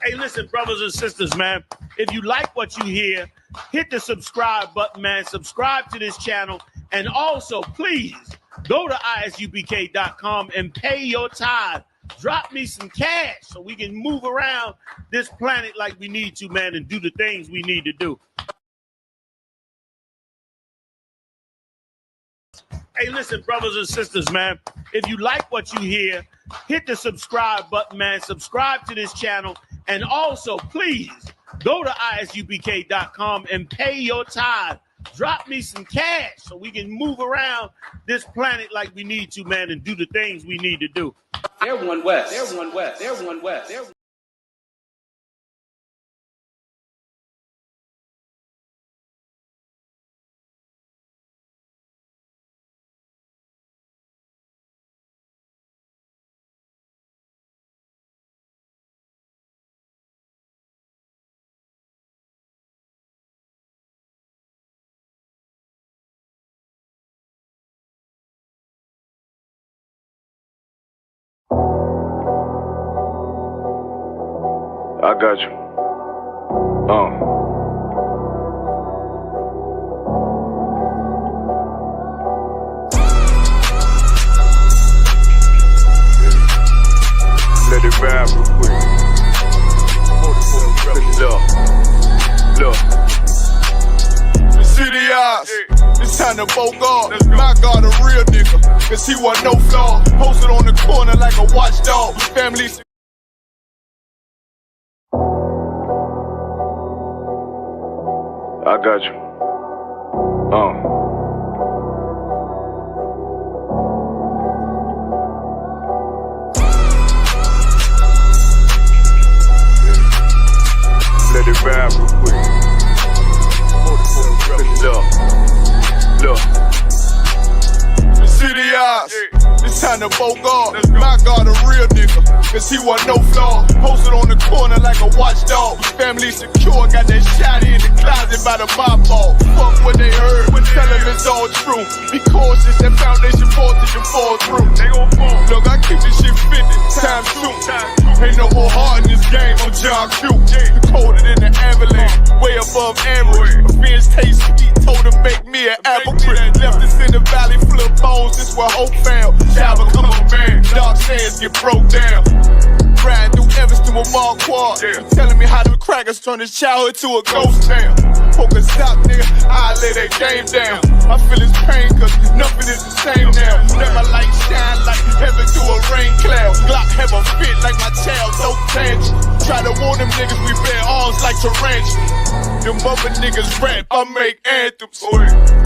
Hey, listen, brothers and sisters, man. If you like what you hear, hit the subscribe button, man. Subscribe to this channel. And also, please, go to ISUPK.com and pay your tithe. Drop me some cash so we can move around this planet like we need to, man, and do the things we need to do. Hey, listen, brothers and sisters, man. If you like what you hear, hit the subscribe button, man. Subscribe to this channel. And also, please, go to ISUPK.com and pay your tithe. Drop me some cash so we can move around this planet like we need to, man, and do the things we need to do. They're one West. They're one West. They're one West. They're I got you. Let it vibe real quick. Look. The city eyes. It's time to bogart. My God, a real nigga. Cause he wasn't no flaw. Posted on the corner like a watchdog. Family. I got you. Let it vibe real quick. Look. The city eyes. It's time to bogart. My God, a real nigga. Cause he wasn't no flaw. Posted on the corner like a watchdog. Family secure, got that shotty in the closet by the mob ball. Fuck what they heard, tell them it's all true. Be cautious, that foundation falls till you fall through. They gon' fall. Look, I keep this shit 50 times 2. Ain't no more heart in this game, I'm John Q. Colder than the avalanche, way above average. Revenge taste sweet, told him make me an apple crisp. Left us in the valley full of bones, this where hope found. Child become a man, dark sands get broke down. Riding through Evanston with Mark Quad. Telling me how them crackers turned his childhood to a ghost town. Poker stop, nigga, I lay that game down. I feel his pain, cause nothing is the same now. Let my light shine like heaven through a rain cloud. Glock have a fit like my child, no tangent. Try to warn them niggas, we bear arms like tarantula. Them other niggas rap, I make anthems.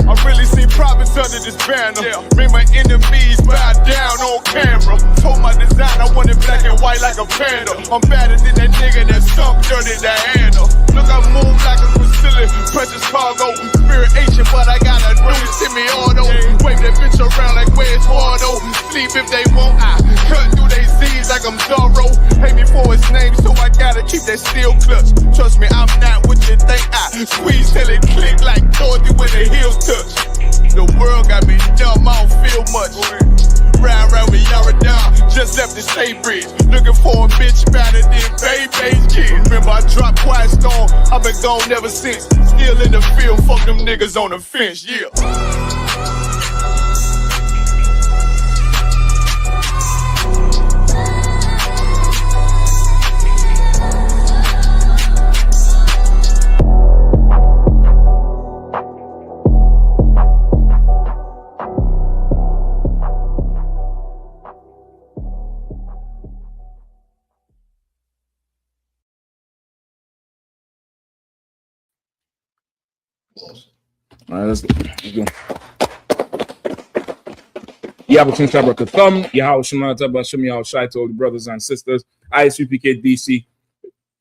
I really see profits under this banner. Make my enemies bow down on camera. Told my design I wanted black and white like a panda. I'm better than that nigga that sunk dirty Diana. Look, I move like a Brazilian, precious cargo. Spirit ancient, but I got a new semi-auto. Wave that bitch around like where's Waldo. Sleep if they won't, I cut through they Z's like I'm Zorro. Hate me for his name, so I gotta keep that steel clutch. Trust me, I'm not what you think. I squeeze till it click like Dorothy when the heels touch. The world got me dumb, I don't feel much. Round with Yahanna, just left the state bridge. Looking for a bitch better than Baby's kid. Remember I dropped Quiet Storm, I've been gone ever since. Still in the field, fuck them niggas on the fence, yeah. All right, let's go. Yahawashi Thumb, Yahawashi to all the brothers and sisters. I.S.U.P.K. DC,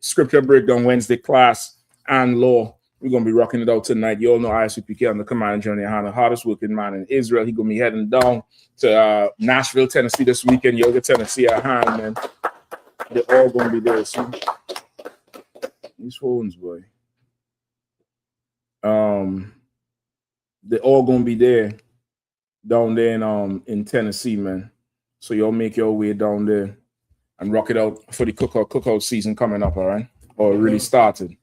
scripture breakdown Wednesday class and law. We're going to be rocking it out tonight. You all know I.S.U.P.K. on the command journey. Yahanna, hardest working man in Israel. He's going to be heading down to Nashville, Tennessee this weekend. You'll get Tennessee at hand, man. They're all going to be there soon. These phones, boy. They're all gonna be there down there in Tennessee, man. So y'all make your way down there and rock it out for the cookout season coming up, all right? Or really started.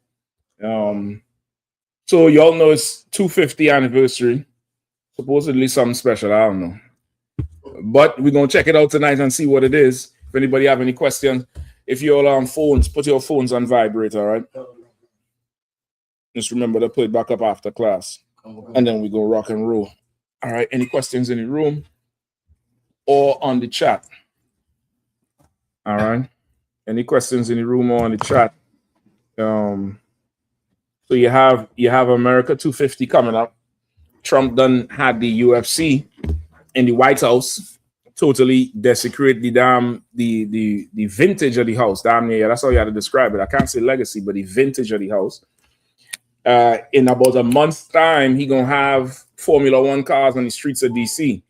So y'all know it's 250 anniversary. Supposedly something special, I don't know. But we're gonna check it out tonight and see what it is. If anybody have any questions, if you're all on phones, put your phones on vibrate, all right? Just remember to put it back up after class. And then we go rock and roll. All right, any questions in the room or on the chat? All right, any questions in the room or on the chat? So you have America 250 coming up. Trump done had the UFC in the White House totally desecrate the vintage of the house. Damn near, that's how you had to describe it. I can't say legacy, but the vintage of the house. In about a month's time, he gonna have Formula One cars on the streets of DC.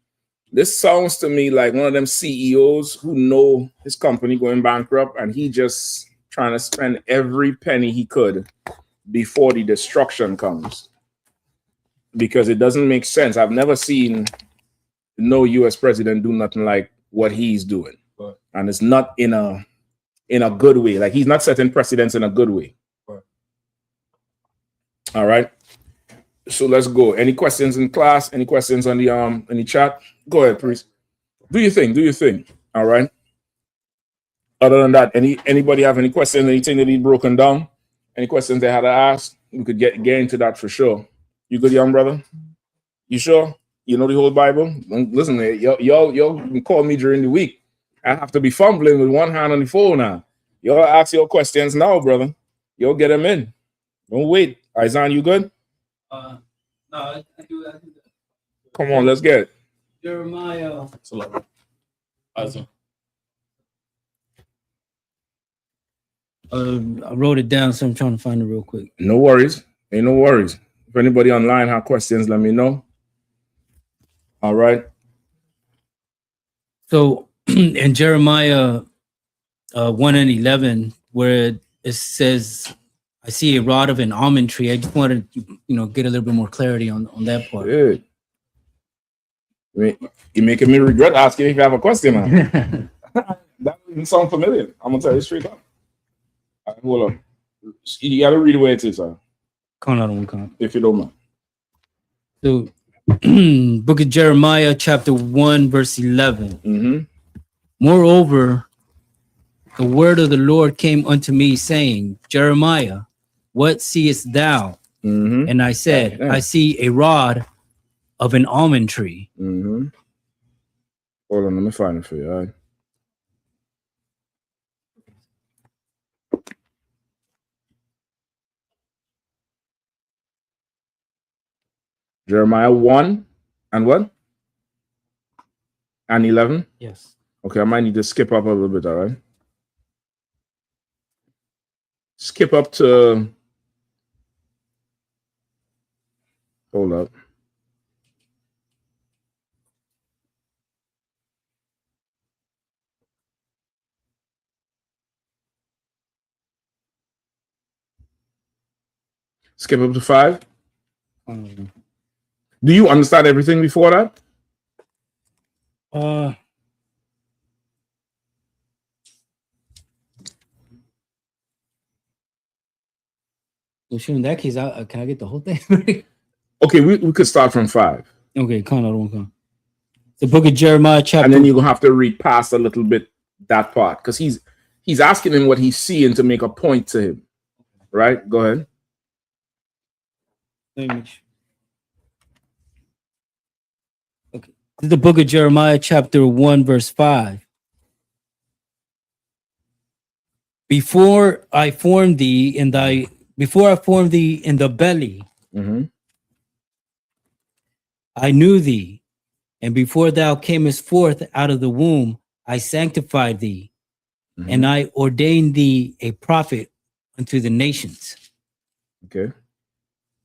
This sounds to me like one of them CEOs who know his company going bankrupt, and he just trying to spend every penny he could before the destruction comes. Because it doesn't make sense. I've never seen no U.S. president do nothing like what he's doing, and it's not in a good way. Like, he's not setting precedents in a good way. All right, so let's go. Any questions in class? Any questions on the chat? Go ahead, please. Do your thing. Do your thing. All right. Other than that, anybody have any questions? Anything that need broken down? Any questions they had to ask? We could get into that for sure. You good, young brother? You sure? You know the whole Bible? Listen, y'all can call me during the week. I have to be fumbling with one hand on the phone now. Y'all ask your questions now, brother. Y'all get them in. Don't wait. Isaiah, you good? No, I do. Come on, let's get it. Jeremiah. I wrote it down, so I'm trying to find it real quick. No worries. Ain't no worries. If anybody online have questions, let me know. All right. So in Jeremiah 1:11, where it says, I see a rod of an almond tree. I just wanted to, get a little bit more clarity on that part. Good. You're making me regret asking if you have a question. That doesn't sound familiar. I'm gonna tell you straight up. All right, hold on. You gotta read the way it is, sir. If you don't mind. So, Book of Jeremiah, chapter 1, verse 11. Mm-hmm. Moreover, the word of the Lord came unto me, saying, Jeremiah, what seest thou? Mm-hmm. And I said, I see a rod of an almond tree. Mm-hmm. Hold on, let me find it for you. All right. Jeremiah 1 and what? And 11? Yes. Okay, I might need to skip up a little bit, all right? Skip up to... Hold up. Skip up to 5. Do you understand everything before that? Well, sure, in that case, can I get the whole thing? Okay, we could start from 5. Okay, come. The book of Jeremiah, chapter... And then you're going to have to read past a little bit that part, because he's asking him what he's seeing to make a point to him. Right? Go ahead. Okay. The book of Jeremiah, chapter 1, verse 5. Before I formed thee in the belly, mm-hmm. I knew thee, and before thou camest forth out of the womb, I sanctified thee, mm-hmm. and I ordained thee a prophet unto the nations. Okay.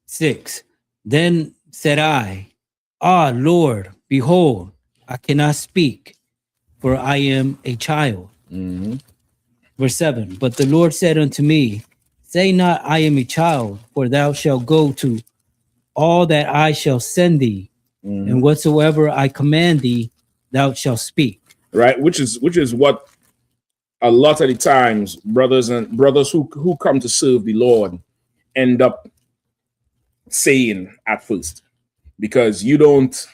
6. Then said I, Ah, Lord, behold, I cannot speak, for I am a child. Mm-hmm. Verse 7. But the Lord said unto me, Say not, I am a child, for thou shalt go to all that I shall send thee, mm-hmm. and whatsoever I command thee, thou shalt speak. Right, which is what a lot of the times, brothers who come to serve the Lord end up saying at first, because you don't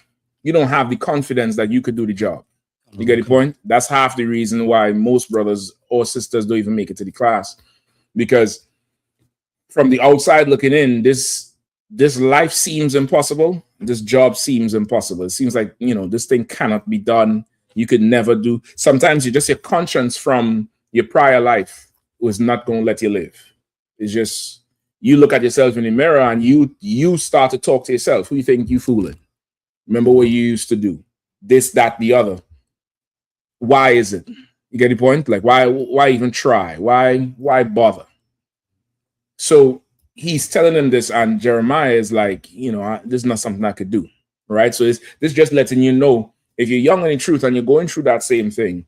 have the confidence that you could do the job. You get the point? That's half the reason why most brothers or sisters don't even make it to the class, because from the outside looking in, this life seems impossible. This job seems impossible. It seems like, this thing cannot be done. You could never do. Sometimes your conscience from your prior life was not going to let you live. It's just, you look at yourself in the mirror and you start to talk to yourself. Who you think you fooling? Remember what you used to do. This, that, the other. Why is it? You get the point? Like, why even try? Why bother? So he's telling them this, and Jeremiah is like, this is not something I could do, right? So this just letting you know, if you're young in the truth and you're going through that same thing,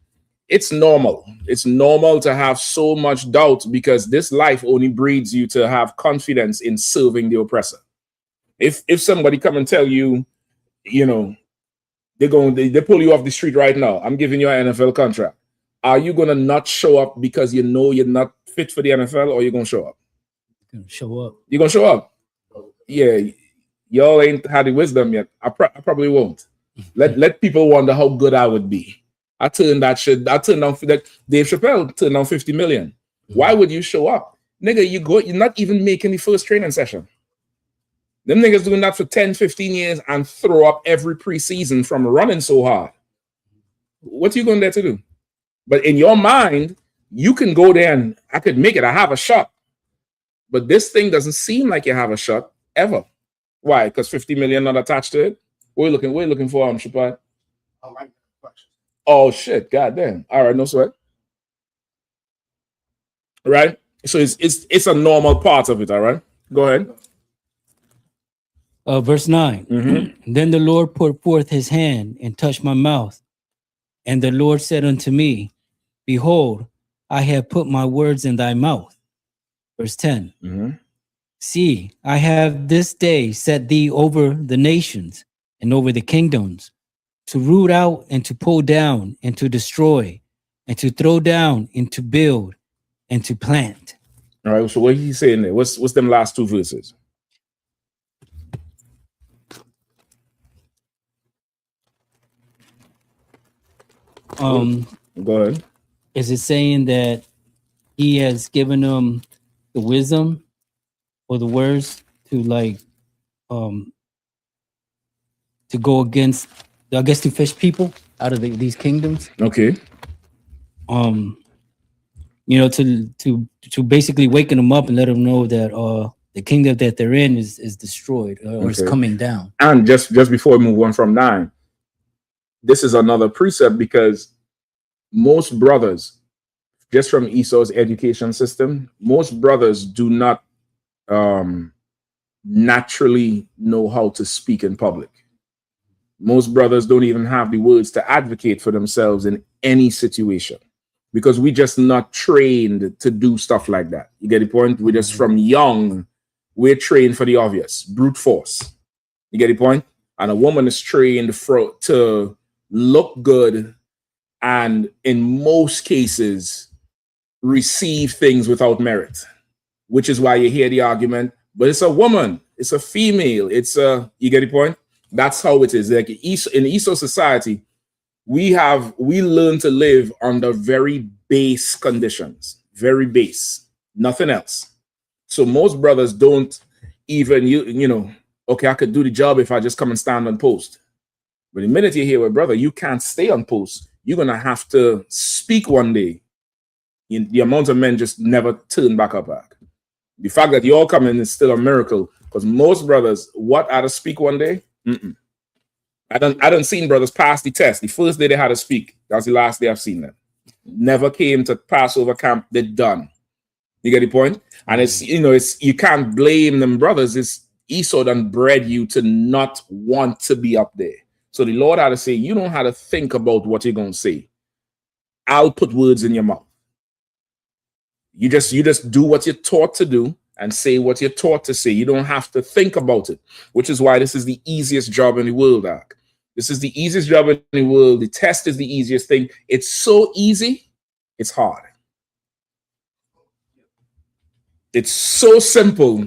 it's normal. It's normal to have so much doubt, because this life only breeds you to have confidence in serving the oppressor. If somebody come and tell you, they pull you off the street right now, I'm giving you an NFL contract, are you gonna not show up because you know you're not fit for the NFL, or you're gonna show up? Show up. You're gonna show up. Yeah, y'all ain't had the wisdom yet. I probably won't. Let people wonder how good I would be. I turned down that Dave Chappelle turned down 50 million. Why would you show up? Nigga, you're not even making the first training session. Them niggas doing that for 10, 15 years and throw up every preseason from running so hard. What are you going there to do? But in your mind, you can go there and I could make it. I have a shot. But this thing doesn't seem like you have a shot ever. Why? Because 50 million not attached to it? We're looking for Shapad. Oh shit, goddamn. All right, no sweat. Right? So it's a normal part of it, all right? Go ahead. Verse 9. Mm-hmm. Then the Lord put forth his hand and touched my mouth. And the Lord said unto me, Behold, I have put my words in thy mouth. Verse 10. Mm-hmm. See, I have this day set thee over the nations and over the kingdoms, to root out and to pull down and to destroy and to throw down and to build and to plant. All right, so what he's saying there? What's them last two verses? Go ahead. Is it saying that he has given them the wisdom or the words to to go against, I guess, to fish people out of these kingdoms? Okay. To basically waken them up and let them know that the kingdom that they're in is destroyed or is coming down. And just before we move on from 9, this is another precept, because most brothers, just from Esau's education system, most brothers do not naturally know how to speak in public. Most brothers don't even have the words to advocate for themselves in any situation, because we just not trained to do stuff like that. You get the point? We just, from young, we're trained for the obvious, brute force. You get the point? And a woman is trained to look good, and in most cases receive things without merit, which is why you hear the argument, but it's a woman, it's a female, you get the point? That's how it is. Like in Esau society, we learn to live under very base conditions, very base, nothing else. So most brothers don't even, okay, I could do the job if I just come and stand on post. But the minute you hear, well, brother, you can't stay on post, you're going to have to speak one day. The amount of men just never turn back up. The fact that you all come in is still a miracle, because most brothers, what had to speak one day? I done seen brothers pass the test. The first day they had to speak, that's the last day I've seen them. Never came to Passover camp, they're done. You get the point? And it's you can't blame them brothers. It's Esau done bred you to not want to be up there. So the Lord had to say, you don't have to think about what you're going to say. I'll put words in your mouth. You just do what you're taught to do and say what you're taught to say. You don't have to think about it, which is why this is the easiest job in the world, Doc. This is the easiest job in the world. The test is the easiest thing. It's so easy, it's hard. It's so simple.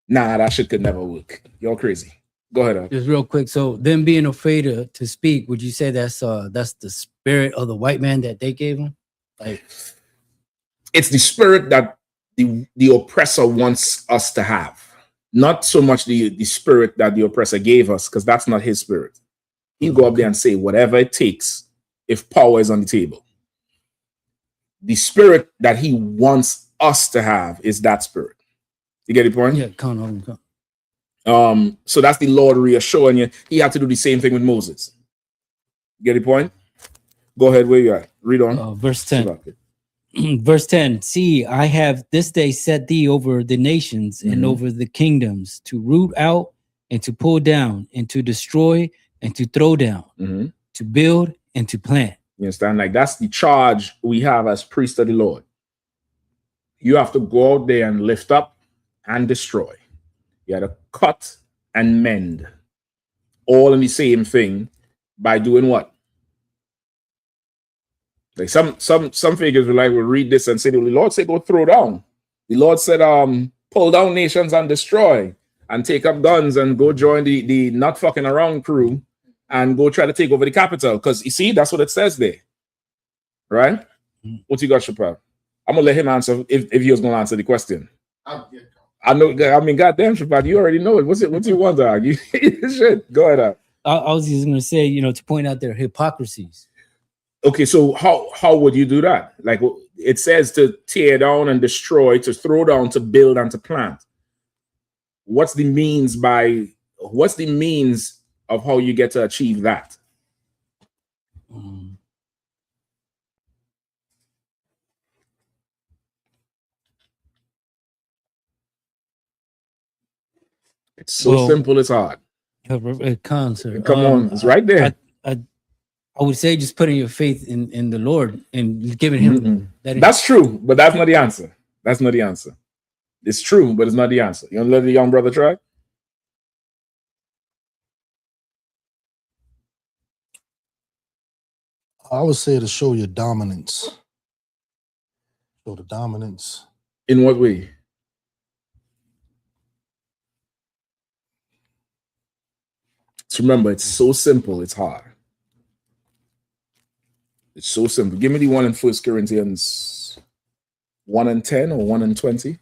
Nah, that shit could never work. You're crazy. Go ahead. Just real quick. So them being afraid to speak, would you say that's the spirit of the white man that they gave him? Like, it's the spirit that the oppressor wants us to have. Not so much the spirit that the oppressor gave us, because that's not his spirit. He'll go up there and say whatever it takes if power is on the table. The spirit that he wants us to have is that spirit. You get the point? yeah, come on. So that's the Lord reassuring you. He had to do the same thing with Moses. You get the point? Go ahead, where you at? Read on. Verse 10. Verse 10. See, I have this day set thee over the nations and over the kingdoms, to root out and to pull down and to destroy and to throw down, to build and to plant. You understand? Like, that's the charge we have as priests of the Lord. You have to go out there and lift up and destroy. You have to cut and mend, all in the same thing, by doing what? Like some figures will read this and say, the Lord said go throw down. The Lord said pull down nations and destroy, and take up guns and go join the not fucking around crew and go try to take over the capital. Because you see, that's what it says there. Right? What you got, Chappelle? I'm gonna let him answer if he was gonna answer the question. I know. I mean, goddamn, Shabbat, you already know it. What's you want to argue? Shit, go ahead. I was just gonna say, to point out their hypocrisies. Okay, so how would you do that? Like, it says to tear down and destroy, to throw down, to build, and to plant. What's the means of how you get to achieve that? It's so simple, it's hard. Come on, it's right there. I would say just putting your faith in the Lord and giving him That's true, but that's not the answer. That's not the answer. It's true, but it's not the answer. You want to let the young brother try? I would say to show your dominance. Show the dominance. In what way? So remember, it's so simple, it's hard. It's so simple. Give me the one in 1 Corinthians 1:10 or 1:20.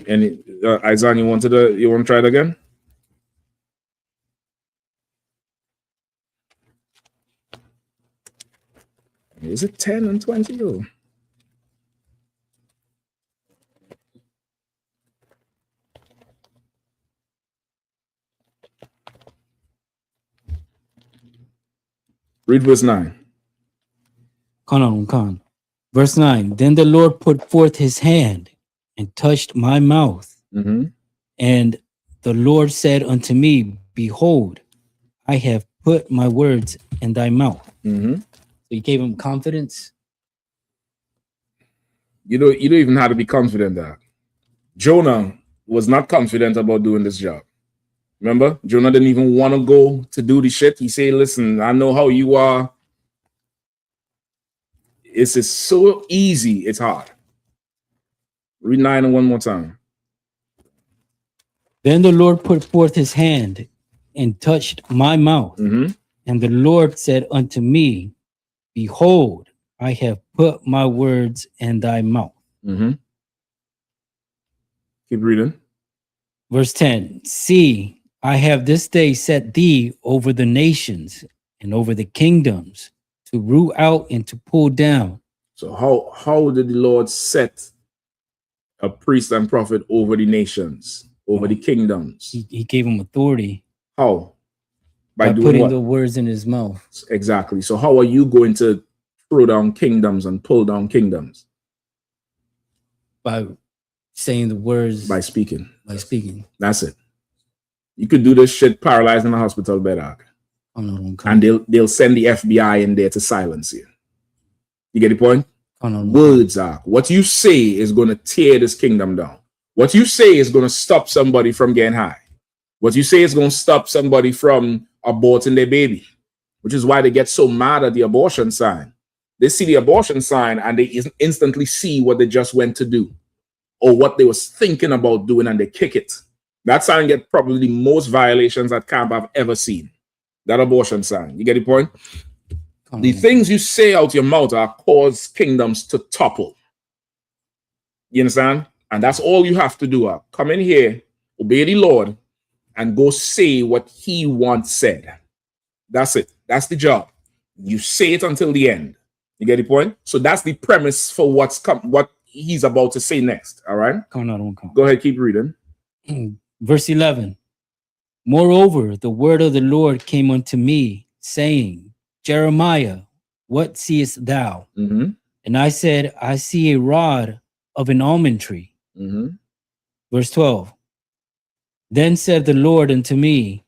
Any Isaiah, you want to try it again? Is it 10 and 20? Oh. Read verse 9. Verse 9. Then the Lord put forth his hand and touched my mouth. And the Lord said unto me, behold, I have put my words in thy mouth. So he gave him confidence. You don't even have to be confident that Jonah was not confident about doing this job. Remember, Jonah didn't even want to go to do the shit. He said, listen, I know how you are. It's just so easy, it's hard. Read 9 one more time. Then the Lord put forth his hand and touched my mouth. And the Lord said unto me, behold, I have put my words in thy mouth. Keep reading. Verse 10. See, I have this day set thee over the nations and over the kingdoms, to root out and to pull down. So how did the Lord set a priest and prophet over the nations, over the kingdoms? He gave him authority. How? By putting the words in his mouth. Exactly. So how are you going to throw down kingdoms and pull down kingdoms? By saying the words. By speaking. By speaking. That's it. You could do this shit paralyzed in a hospital bed, and they'll send the FBI in there to silence you. You get the point? Words, what you say is going to tear this kingdom down. What you say is going to stop somebody from getting high. What you say is going to stop somebody from aborting their baby, which is why they get so mad at the abortion sign. They see the abortion sign and they instantly see what they just went to do or what they was thinking about doing, and they kick it. That sign get probably the most violations that camp have ever seen. That abortion sign. You get the point? The things you say out your mouth are cause kingdoms to topple. You understand? And that's all you have to do. Come in here, obey the Lord, and go say what he once said. That's it. That's the job. You say it until the end. You get the point? So that's the premise for what he's about to say next. All right? Go ahead, keep reading. Verse 11. Moreover, the word of the Lord came unto me, saying, Jeremiah, what seest thou? Mm-hmm. And I said, I see a rod of an almond tree. Mm-hmm. Verse 12. Then said the Lord unto me,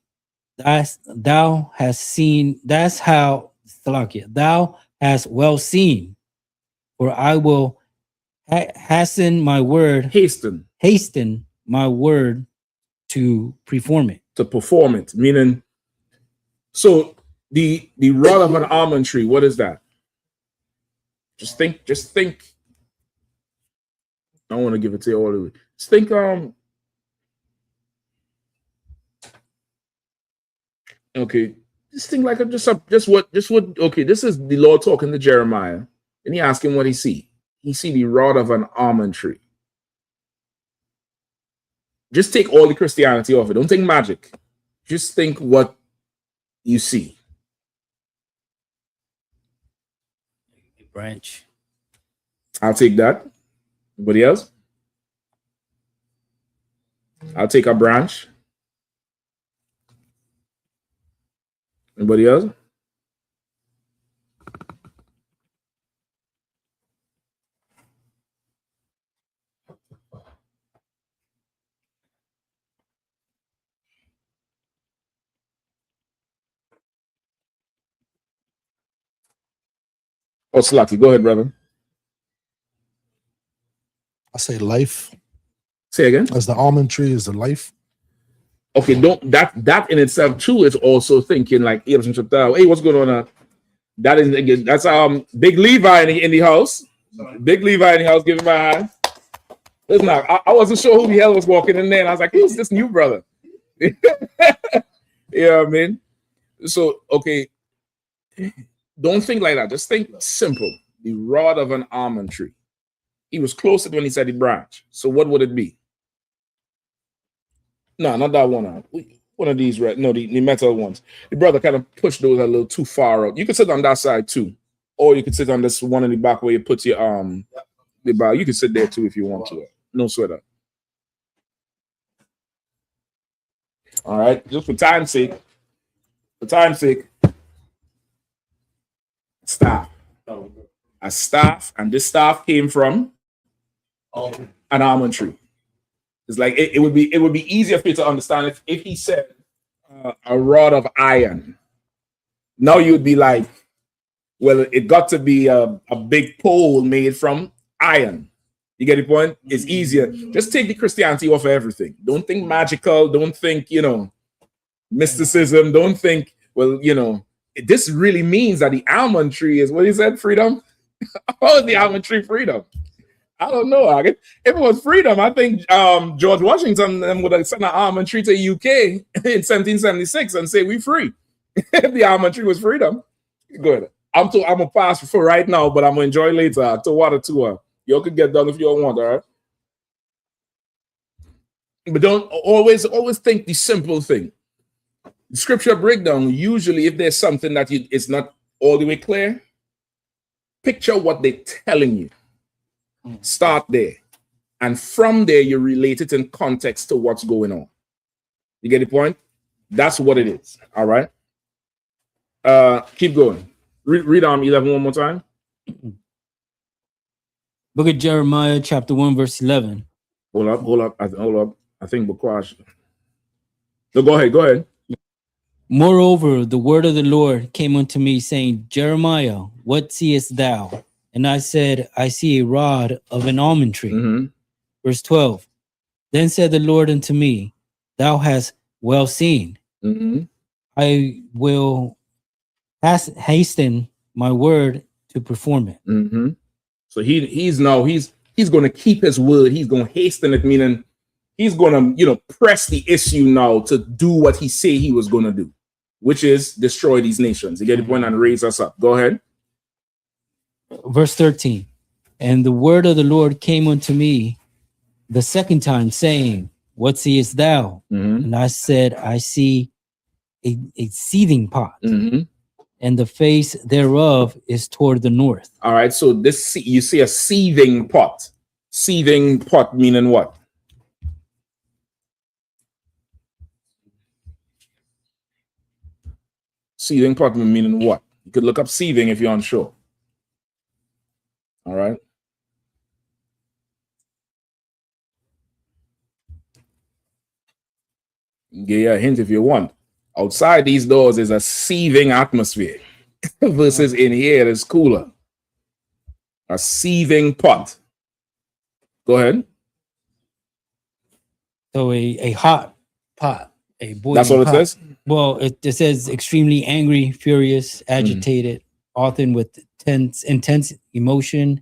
thou hast seen, that's how, thou hast well seen, for I will hasten my word, hasten my word to perform it. To perform it, meaning, so the rod of an almond tree, what is that? Just think. I don't want to give it to you all the way. Just think, okay, just think like just what, okay, this is the Lord talking to Jeremiah, and he asked him what he see. He see the rod of an almond tree. Just take all the Christianity off it. Don't think magic. Just think what you see. A branch. I'll take that. Anybody else? I'll take a branch. Anybody else? Oh, Slacky, go ahead, brother. I say life. Say again. As the almond tree is the life. Okay, don't that in itself too is also thinking like, hey, what's going on? That's Big Levi in the house. Big Levi in the house, giving my hand. Listen, I wasn't sure who the hell was walking in there, and I was like, who's this new brother? Yeah, I mean. So okay, don't think like that. Just think simple. The rod of an almond tree. He was closer when he said the branch. So what would it be? No, not that one. One of these, right? No, the metal ones. The brother kind of pushed those a little too far out. You could sit on that side too, or you could sit on this one in the back where you put your the bar. You can sit there too if you want to. No sweater. All right, just for time's sake. For time's sake, staff. A staff, and this staff came from an almond tree. It's like it would be easier for you to understand if he said a rod of iron. Now you'd be like, well, it got to be a big pole made from iron. You get the point? It's easier. Just take the Christianity off of everything. Don't think magical. Don't think, mysticism. Don't think, well, this really means that the almond tree is what he said, freedom. How is the almond tree freedom? I don't know. If it was freedom, I think George Washington would have sent an almond tree to the UK in 1776 and say we free. If the almond tree was freedom, good. I'm a pass for right now, but I'm gonna enjoy later. To water tour. You could get done if you want, all right? But don't always think the simple thing. The scripture breakdown, usually if there's something that it's not all the way clear, picture what they're telling you. Start there. And from there, you relate it in context to what's going on. You get the point? That's what it is. All right. Keep going. Read 11 one more time. Book of Jeremiah, chapter 1, verse 11. Hold up. I think Bukwash. No, go ahead. Moreover, the word of the Lord came unto me, saying, Jeremiah, what seest thou? And I said, I see a rod of an almond tree. Mm-hmm. Verse 12. Then said the Lord unto me, thou hast well seen. Mm-hmm. I will hasten my word to perform it. Mm-hmm. So he's going to keep his word. He's going to hasten it, meaning he's going to press the issue now to do what he said he was going to do, which is destroy these nations. You get the point, and raise us up. Go ahead. Verse 13. And the word of the Lord came unto me the second time, saying, what seest thou? Mm-hmm. And I said, I see a seething pot, Mm-hmm. and the face thereof is toward the north. All right. So this, you see a seething pot. Seething pot meaning what? Seething pot meaning what? You could look up seething if you're unsure. All right. Give you a hint if you want. Outside these doors is a seething atmosphere versus in here it's cooler. A seething pot. Go ahead. So a hot pot, a boiling That's what it pot. says? Well, it says extremely angry, furious, agitated, often with intense emotion.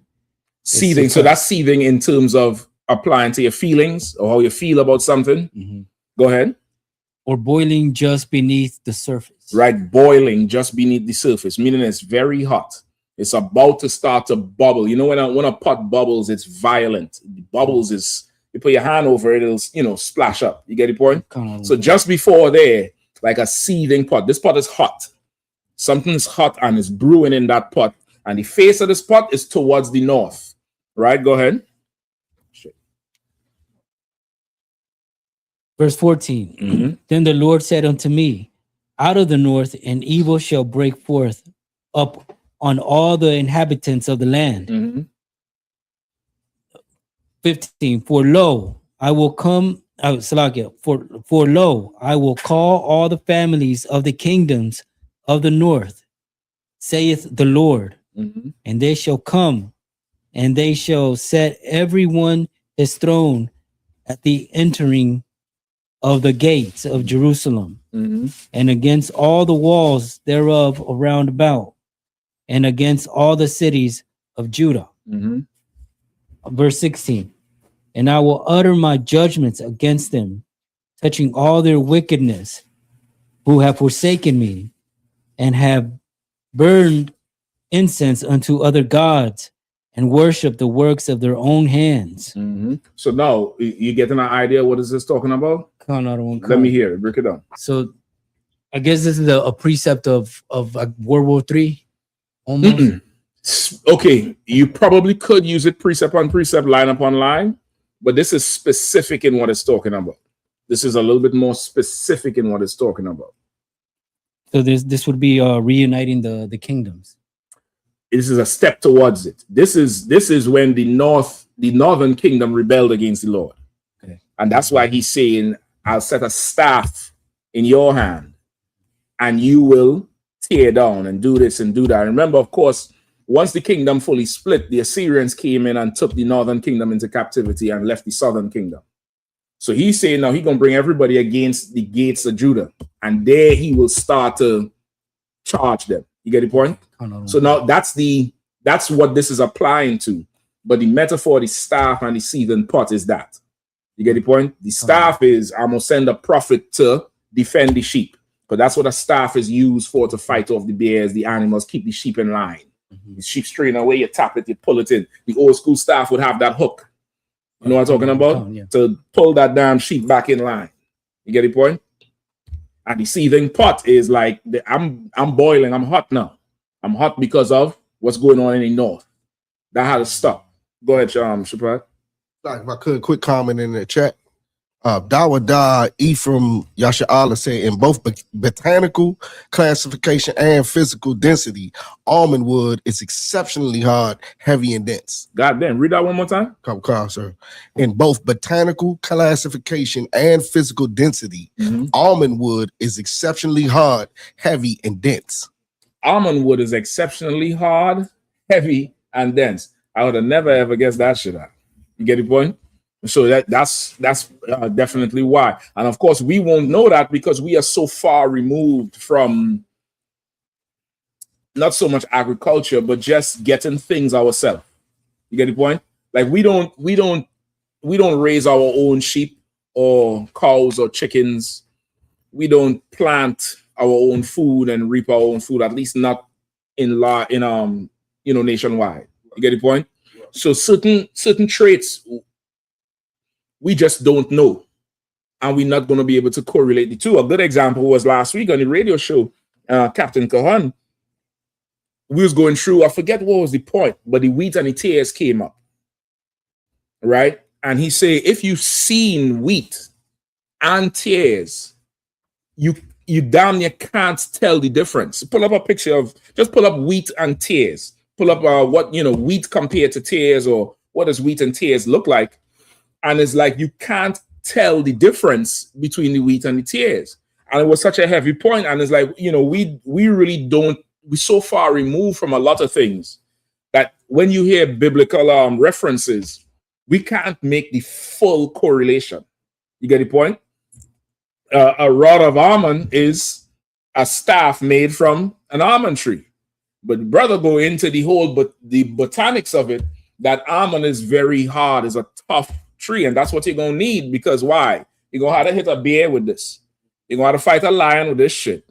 Seething. So that's seething in terms of applying to your feelings or how you feel about something. Mm-hmm. Go ahead. Or boiling just beneath the surface. Right, boiling just beneath the surface, meaning it's very hot. It's about to start to bubble. You know, when a pot bubbles, it's violent. The bubbles is, you put your hand over it, it'll splash up. You get the point? So just before there, like a seething pot. This pot is hot. Something's hot and it's brewing in that pot. And the face of this pot is towards the north. Right, go ahead. Verse 14. Mm-hmm. Then the Lord said unto me, out of the north an evil shall break forth up on all the inhabitants of the land. Mm-hmm. 15. For lo, I will come, for lo, I will call all the families of the kingdoms of the north, saith the Lord, Mm-hmm. and they shall come, and they shall set every one his throne at the entering of the gates of Jerusalem, Mm-hmm. and against all the walls thereof around about, and against all the cities of Judah. Mm-hmm. Verse 16. And I will utter my judgments against them, touching all their wickedness, who have forsaken me, and have burned incense unto other gods, and worship the works of their own hands. Mm-hmm. So now you getting an idea what is this talking about? Let me hear it. Break it down. So I guess this is a precept of World War III almost. Mm-mm. Okay, you probably could use it precept on precept, line upon line, but this is specific in what it's talking about. This is a little bit more specific in what it's talking about. So this would be reuniting the kingdoms. This is a step towards it. This is when the northern kingdom rebelled against the Lord. Okay. And that's why he's saying, I'll set a staff in your hand and you will tear down and do this and do that. And remember, of course, once the kingdom fully split, the Assyrians came in and took the northern kingdom into captivity and left the southern kingdom. So he's saying now he's going to bring everybody against the gates of Judah. And there he will start to charge them. You get the point? So now that's what this is applying to. But the metaphor, the staff and the seething pot is that. You get the point? The staff is, I'm going to send a prophet to defend the sheep. But that's what a staff is used for, to fight off the bears, the animals, keep the sheep in line. Mm-hmm. The sheep straying away, you tap it, you pull it in. The old school staff would have that hook. You know what I'm talking about? Yeah. To pull that damn sheep back in line. You get the point? And the seething pot is like, I'm boiling, I'm hot now. I'm hot because of what's going on in the north. That had to stop. Go ahead, Shaprat. Like, if I could, quick comment in the chat. Dawada Ephraim Yasha'Allah said, in both botanical classification and physical density, almond wood is exceptionally hard, heavy, and dense. God damn, read that one more time. Come, sir. In both botanical classification and physical density, almond wood is exceptionally hard, heavy, and dense. Almond wood is exceptionally hard, heavy, and dense. I would have never ever guessed that shit out. You get the point? So that's definitely why. And of course, we won't know that because we are so far removed from not so much agriculture, but just getting things ourselves. You get the point? Like we don't raise our own sheep or cows or chickens. We don't plant our own food and reap our own food, at least not nationwide. You get the point? So certain traits we just don't know, and we're not going to be able to correlate the two. A good example was last week on the radio show, Captain Kahan. We was going through, I forget what was the point, but the wheat and the tares came up, right? And he said, if you've seen wheat and tares, you damn near can't tell the difference. Pull up a picture of, just pull up wheat and tares. Pull up wheat compared to tares, or what does wheat and tares look like? And it's like you can't tell the difference between the wheat and the tares. And it was such a heavy point. And it's like, we really don't, we're so far removed from a lot of things that when you hear biblical references, we can't make the full correlation. You get the point? A rod of almond is a staff made from an almond tree. But brother, go into the botanics of it. That almond is very hard, is a tough tree, and that's what you're gonna need, because why? You're gonna have to hit a bear with this. You're gonna have to fight a lion with this shit.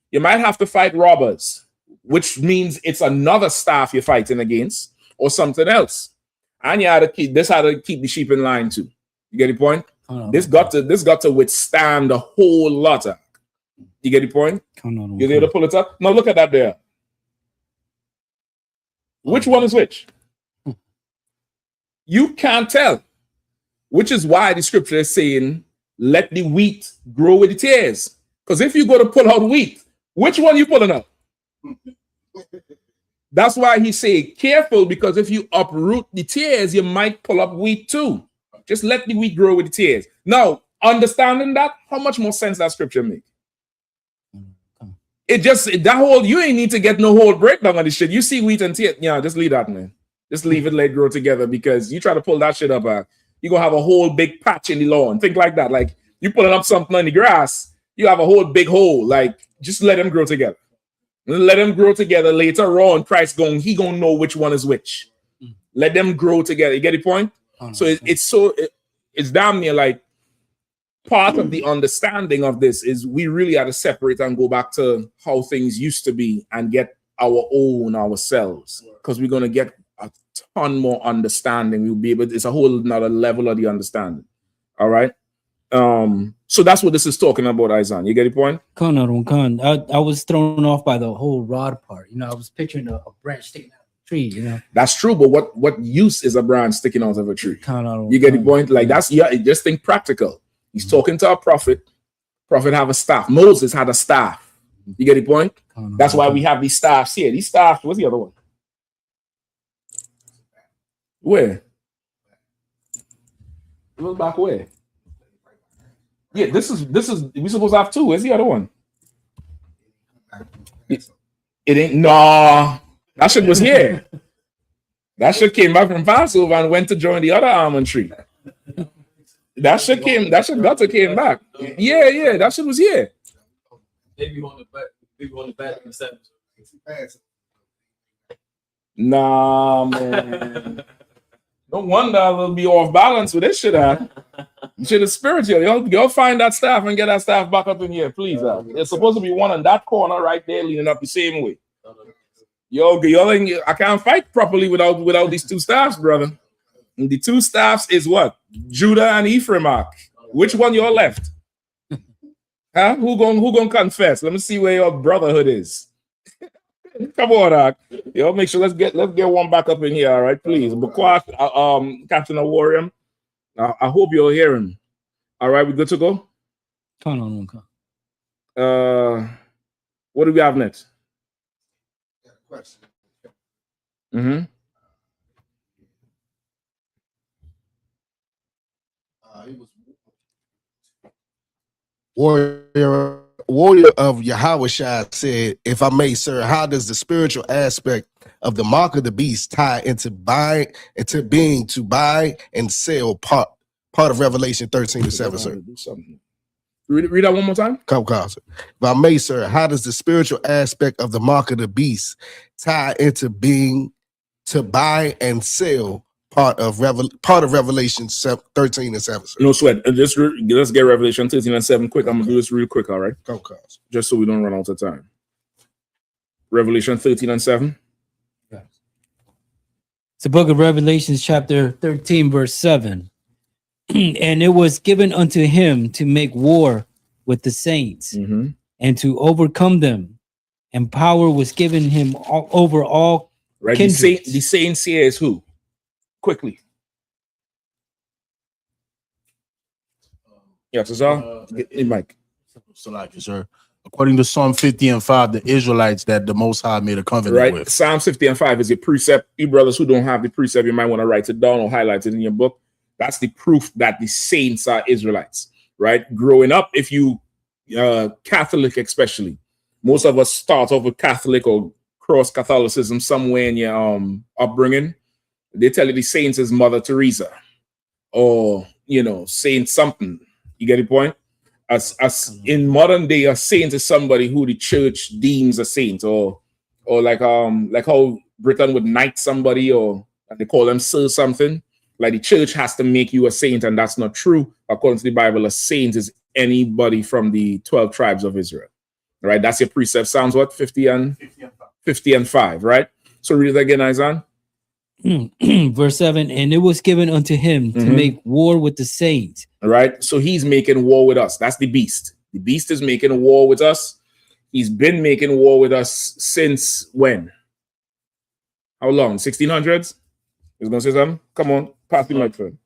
You might have to fight robbers, which means it's another staff you're fighting against, or something else. And you had to keep the sheep in line too. You get the point? This got to withstand a whole lot of. You get the point? You're able to pull it up? No, look at that there. Which one is which? You can't tell. Which is why the scripture is saying, let the wheat grow with the tares. Because if you go to pull out wheat, which one you pulling up? That's why he say careful, because if you uproot the tares, you might pull up wheat too. Just let the wheat grow with the tares. Now, understanding that, how much more sense that scripture make? It just, that whole, you ain't need to get no whole breakdown on this shit. You see wheat and tares, just leave that, man. Just leave it, let it grow together, because you try to pull that shit up, you're going to have a whole big patch in the lawn. Think like that. Like, you pulling up something on the grass, you have a whole big hole. Like, just let them grow together. Let them grow together. Later on, Christ he going to know which one is which. Let them grow together. You get the point? So it's damn near like part of the understanding of this is we really have to separate and go back to how things used to be and get our own ourselves, because we're going to get a ton more understanding. We'll be able, it's a whole another level of the understanding. All right. So that's what this is talking about, Isaiah. You get the point? I was thrown off by the whole rod part. I was picturing a branch sticking out of a tree, That's true, but what use is a branch sticking out of a tree? You get the point? Like that's, just think practical. He's talking to a prophet. Prophet have a staff. Moses had a staff. You get the point? That's why we have these staffs here. These staffs, what's the other one? Where? Look back where? Yeah, this is we supposed to have two. Where's the other one? It ain't, no. That shit was here. That shit came back from Passover and went to join the other almond tree. That shit got to came back. Yeah, that shit was here. Maybe on the back in the 70s. Nah, man. No wonder I'll be off balance with this shit. Shit is spiritual. Y'all find that staff and get that staff back up in here, please. There's supposed to be one on that corner right there, leaning up the same way. I can't fight properly without these two staffs, brother. And the two staffs is what? Judah and Ephraim. Which one y'all left? Huh? Who gonna confess? Let me see where your brotherhood is. Come on, yo, make sure let's get one back up in here, all right, please. Bakwa, Captain Awarium, I hope you're hearing. All right, we good to go? What do we have next? Mm-hmm. Warrior of Yahushua said, if I may, sir, how does the spiritual aspect of the mark of the beast tie into being to buy and sell part of Revelation 13:7, sir? Read that one more time. If I may, sir, how does the spiritual aspect of the mark of the beast tie into being to buy and sell part of Revelation 13 and 7? Sir? No sweat. Let's get Revelation 13 and 7 quick. I'm gonna do this real quick, all right? Just so we don't run out of time. Revelation 13 and 7. It's the book of Revelations, chapter 13, verse 7. And it was given unto him to make war with the saints and to overcome them. And power was given him over all kindreds. The saints here is who? Quickly. Yes, Mike. So like you, sir. According to Psalm 50 and 5, the Israelites that the Most High made a covenant with. Psalm 50 and 5 is a precept. You brothers who don't have the precept, you might want to write it down or highlight it in your book. That's the proof that the saints are Israelites, right? Growing up, if you Catholic especially, most of us start off with Catholic or cross Catholicism somewhere in your upbringing. They tell you the saints is Mother Teresa or, Saint something. You get the point? As in modern day, a saint is somebody who the church deems a saint, or like how Britain would knight somebody, or they call them sir something. Like the church has to make you a saint, and that's not true. According to the Bible, a saint is anybody from the 12 tribes of Israel. Right? That's your precept. Sounds what? 50 and 5, right? So read it again, Isaiah. Verse 7, and it was given unto him to make war with the saints. All right, so he's making war with us. That's the beast. The beast is making war with us. He's been making war with us since when? How long? 1600s? He's gonna say something? Come on, pass me my friend.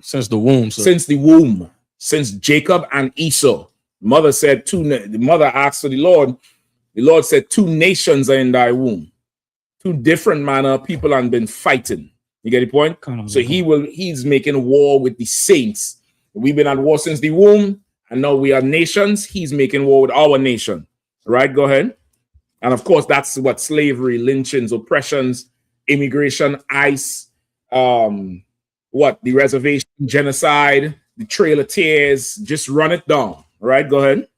Since the womb, sir. Since the womb, since Jacob and Esau. The mother asked for the Lord. The Lord said, 2 nations are in thy womb. 2 different manner of people have been fighting. You get the point? So he's making war with the saints. We've been at war since the womb, and now we are nations. He's making war with our nation. Right? Go ahead. And of course, that's what slavery, lynchings, oppressions, immigration, ICE, the reservation, genocide, the Trail of Tears. Just run it down. Right? Go ahead.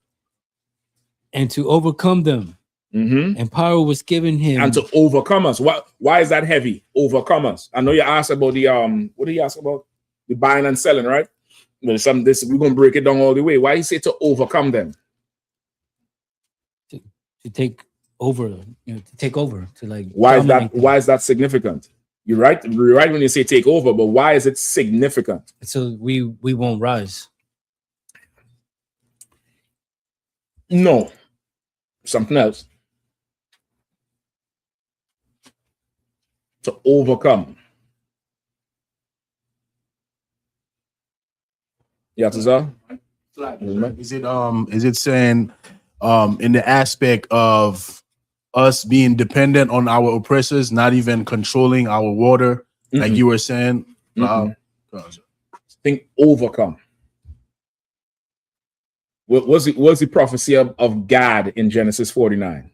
And to overcome them. And power was given him. And to overcome us. Why is that heavy? Overcome us. I know you asked about the what did you ask about? The buying and selling, right? There's some this we're gonna break it down all the way. Why you say to overcome them? To take over, to take over, to like why is that significant? You're right when you say take over, but why is it significant? So we won't rise. No, something else. To overcome. Yeah, Tazar? Is it saying in the aspect of us being dependent on our oppressors, not even controlling our water, like you were saying? Think overcome. What's the prophecy of God in Genesis 49?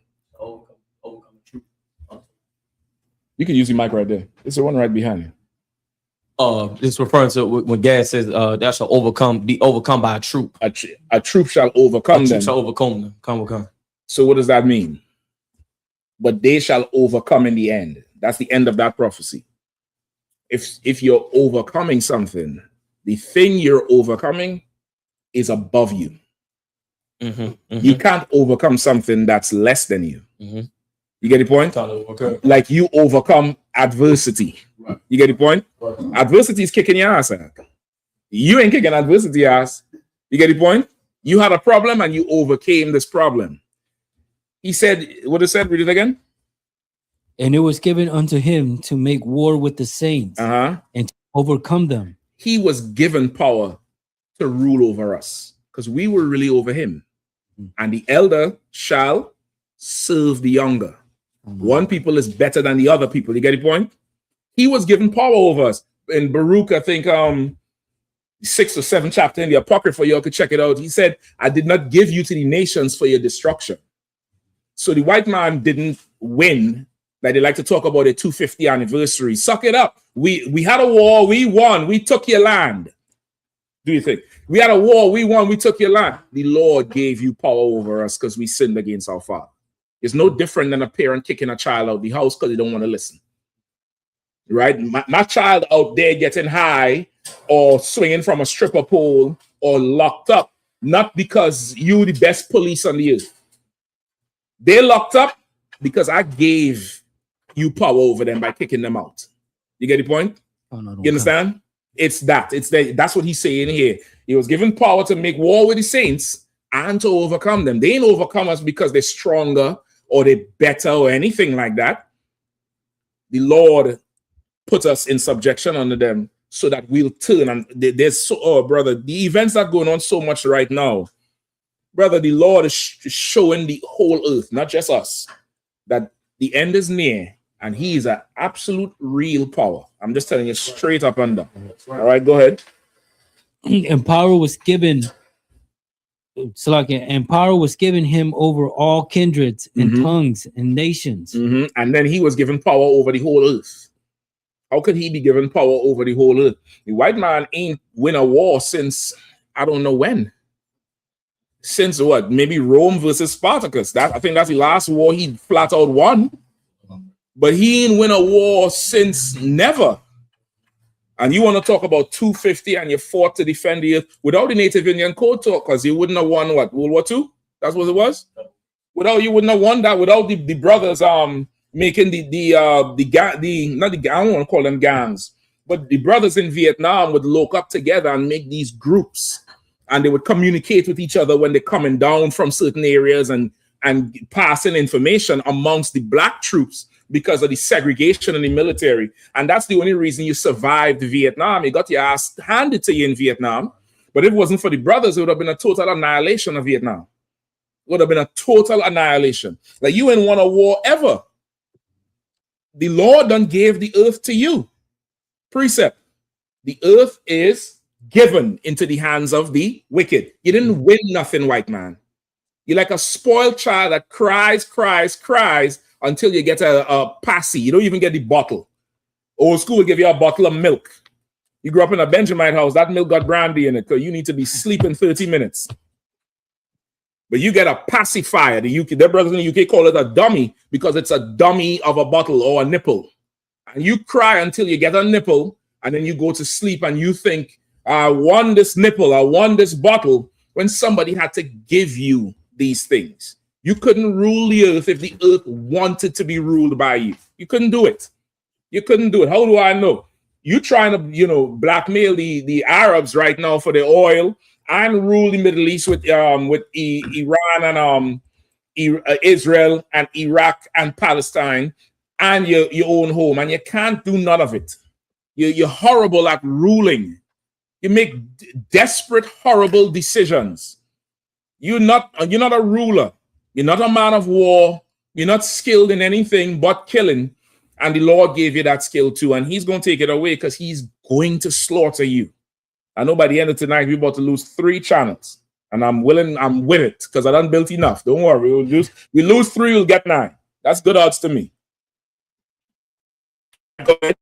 You can use the mic right there. It's the one right behind you. It's referring to when Gad says that shall be overcome by a troop. A troop shall overcome them. Shall overcome them. Come. So what does that mean? But they shall overcome in the end. That's the end of that prophecy. If you're overcoming something, the thing you're overcoming is above you. You can't overcome something that's less than you. You get the point? Okay. Like you overcome adversity. Right. You get the point? Right. Adversity is kicking your ass. You ain't kicking adversity ass. You get the point? You had a problem and you overcame this problem. He said, what it said? Read it again. And it was given unto him to make war with the saints and to overcome them. He was given power to rule over us because we were really over him. And the elder shall serve the younger. One people is better than the other people. You get the point? He was given power over us. In Baruch, I think 6 or 7 chapter in the Apocrypha, you all could check it out. He said, I did not give you to the nations for your destruction. So the white man didn't win. Like they like to talk about the 250 anniversary. Suck it up. We had a war. We won. We took your land. Do you think? We had a war, we won, we took your land. The Lord gave you power over us because we sinned against our father. It's no different than a parent kicking a child out of the house because they don't want to listen. Right? My child out there getting high or swinging from a stripper pole or locked up, not because you the best police on the earth. They locked up because I gave you power over them by kicking them out. You get the point? Oh, no, you understand? It's that. That's what he's saying here. He was given power to make war with the saints and to overcome them. They ain't overcome us because they're stronger or they're better or anything like that. The Lord put us in subjection under them so that we'll turn. And there's brother, the events that are going on so much right now, brother, the Lord is showing the whole earth, not just us, that the end is near and he is an absolute real power. I'm just telling you straight up and down. All right, go ahead. And power was given him over all kindreds and tongues and nations. And then he was given power over the whole earth. How could he be given power over the whole earth? The white man ain't win a war since I don't know when. Since what? Maybe Rome versus Spartacus. I think that's the last war he flat out won. But he ain't win a war since never. And you want to talk about 250 and you fought to defend the earth without the Native Indian Code talk, because you wouldn't have won what? World War II? That's what it was? You wouldn't have won that without the brothers making I don't want to call them gangs, but the brothers in Vietnam would lock up together and make these groups, and they would communicate with each other when they're coming down from certain areas and passing information amongst the black troops because of the segregation in the military. And that's the only reason you survived Vietnam. You got your ass handed to you in Vietnam. But if it wasn't for the brothers, it would have been a total annihilation of Vietnam. It would have been a total annihilation. Like, you ain't won a war ever. The Lord done gave the earth to you. Precept. The earth is given into the hands of the wicked. You didn't win nothing, white man. You're like a spoiled child that cries until you get a passy. You don't even get the bottle. Old school will give you a bottle of milk. You grew up in a Benjamin house, that milk got brandy in it because you need to be sleeping 30 minutes. But you get a pacifier. Their brothers in the UK call it a dummy because it's a dummy of a bottle or a nipple. And you cry until you get a nipple, and then you go to sleep and you think, I won this nipple, I won this bottle, when somebody had to give you these things. You couldn't rule the earth if the earth wanted to be ruled by you. You couldn't do it. You couldn't do it. How do I know? You trying to, blackmail the Arabs right now for the oil and rule the Middle East with Iran and Israel and Iraq and Palestine and your own home, and you can't do none of it. You're horrible at ruling. You make desperate, horrible decisions. You're not a ruler. You're not a man of war. You're not skilled in anything but killing. And the Lord gave you that skill too. And he's going to take it away because he's going to slaughter you. I know by the end of tonight, we're about to lose 3 channels. And I'm with it because I done built enough. Don't worry. We lose 3, we'll get 9. That's good odds to me. Go ahead.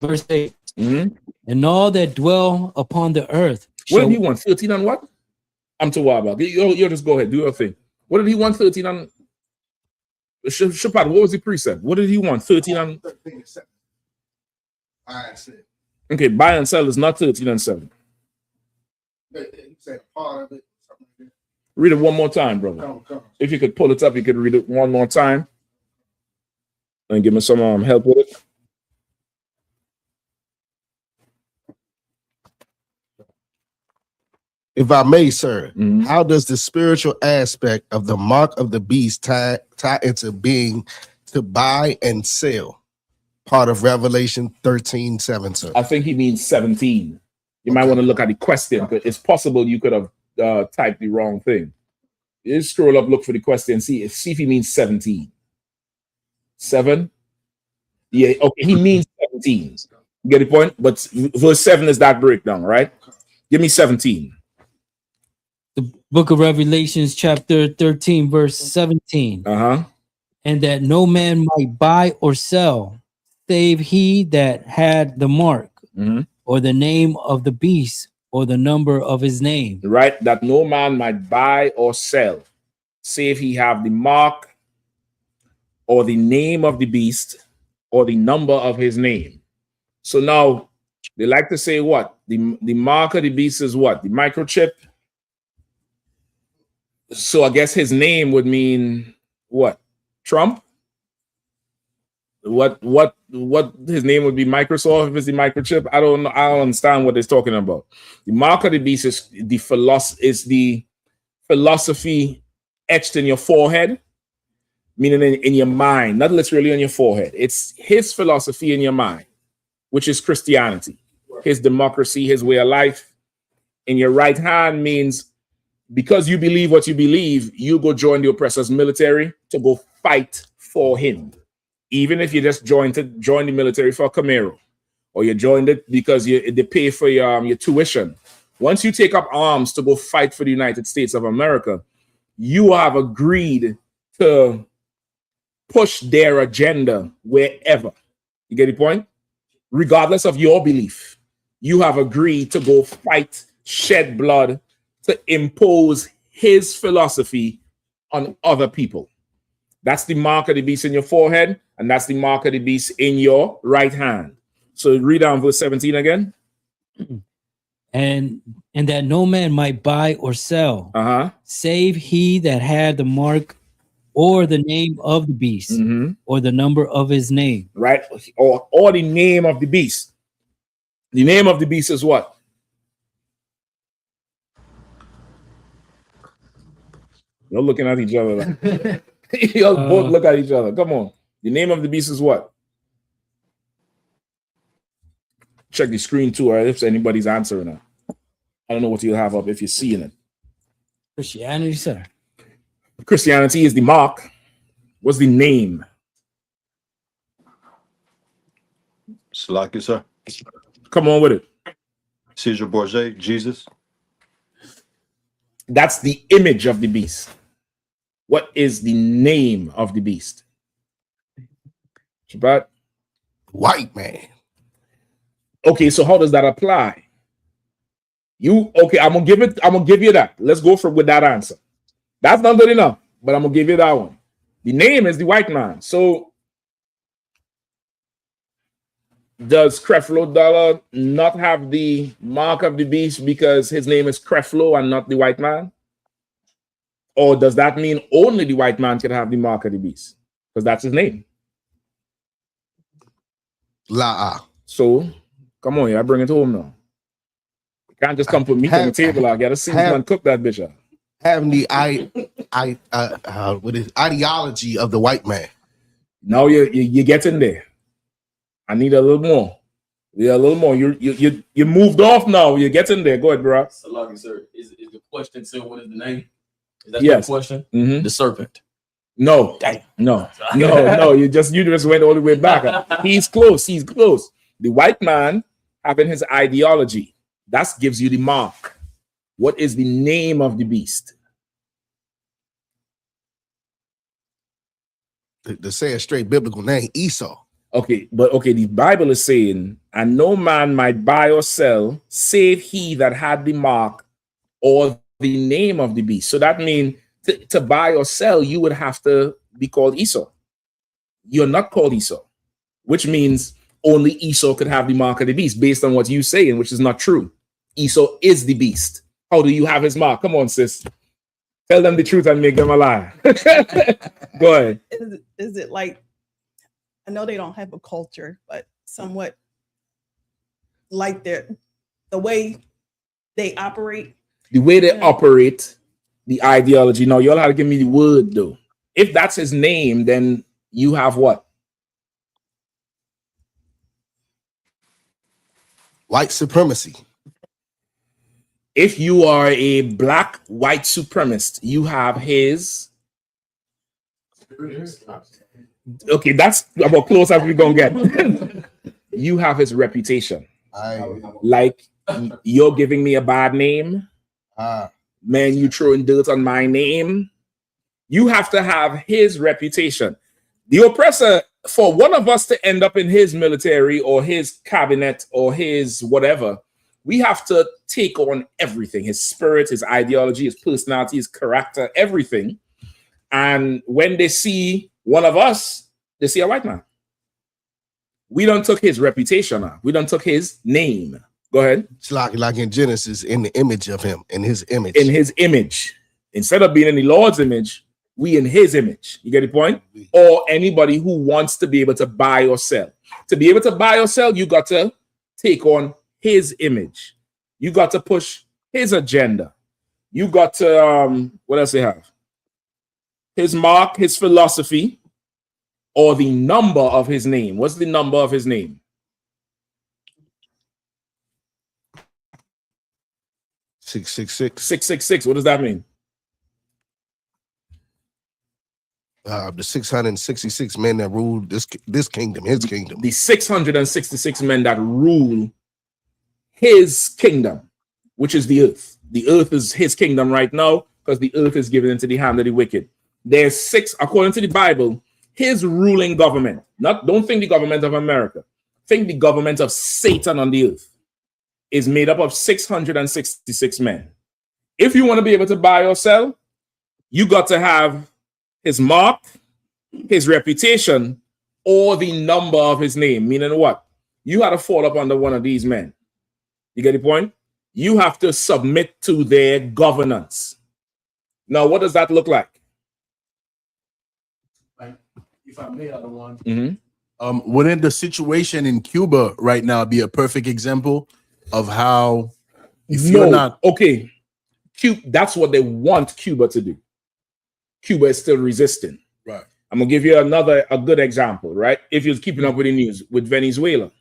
Verse 8. And all that dwell upon the earth. What did he want? 13 on what? I'm too wild about it. You just go ahead. Do your thing. What did he want 13 on? Shapat, what was the precept? What did he want? 13 on? 13 and 7. Buy and sell. Okay, buy and sell is not 13 and 7. You said part of it. Read it one more time, brother. Come. If you could pull it up, you could read it one more time. And give me some help with it. If I may, sir, how does the spiritual aspect of the mark of the beast tie into being to buy and sell? Part of Revelation 13:7, sir. I think he means 17. You might want to look at the question, because it's possible you could have typed the wrong thing. You just scroll up, look for the question, see if he means 17. 7? Yeah, okay, he means 17. You get the point? But verse 7 is that breakdown, right? Give me 17. The book of Revelations, chapter 13, verse 17. And that no man might buy or sell, save he that had the mark, or the name of the beast, or the number of his name. Right? That no man might buy or sell, save he have the mark or the name of the beast or the number of his name. So now they like to say what? The mark of the beast is what? The microchip. So I guess his name would mean what? Trump? What his name would be? Microsoft if it's the microchip? I don't know. I don't understand what they're talking about. The mark of the beast is the philosophy etched in your forehead, meaning in your mind, not literally on your forehead. It's his philosophy in your mind, which is Christianity, his democracy, his way of life. In your right hand means because you believe what you believe, you go join the oppressor's military to go fight for him. Even if you just join the military for a Camaro, or you joined it because they pay for your tuition. Once you take up arms to go fight for the United States of America, you have agreed to push their agenda wherever. You get the point? Regardless of your belief, you have agreed to go fight, shed blood, to impose his philosophy on other people. That's the mark of the beast in your forehead, and that's the mark of the beast in your right hand. So read down verse 17 again. And that no man might buy or sell, save he that had the mark or the name of the beast, or the number of his name. Right? Or the name of the beast. The name of the beast is what? You're looking at each other. Like, you'll both look at each other. Come on. The name of the beast is what? Check the screen too, or if anybody's answering it. I don't know what you'll have up if you're seeing it. Christianity, sir. Christianity is the mark. What's the name? Salaki, sir. Come on with it. Caesar Borgia, Jesus. That's the image of the beast. What is the name of the beast? Shabbat? White man. Okay, so how does that apply? I'm gonna give you that. Let's go with that answer. That's not good enough, but I'm gonna give you that one. The name is the white man. So does Creflo Dollar not have the mark of the beast because his name is Creflo and not the white man? Or does that mean only the white man can have the mark of the beast? Because that's his name. So come on, I bring it home now. You can't just come put meat on the table. I gotta see man cook that bitch up. Having the ideology of the white man. Now you get in there. I need a little more. Yeah, a little more. You moved off now. You get in there. Go ahead, bro. Salaki, sir. Is the question still what is the name? Is that yes. the question? Mm-hmm. The serpent. No. Damn. No. You just went all the way back. He's close. The white man having his ideology. That gives you the mark. What is the name of the beast? To say a straight biblical name, Esau. Okay, the Bible is saying, and no man might buy or sell, save he that had the mark or the name of the beast. So that means to buy or sell, you would have to be called Esau. You're not called Esau, which means only Esau could have the mark of the beast based on what you're saying, which is not true. Esau is the beast. How do you have his mark? Come on, sis. Tell them the truth and make them a lie. Go ahead. Is it like, I know they don't have a culture, but somewhat like the way they operate? The way they operate, the ideology. Now, y'all have to give me the word, though. If that's his name, then you have what? White supremacy. If you are a black white supremacist, you have his. Okay, that's about close as we're gonna get. You have his reputation. Like you're giving me a bad name. Man, you throwing dirt on my name. You have to have his reputation. The oppressor, for one of us to end up in his military or his cabinet or his whatever, We have to take on everything, his spirit, his ideology, his personality, his character, everything. And when they see one of us, they see a white man. We don't took his reputation. We don't took his name. Go ahead. It's like in Genesis, in the image of him, in his image. In his image. Instead of being in the Lord's image, we in his image. You get the point? Or anybody who wants to be able to buy or sell. To be able to buy or sell, you got to take on his image. You got to push his agenda. You got to, what else they have? His mark, his philosophy, or the number of his name. What's the number of his name? 666. 666. What does that mean? The 666 men that ruled this kingdom, his kingdom. The 666 men that rule his kingdom, which is the earth. The earth is his kingdom right now because the earth is given into the hand of the wicked. There's 6, according to the Bible, his ruling government. Don't think the government of America. Think the government of Satan on the earth is made up of 666 men. If you want to be able to buy or sell, you got to have his mark, his reputation, or the number of his name. Meaning what? You had to fall up under one of these men. You get the point? You have to submit to their governance. Now, what does that look like? If I may, other one. Wouldn't the situation in Cuba right now be a perfect example of how you're not okay? That's what they want Cuba to do. Cuba is still resisting. Right. I'm gonna give you a good example, right? If you're keeping up with the news with Venezuela.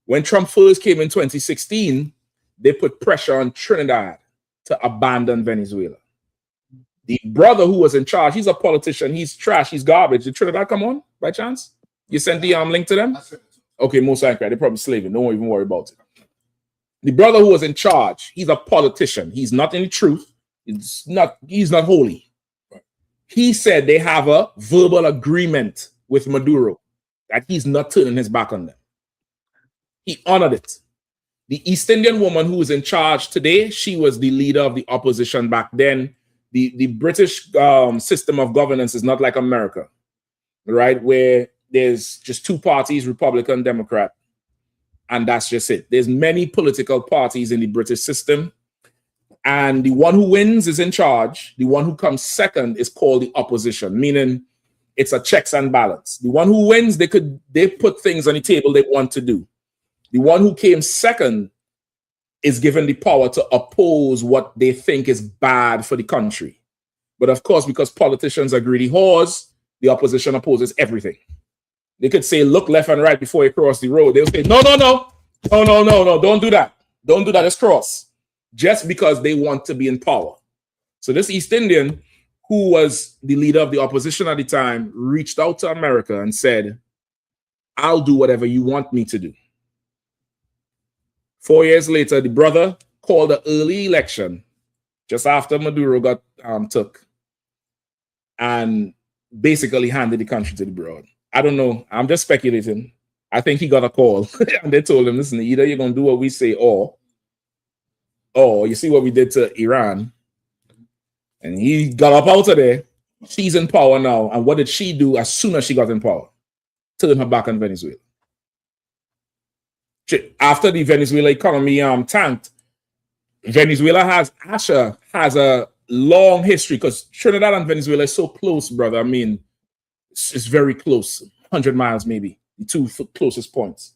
When Trump first came in 2016, they put pressure on Trinidad to abandon Venezuela. The brother who was in charge, he's a politician, he's trash, he's garbage. Did Trinidad come on by chance? You sent the link to them? Okay, most likely. They're probably slaving. Don't even worry about it. The brother who was in charge, he's a politician. He's not in the truth. He's not holy. He said they have a verbal agreement with Maduro that he's not turning his back on them. He honored it. The East Indian woman who is in charge today, she was the leader of the opposition back then. The British system of governance is not like America, right? Where there's just two parties, Republican, Democrat, and that's just it. There's many political parties in the British system, and the one who wins is in charge. The one who comes second is called the opposition, meaning it's a checks and balance. The one who wins, they put things on the table they want to do. The one who came second is given the power to oppose what they think is bad for the country. But of course, because politicians are greedy whores, the opposition opposes everything. They could say, look left and right before you cross the road. They'll say, no, don't do that. Don't do that, let's cross. Just because they want to be in power. So this East Indian, who was the leader of the opposition at the time, reached out to America and said, I'll do whatever you want me to do. 4 years later, the brother called an early election just after Maduro got took and basically handed the country to the broad. I don't know. I'm just speculating. I think he got a call and they told him, listen, either you're going to do what we say or you see what we did to Iran. And he got up out of there. She's in power now. And what did she do as soon as she got in power? Turn her back on Venezuela. After the Venezuela economy tanked, Venezuela has a long history because Trinidad and Venezuela is so close, brother. I mean, it's very close, 100 miles maybe, the two closest points.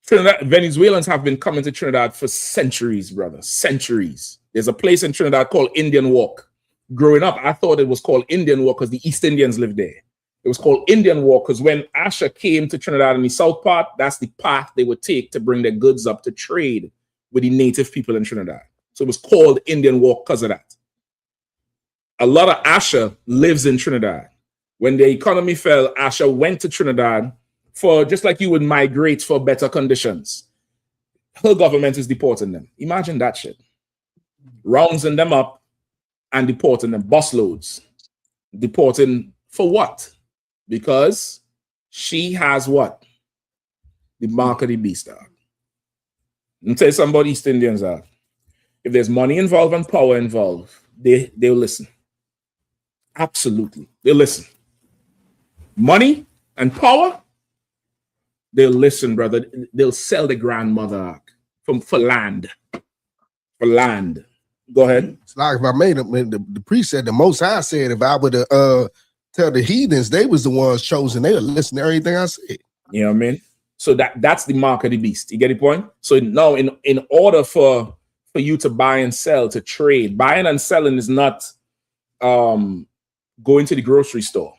Venezuelans have been coming to Trinidad for centuries, brother, centuries. There's a place in Trinidad called Indian Walk. Growing up, I thought it was called Indian Walk because the East Indians lived there. It was called Indian Walk because when I.S.U.P.K came to Trinidad in the south part, that's the path they would take to bring their goods up to trade with the native people in Trinidad. So it was called Indian Walk because of that. A lot of I.S.U.P.K lives in Trinidad. When the economy fell, I.S.U.P.K went to Trinidad for just like you would migrate for better conditions. Her government is deporting them. Imagine that shit. Rounding them up and deporting them, busloads. Deporting for what? Because she has what? The mark of the beast, dog. Let me tell you something about East Indians are. If there's money involved and power involved, they'll listen. Absolutely. They'll listen. Money and power, they'll listen, brother. They'll sell the grandmother for land. For land. Go ahead. It's like if I made it, the priest said the Most High said if I would tell the heathens they was the ones chosen, they would listen to everything I said. You know what I mean? So that's the mark of the beast. You get the point? So now in order for you to buy and sell, to trade, buying and selling is not going to the grocery store.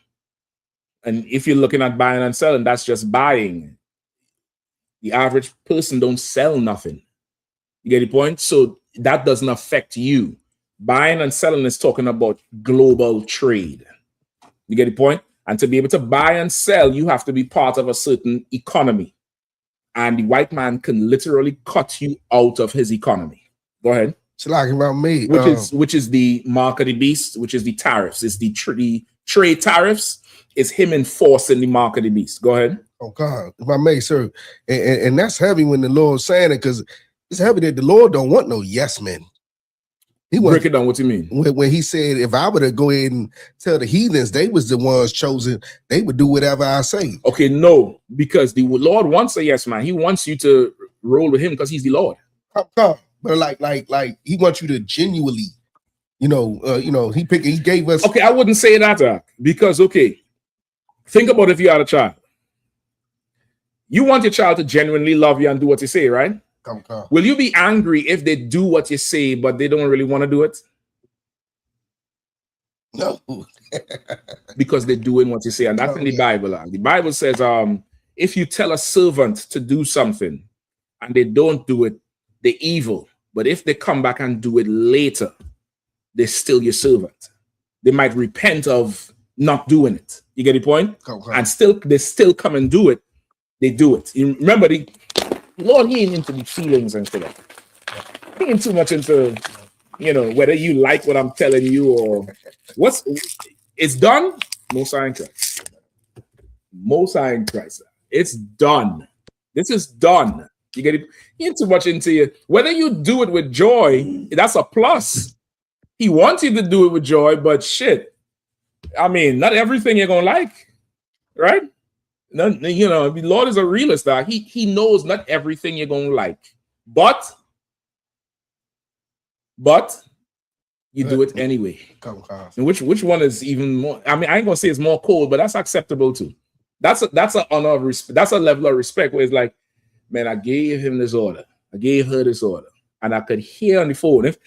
And if you're looking at buying and selling, that's just buying. The average person don't sell nothing. You get the point? So that doesn't affect you. Buying and selling is talking about global trade. You get the point? And to be able to buy and sell, you have to be part of a certain economy. And the white man can literally cut you out of his economy. Go ahead. It's like about me. Which is the mark of the beast, which is the tariffs. It's the trade tariffs. Is him enforcing the mark of the beast. Go ahead. Oh God, if I may, sir. And that's heavy when the Lord's saying it, because it's heavy that the Lord don't want no yes men. He break it down. What you mean? When he said, if I were to go ahead and tell the heathens they was the ones chosen, they would do whatever I say. Okay, no, because the Lord wants a yes man. He wants you to roll with him because he's the Lord. But like he wants you to genuinely, he gave us. Okay, I wouldn't say that because think about if you had a child. You want your child to genuinely love you and do what you say, right? Will you be angry if they do what you say, but they don't really want to do it? No. Because they're doing what you say. And that's in the Bible. The Bible says, if you tell a servant to do something and they don't do it, they're evil. But if they come back and do it later, they're still your servant. They might repent of not doing it. You get the point? And they still come and do it. They do it. You remember, the Lord, he ain't into the feelings and stuff. He ain't too much into, whether you like what I'm telling you or it's done. Most High in Christ. Most High in Christ. It's done. This is done. You get it? He ain't too much into you. Whether you do it with joy, that's a plus. He wants you to do it with joy, but shit. I mean, not everything you're gonna like, right? The Lord is a realist. He knows not everything you're gonna like, but you do it anyway. And which one is even more? I mean, I ain't gonna say it's more cold, but that's acceptable too. That's an honor of respect. That's a level of respect where it's like, man, I gave him this order, I gave her this order, and I could hear on the phone. If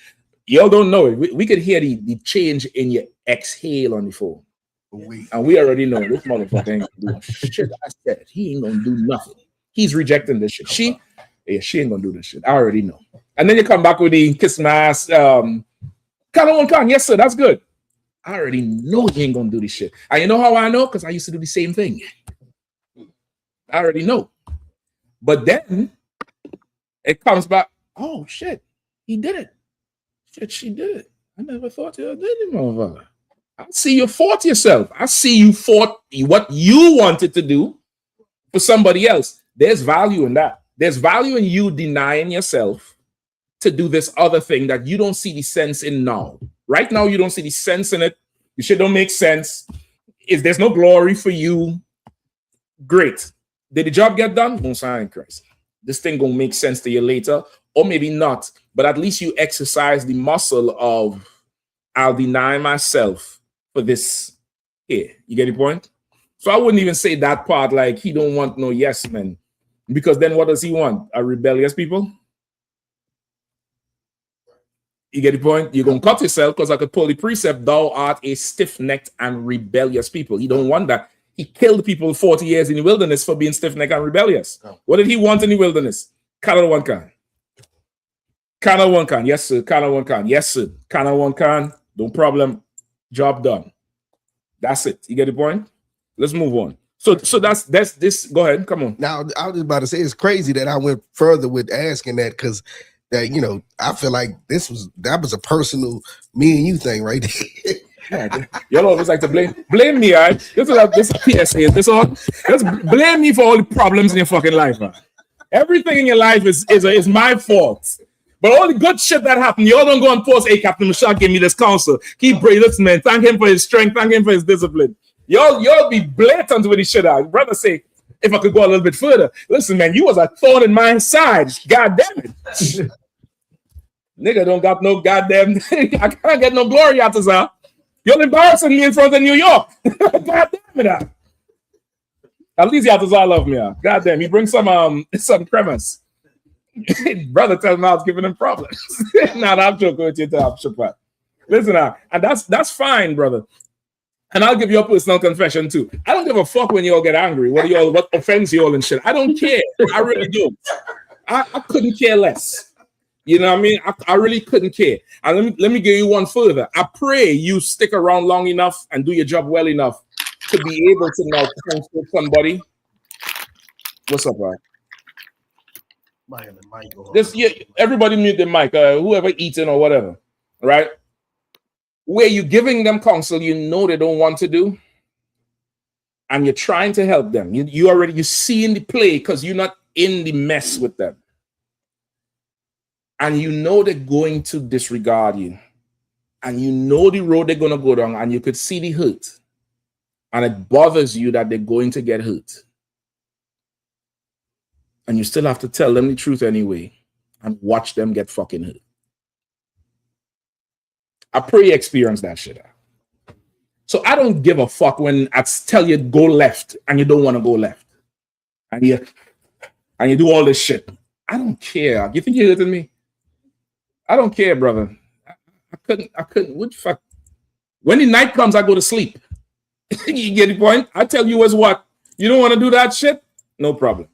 y'all don't know it, we could hear the change in your exhale on the phone. And we already know this motherfucker ain't gonna do shit. I said he ain't gonna do nothing. He's rejecting this shit. She ain't gonna do this shit. I already know. And then you come back with the kiss my ass. Can. Yes, sir, that's good. I already know he ain't gonna do this shit. And you know how I know? Because I used to do the same thing. I already know. But then it comes back. Oh shit, he did it. Shit, she did it. I never thought you did it, motherfucker. I see you fought yourself. I see you fought what you wanted to do for somebody else. There's value in that. There's value in you denying yourself to do this other thing that you don't see the sense in now. Right now, you don't see the sense in it. The shit don't make sense. If there's no glory for you, great. Did the job get done? Most High in Christ. This thing gonna make sense to you later, or maybe not. But at least you exercise the muscle of, I'll deny myself for this here. You get the point? So I wouldn't even say that part like he don't want no yes men, because then what does he want? A rebellious people? You get the point? You're going to cut yourself because I could pull the precept, thou art a stiff-necked and rebellious people. He don't want that. He killed people 40 years in the wilderness for being stiff-necked and rebellious. What did he want in the wilderness? Kana one can. Kana one can. Yes, sir. Kana one can. Yes, sir. Kana one can. No problem. Job done. That's it. You get the point? Let's move on. So that's this. Go ahead. Come on. Now, I was about to say it's crazy that I went further with asking that, because that, I feel like that was a personal me and you thing right there. Y'all always like to blame me, all right? This is a PSA. Just blame me for all the problems in your fucking life, man. Everything in your life is my fault. But all the good shit that happened, y'all don't go and post, hey, Captain Michelle gave me this counsel. Keep praying, listen, man. Thank him for his strength. Thank him for his discipline. Y'all be blatant with this shit out. Brother say, if I could go a little bit further, listen, man, you was a thorn in my side. God damn it. Nigga don't got no goddamn, I can't get no glory out of that. You're embarrassing me in front of New York. God damn it. At least Yatazar love me. God damn, he brings some premise. Brother tell me I was giving him problems. Nah, I'm joking with you. Listen, and that's fine, brother. And I'll give you a personal confession too. I don't give a fuck when you all get angry. What offends you all and shit. I don't care. I really do. I couldn't care less. You know what I mean? I really couldn't care. And let me give you one further. I pray you stick around long enough and do your job well enough to be able to now counsel somebody. What's up, man? Everybody mute the mic, whoever eating or whatever, right? Where you giving them counsel you know they don't want to do, and you're trying to help them. You see in the play because you're not in the mess with them. And you know they're going to disregard you. And you know the road they're going to go down, and you could see the hurt. And it bothers you that they're going to get hurt. And you still have to tell them the truth anyway and watch them get fucking hurt. I pray you experience that shit. So I don't give a fuck when I tell you go left and you don't want to go left. And you do all this shit. I don't care. You think you're hurting me? I don't care, brother. I couldn't. What the fuck? When the night comes, I go to sleep. You get the point? I tell you as what? You don't want to do that shit? No problem.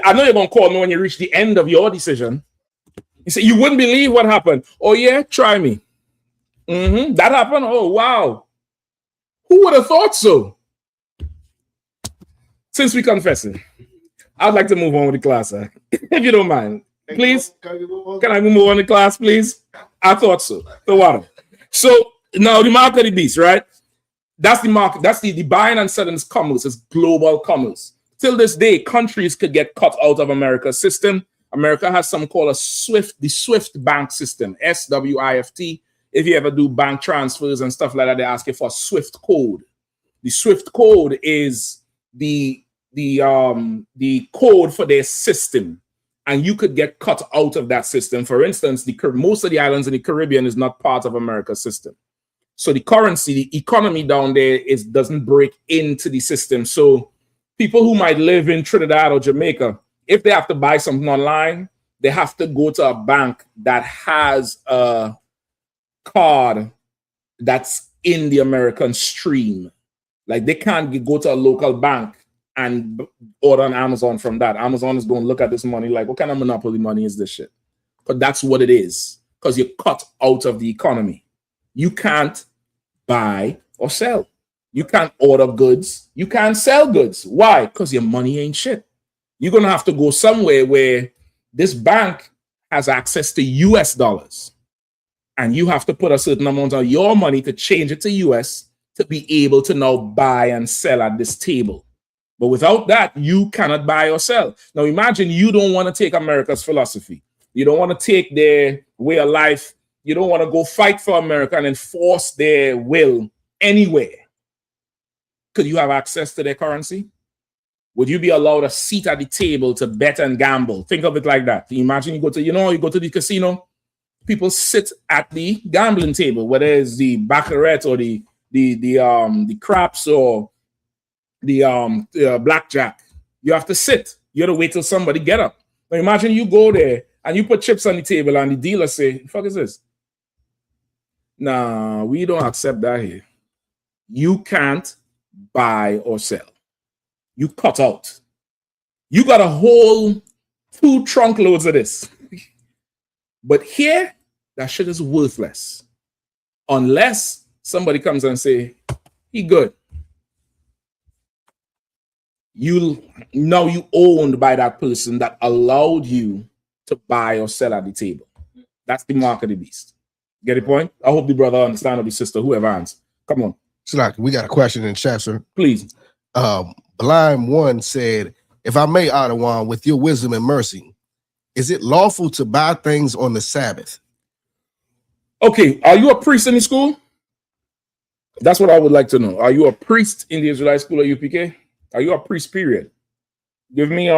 I know you're going to call me when you reach the end of your decision. You say, you wouldn't believe what happened. Oh, yeah? Try me. That happened? Oh, wow. Who would have thought so? Since we're confessing, I'd like to move on with the class, if you don't mind. Please? Can I move on to class, please? I thought so. The water. So, now the mark of the beast, right? That's the market. That's the buying and selling is commerce. It's global commerce. Till this day, countries could get cut out of America's system. America has something called the SWIFT bank system, SWIFT. If you ever do bank transfers and stuff like that, they ask you for a SWIFT code. The SWIFT code is the code for their system, and you could get cut out of that system. For instance, most of the islands in the Caribbean is not part of America's system. So the currency, the economy down there doesn't break into the system. So people who might live in Trinidad or Jamaica, if they have to buy something online, they have to go to a bank that has a card that's in the American stream. Like they can't go to a local bank and order on Amazon from that. Amazon is going to look at this money like, what kind of monopoly money is this shit? But that's what it is, because you're cut out of the economy. You can't buy or sell. You can't order goods. You can't sell goods. Why? Because your money ain't shit. You're going to have to go somewhere where this bank has access to US dollars. And you have to put a certain amount of your money to change it to US to be able to now buy and sell at this table. But without that, you cannot buy or sell. Now imagine you don't want to take America's philosophy. You don't want to take their way of life. You don't want to go fight for America and enforce their will anywhere. Could you have access to their currency? Would you be allowed a seat at the table to bet and gamble? Think of it like that. Imagine you go to the casino. People sit at the gambling table, whether it's the baccarat or the craps or the blackjack. You have to sit. You have to wait till somebody get up. Now imagine you go there and you put chips on the table and the dealer say, "The fuck is this?" Nah, we don't accept that here. You can't buy or sell. You cut out. You got a whole 2 trunk loads of this. But here, that shit is worthless. Unless somebody comes and say, he good. You owned by that person that allowed you to buy or sell at the table. That's the mark of the beast. Get the point? I hope the brother understand or the sister, whoever answers. Come on. So like we got a question in chat, sir. Please. Blind one said, if I may, Adawan, with your wisdom and mercy, is it lawful to buy things on the Sabbath? Okay, are you a priest in the school? That's what I would like to know. Are you a priest in the Israelite school at UPK? Are you a priest, period? Give me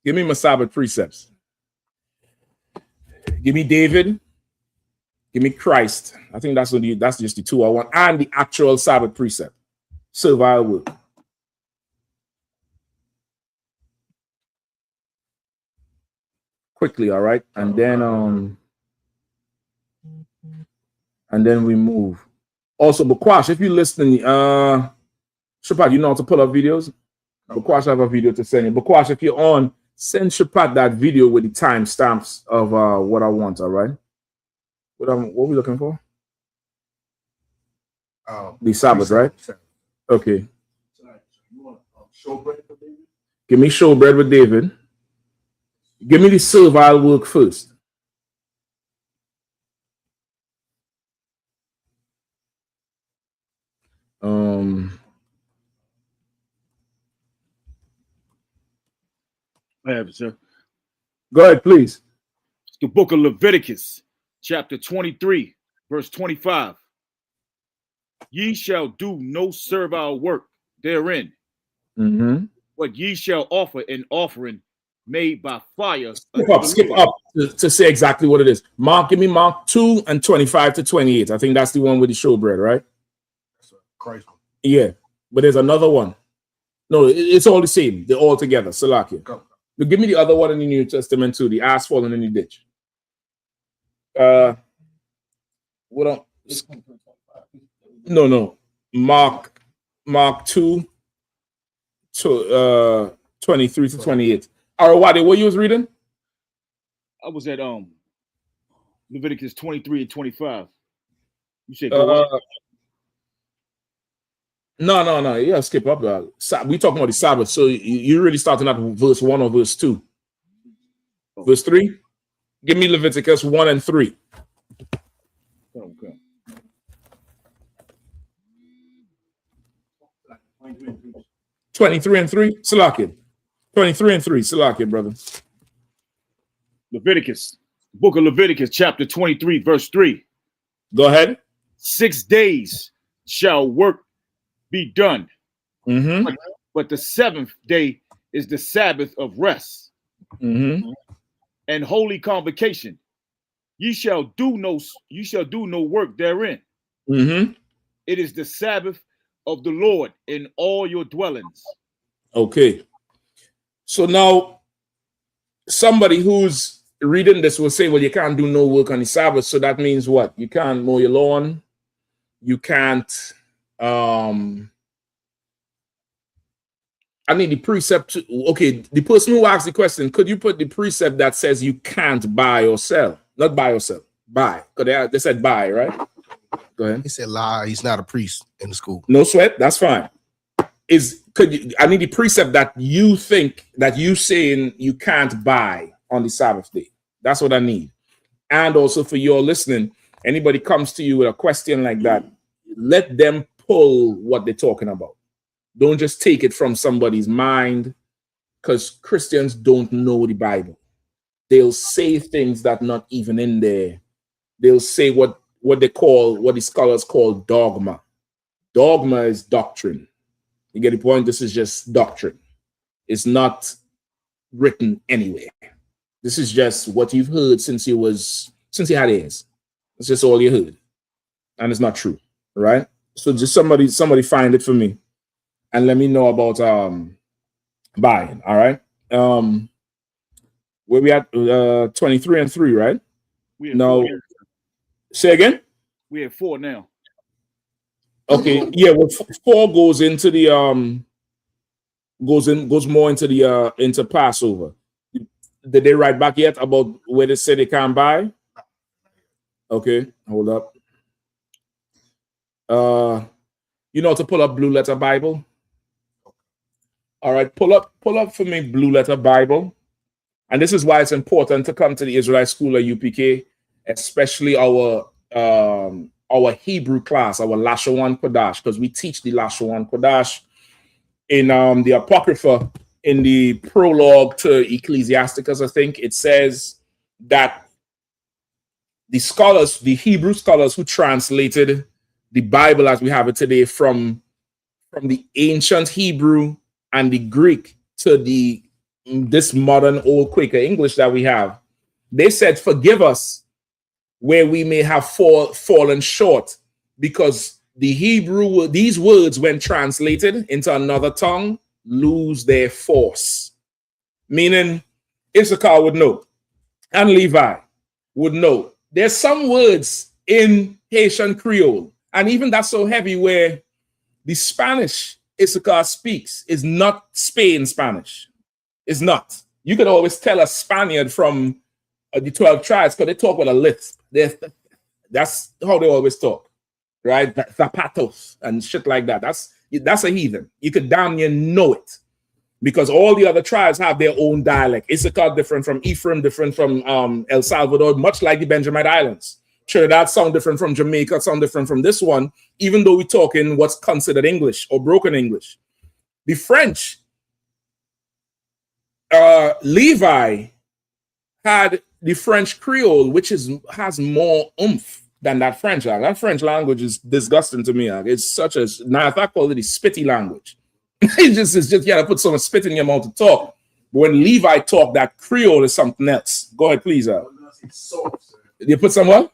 my Sabbath precepts. Give me David. Give me Christ. I think that's just the two I want. And the actual Sabbath precept. Servile work. Quickly, all right? And then we move. Also, Bakwash, if you're listening, Shapat, you know how to pull up videos? Bakwash, I have a video to send you. Bakwash, if you're on, send Shapat that video with the timestamps of what I want, all right? What are we looking for? The Sabbath, right? Okay. Give me showbread with David. Give me the servile work first. I have it, sir. Go ahead, please. It's the book of Leviticus, chapter 23, verse 25. Ye shall do no servile work therein, but ye shall offer an offering made by fire. Skip up to say exactly what it is. Mark, give me Mark 2 and 25 to 28. I think that's the one with the showbread, right? Christ. Yeah, but there's another one. No, it's all the same. They're all together. Salakia. But give me the other one in the New Testament too. The ass falling in the ditch. What else? No. Mark 2 to 23 to 28. Arawadi, what you was reading? I was at Leviticus 23 and 25. You said go up? No. Yeah, skip up. We talking about the Sabbath. So you're really starting at verse 1 or verse 2? Verse 3? Give me Leviticus 1 and 3. Okay. 23 and 3? Salakia. 23 and 3. Salakia, brother. Leviticus. Book of Leviticus, chapter 23, verse 3. Go ahead. 6 days shall work be done. But the seventh day is the Sabbath of rest and holy convocation. Ye shall do no work therein. It is the Sabbath of the Lord in all your dwellings. Okay. So now somebody who's reading this will say, well, you can't do no work on the Sabbath. So that means what? You can't mow your lawn. You can't I need the precept. Okay, the person who asked the question, could you put the precept that says you can't buy or sell? Not buy or sell, buy. Because they said buy, right? Go ahead. He said lie. He's not a priest in the school. No sweat. That's fine. I need the precept that you think that you saying you can't buy on the Sabbath day. That's what I need. And also for your listening, anybody comes to you with a question like that, let them pull what they're talking about. Don't just take it from somebody's mind, because Christians don't know the Bible. They'll say things that are not even in there. They'll say what the scholars call dogma. Dogma is doctrine. You get the point? This is just doctrine. It's not written anywhere. This is just what you've heard since you had ears. It's just all you heard. And it's not true. Right? So just somebody find it for me. And let me know about buying. All right. Where we at? 23 and 3, right? No. Say again? We have 4 now. Okay. Yeah. Well, 4 goes into the goes more into the into Passover. Did they write back yet about where they say they can't buy? Okay. Hold up. You know how to pull up Blue Letter Bible? All right, pull up for me Blue Letter Bible. And this is why it's important to come to the Israelite School at UPK, especially our Hebrew class, our Lashawan Kodash, because we teach the Lashawan Kodash in the Apocrypha. in the prologue to Ecclesiasticus, I think it says that the scholars, the Hebrew scholars who translated the Bible as we have it today from the ancient Hebrew and the Greek to this modern old Quaker English that we have, they said, forgive us where we may have fallen short, because the Hebrew, these words, when translated into another tongue, lose their force. Meaning, Issachar would know, and Levi would know. There's some words in Haitian Creole, and even that's so heavy, where the Spanish Issachar speaks is not Spain Spanish. It's not. You could always tell a Spaniard from the 12 tribes because they talk with a lisp. That's how they always talk, right? Zapatos and shit like that. That's a heathen. You could damn near know it, because all the other tribes have their own dialect. Issachar different from Ephraim, different from El Salvador, much like the Benjamin Islands. Trinidad sound different from Jamaica, sound different from this one, even though we talk in what's considered English or broken English. The French, Levi had the French Creole, which has more oomph than that French language. That French language is disgusting to me. It's such a, now if I call it a spitty language, it's just you gotta put so much spit in your mouth to talk. But when Levi talk, that Creole is something else. Go ahead, please. You put some what?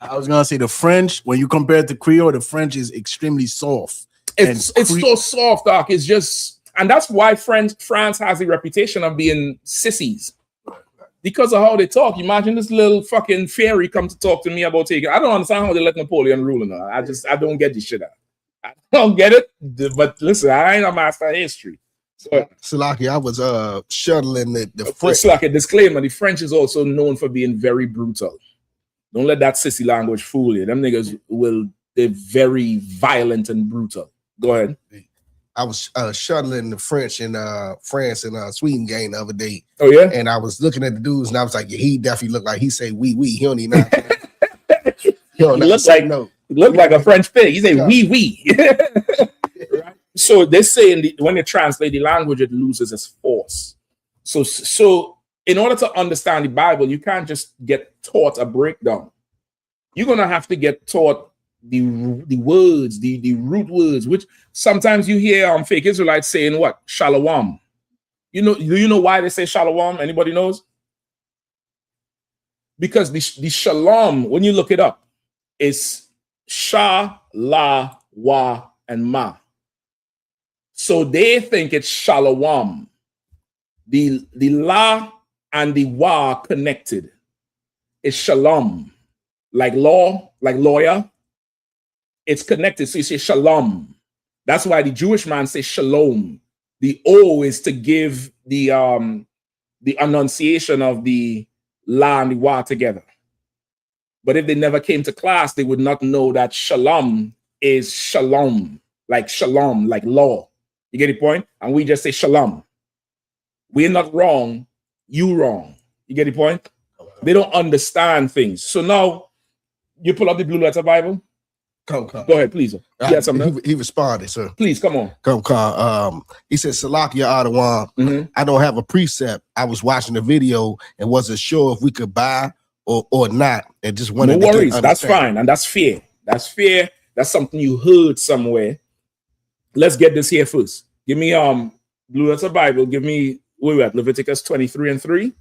I was gonna say the French, when you compare it to Creole, the French is extremely soft. It's so soft, Doc. It's just, and that's why France has the reputation of being sissies. Because of how they talk. Imagine this little fucking fairy come to talk to me about taking. I don't understand how they let Napoleon rule in her. I don't get this shit out. I don't get it. But listen, I ain't a master of history. So, Salaki, I was shuttling the French. It's like a disclaimer. The French is also known for being very brutal. Don't let that sissy language fool you. Them niggas they're very violent and brutal. Go ahead. I was shuttling the French in France and Sweden game the other day. Oh yeah, and I was looking at the dudes, and I was like, yeah, he definitely looked like he say oui. He don't even know. He looked like a French pig. He say oui. Right? So they say when they translate the language, it loses its force. So in order to understand the Bible, you can't just get taught a breakdown. You're gonna have to get taught the words, the root words, which sometimes you hear fake Israelites saying what? Shalom. Do you know why they say shalom? Anybody knows? Because the shalom, when you look it up, is sha, la, wa, and ma. So they think it's shalom. The la and the wa connected is shalom, like law, like lawyer. It's connected, so you say shalom. That's why the Jewish man says shalom. The O is to give the enunciation of the la and the wa together. But if they never came to class, they would not know that shalom is shalom, like law. You get the point? And we just say shalom. We're not wrong, you wrong. You get the point? They don't understand things. So now you pull up the Blue Letter Bible. Come. Go ahead, please. He responded, sir. Please, come on. Come. He said, Salakia Adawan, I don't have a precept. I was watching the video and wasn't sure if we could buy or not. And just wanted no worries. That's fine. And that's fair. That's fair. That's something you heard somewhere. Let's get this here first. Give me Blue Letter Bible. Give me, where we at? Leviticus 23:3.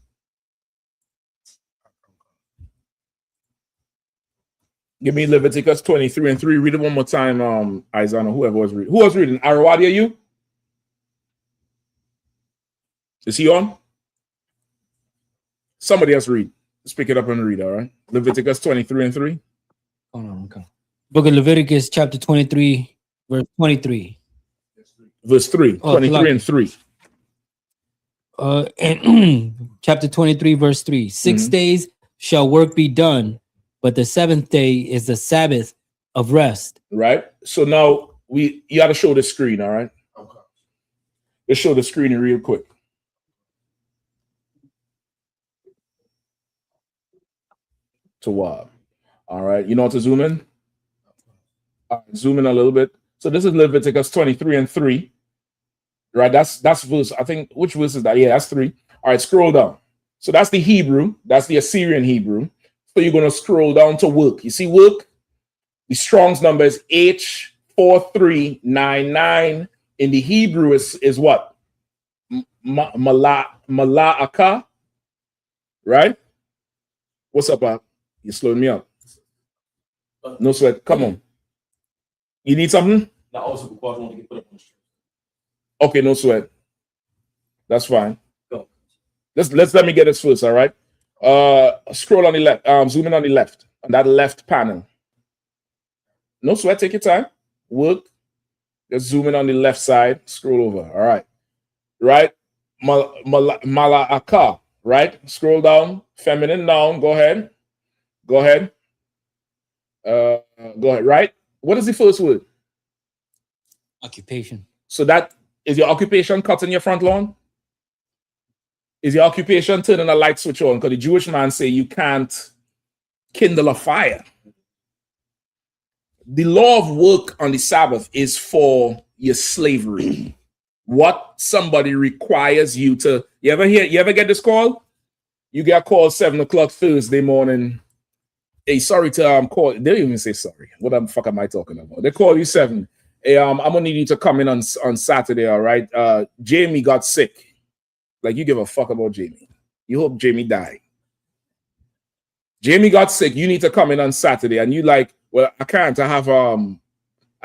Give me Leviticus 23:3. Read it one more time, Isaiah, whoever was reading. Who was reading? Arawadi, are you? Is he on? Somebody else read. Let's pick it up and read, all right? Leviticus 23:3. Hold on, okay. Book of Leviticus, chapter 23, verse 23. Verse 3. 23:3. And chapter 23, verse 3. 6 days shall work be done, but the seventh day is the Sabbath of rest. Right. So now you got to show the screen. All right. Okay. Let's show the screen real quick. To what? All right. You know how to zoom in? Zoom in a little bit. So this is Leviticus 23:3. Right? That's verse. I think which verse is that? Yeah, that's 3. All right, scroll down. So that's the Hebrew. That's the Assyrian Hebrew. So you're gonna scroll down to work. You see work? The Strong's number is H4399. In the Hebrew is what? Mala'aka. Right? What's up, Bob? You're slowing me up. No sweat. Come on. You need something? Now also because I want to get put up on the street. Okay, no sweat. That's fine. Go. Let me get this first, all right? Scroll on the left, zoom in on the left, on that left panel. No sweat, take your time. Work. Just zoom in on the left side, scroll over. All right. Right? Mala'aka, right? Scroll down, feminine noun, go ahead. Go ahead. Go ahead, right? What is the first word? Occupation. So that is your occupation cutting your front lawn? Is your occupation turning a light switch on? Because the Jewish man say you can't kindle a fire. The law of work on the Sabbath is for your slavery. What somebody requires you to. You ever get this call? You get called 7 o'clock Thursday morning. Hey, sorry to call. They don't even say sorry. What the fuck am I talking about? They call you 7. Hey, I'm gonna need you to come in on Saturday, all right? Jamie got sick. Like, you give a fuck about Jamie. You hope Jamie died. Jamie got sick. You need to come in on Saturday, and you like, well, I can't. I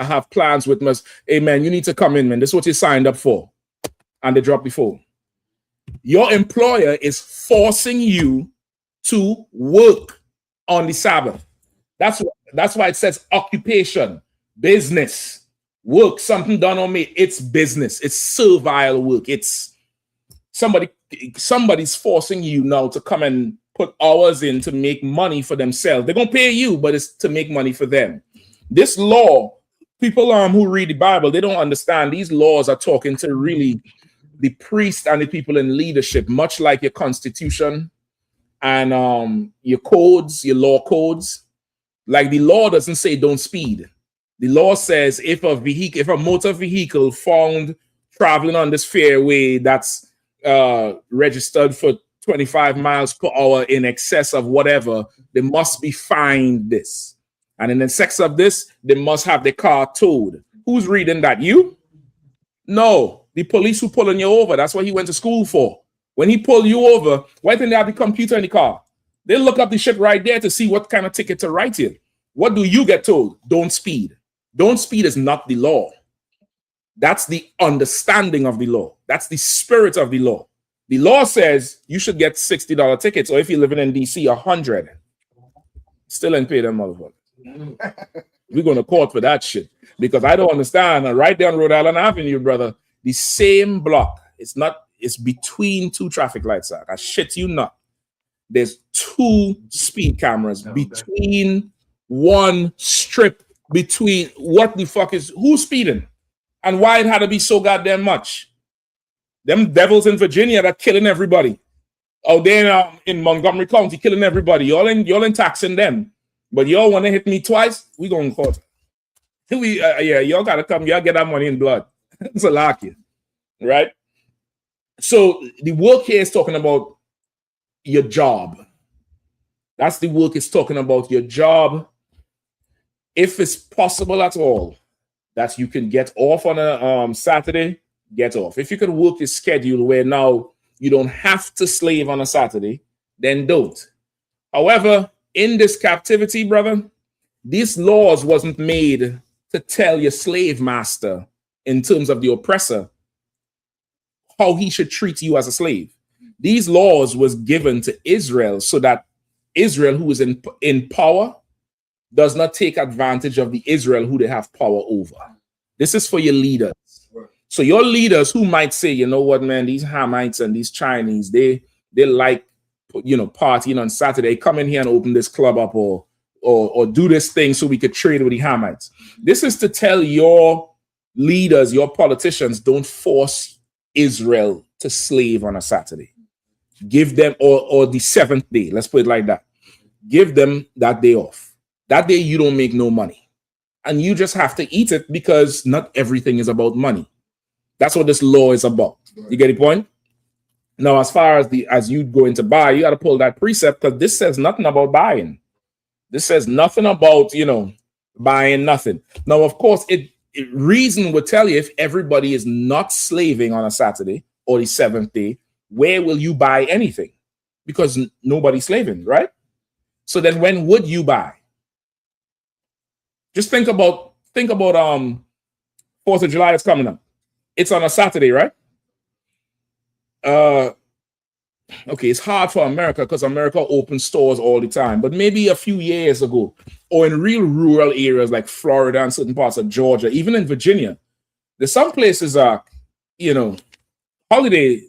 have plans with my. Hey man, you need to come in, man. This is what you signed up for, and they drop the phone. Your employer is forcing you to work on the Sabbath. That's why it says occupation, business, work, something done on me. It's business. It's servile work. It's somebody's forcing you now to come and put hours in to make money for themselves. They're gonna pay you, but it's to make money for them. This law, people who read the Bible, they don't understand. These laws are talking to really the priest and the people in leadership, much like your constitution and your codes, your law codes. Like, the law doesn't say don't speed. The law says if a motor vehicle found traveling on this fairway that's registered for 25 miles per hour in excess of whatever, they must be fined this. And in excess of this, they must have the car towed. Who's reading that? You? No, the police who pulling you over. That's what he went to school for. When he pull you over, why didn't they have the computer in the car? They look up the shit right there to see what kind of ticket to write you. What do you get told? Don't speed. Don't speed is not the law. That's the understanding of the law. That's the spirit of the law. The law says you should get $60 tickets, or if you're living in DC, $100. Still ain't pay them motherfuckers. We're going to court for that shit because I don't understand. Right there on Rhode Island Avenue, brother, the same block. It's between 2 traffic lights. I shit you not. There's 2 speed cameras between 1 strip between. What the fuck is who's speeding? And why it had to be so goddamn much? Them devils in Virginia that killing everybody. Out there in Montgomery County killing everybody. Y'all ain't taxing them. But y'all want to hit me twice, we going to court. Y'all got to come. Y'all get that money in blood. It's a lock you. Right? So the work here is talking about your job. That's the work it's talking about, your job. If it's possible at all that you can get off on a Saturday, get off. If you can work your schedule where now you don't have to slave on a Saturday, then don't. However, in this captivity, brother, these laws wasn't made to tell your slave master in terms of the oppressor how he should treat you as a slave. These laws was given to Israel so that Israel, who is in power, does not take advantage of the Israel who they have power over. This is for your leaders. So your leaders who might say, you know what, man, these Hamites and these Chinese, they like, partying on Saturday, come in here and open this club up or do this thing so we could trade with the Hamites. This is to tell your leaders, your politicians, don't force Israel to slave on a Saturday. Give them, or the 7th day, let's put it like that. Give them that day off. That day you don't make no money. And you just have to eat it because not everything is about money. That's what this law is about. You get the point? Now, as far as you go into buy, you got to pull that precept, because this says nothing about buying. This says nothing about, buying nothing. Now, of course, reason would tell you, if everybody is not slaving on a Saturday or the seventh day, where will you buy anything? Because nobody's slaving, right? So then when would you buy? Just think about 4th of July is coming up. It's on a Saturday, right? Okay, it's hard for America because America opens stores all the time. But maybe a few years ago, or in real rural areas like Florida and certain parts of Georgia, even in Virginia, there's some places are, holiday,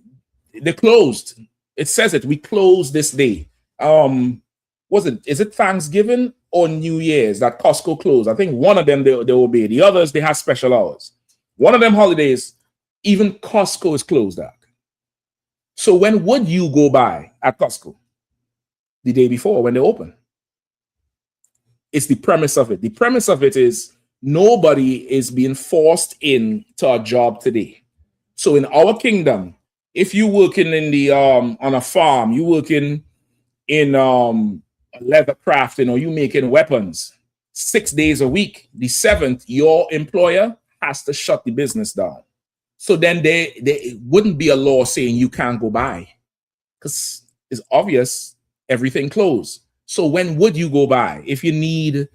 they closed. It says it. We close this day. Is it Thanksgiving or New Year's that Costco closed? I think one of them they obey. The others, they have special hours. One of them holidays, even Costco is closed out. So when would you go buy at Costco? The day before, when they open. It's the premise of it. The premise of it is nobody is being forced into a job today. So in our kingdom, if you're working in the on a farm, you working in leather crafting, or you making weapons 6 days a week, the 7th, your employer has to shut the business down. So then there wouldn't be a law saying you can't go buy, because it's obvious everything closed. So when would you go buy? If you need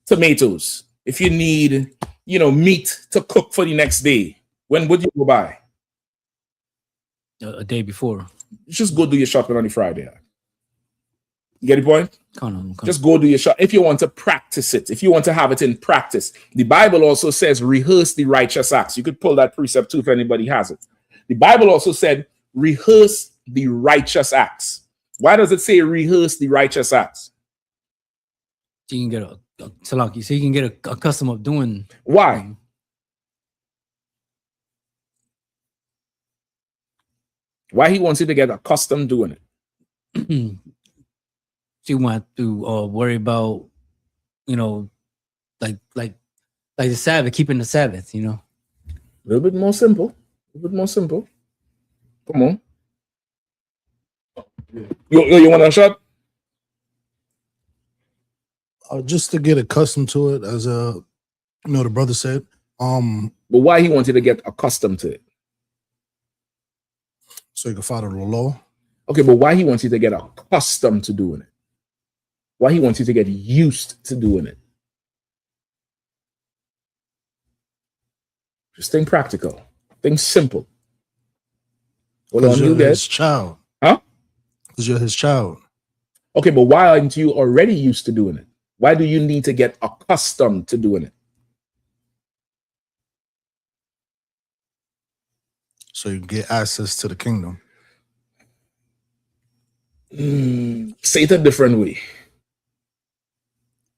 tomatoes, if you need, meat to cook for the next day, when would you go buy? A day before. Just go do your shopping on the Friday. You get the point? Come on. Just go do your shop. If you want to practice it, if you want to have it in practice, the Bible also says rehearse the righteous acts. You could pull that precept too if anybody has it. The Bible also said rehearse the righteous acts. Why does it say rehearse the righteous acts? So you can get accustomed of doing. Why? Why he wants you to get accustomed doing it? So you want to worry about, like the Sabbath, keeping the Sabbath, A little bit more simple. Come on. You want a shot? Just to get accustomed to it, as the brother said. But why he wants you to get accustomed to it? So you can follow the law. Okay, but why he wants you to get accustomed to doing it? Why he wants you to get used to doing it? Just think practical. Think simple. Because you're his child. Huh? Because you're his child. Okay, but why aren't you already used to doing it? Why do you need to get accustomed to doing it? So you get access to the kingdom. Say it a different way.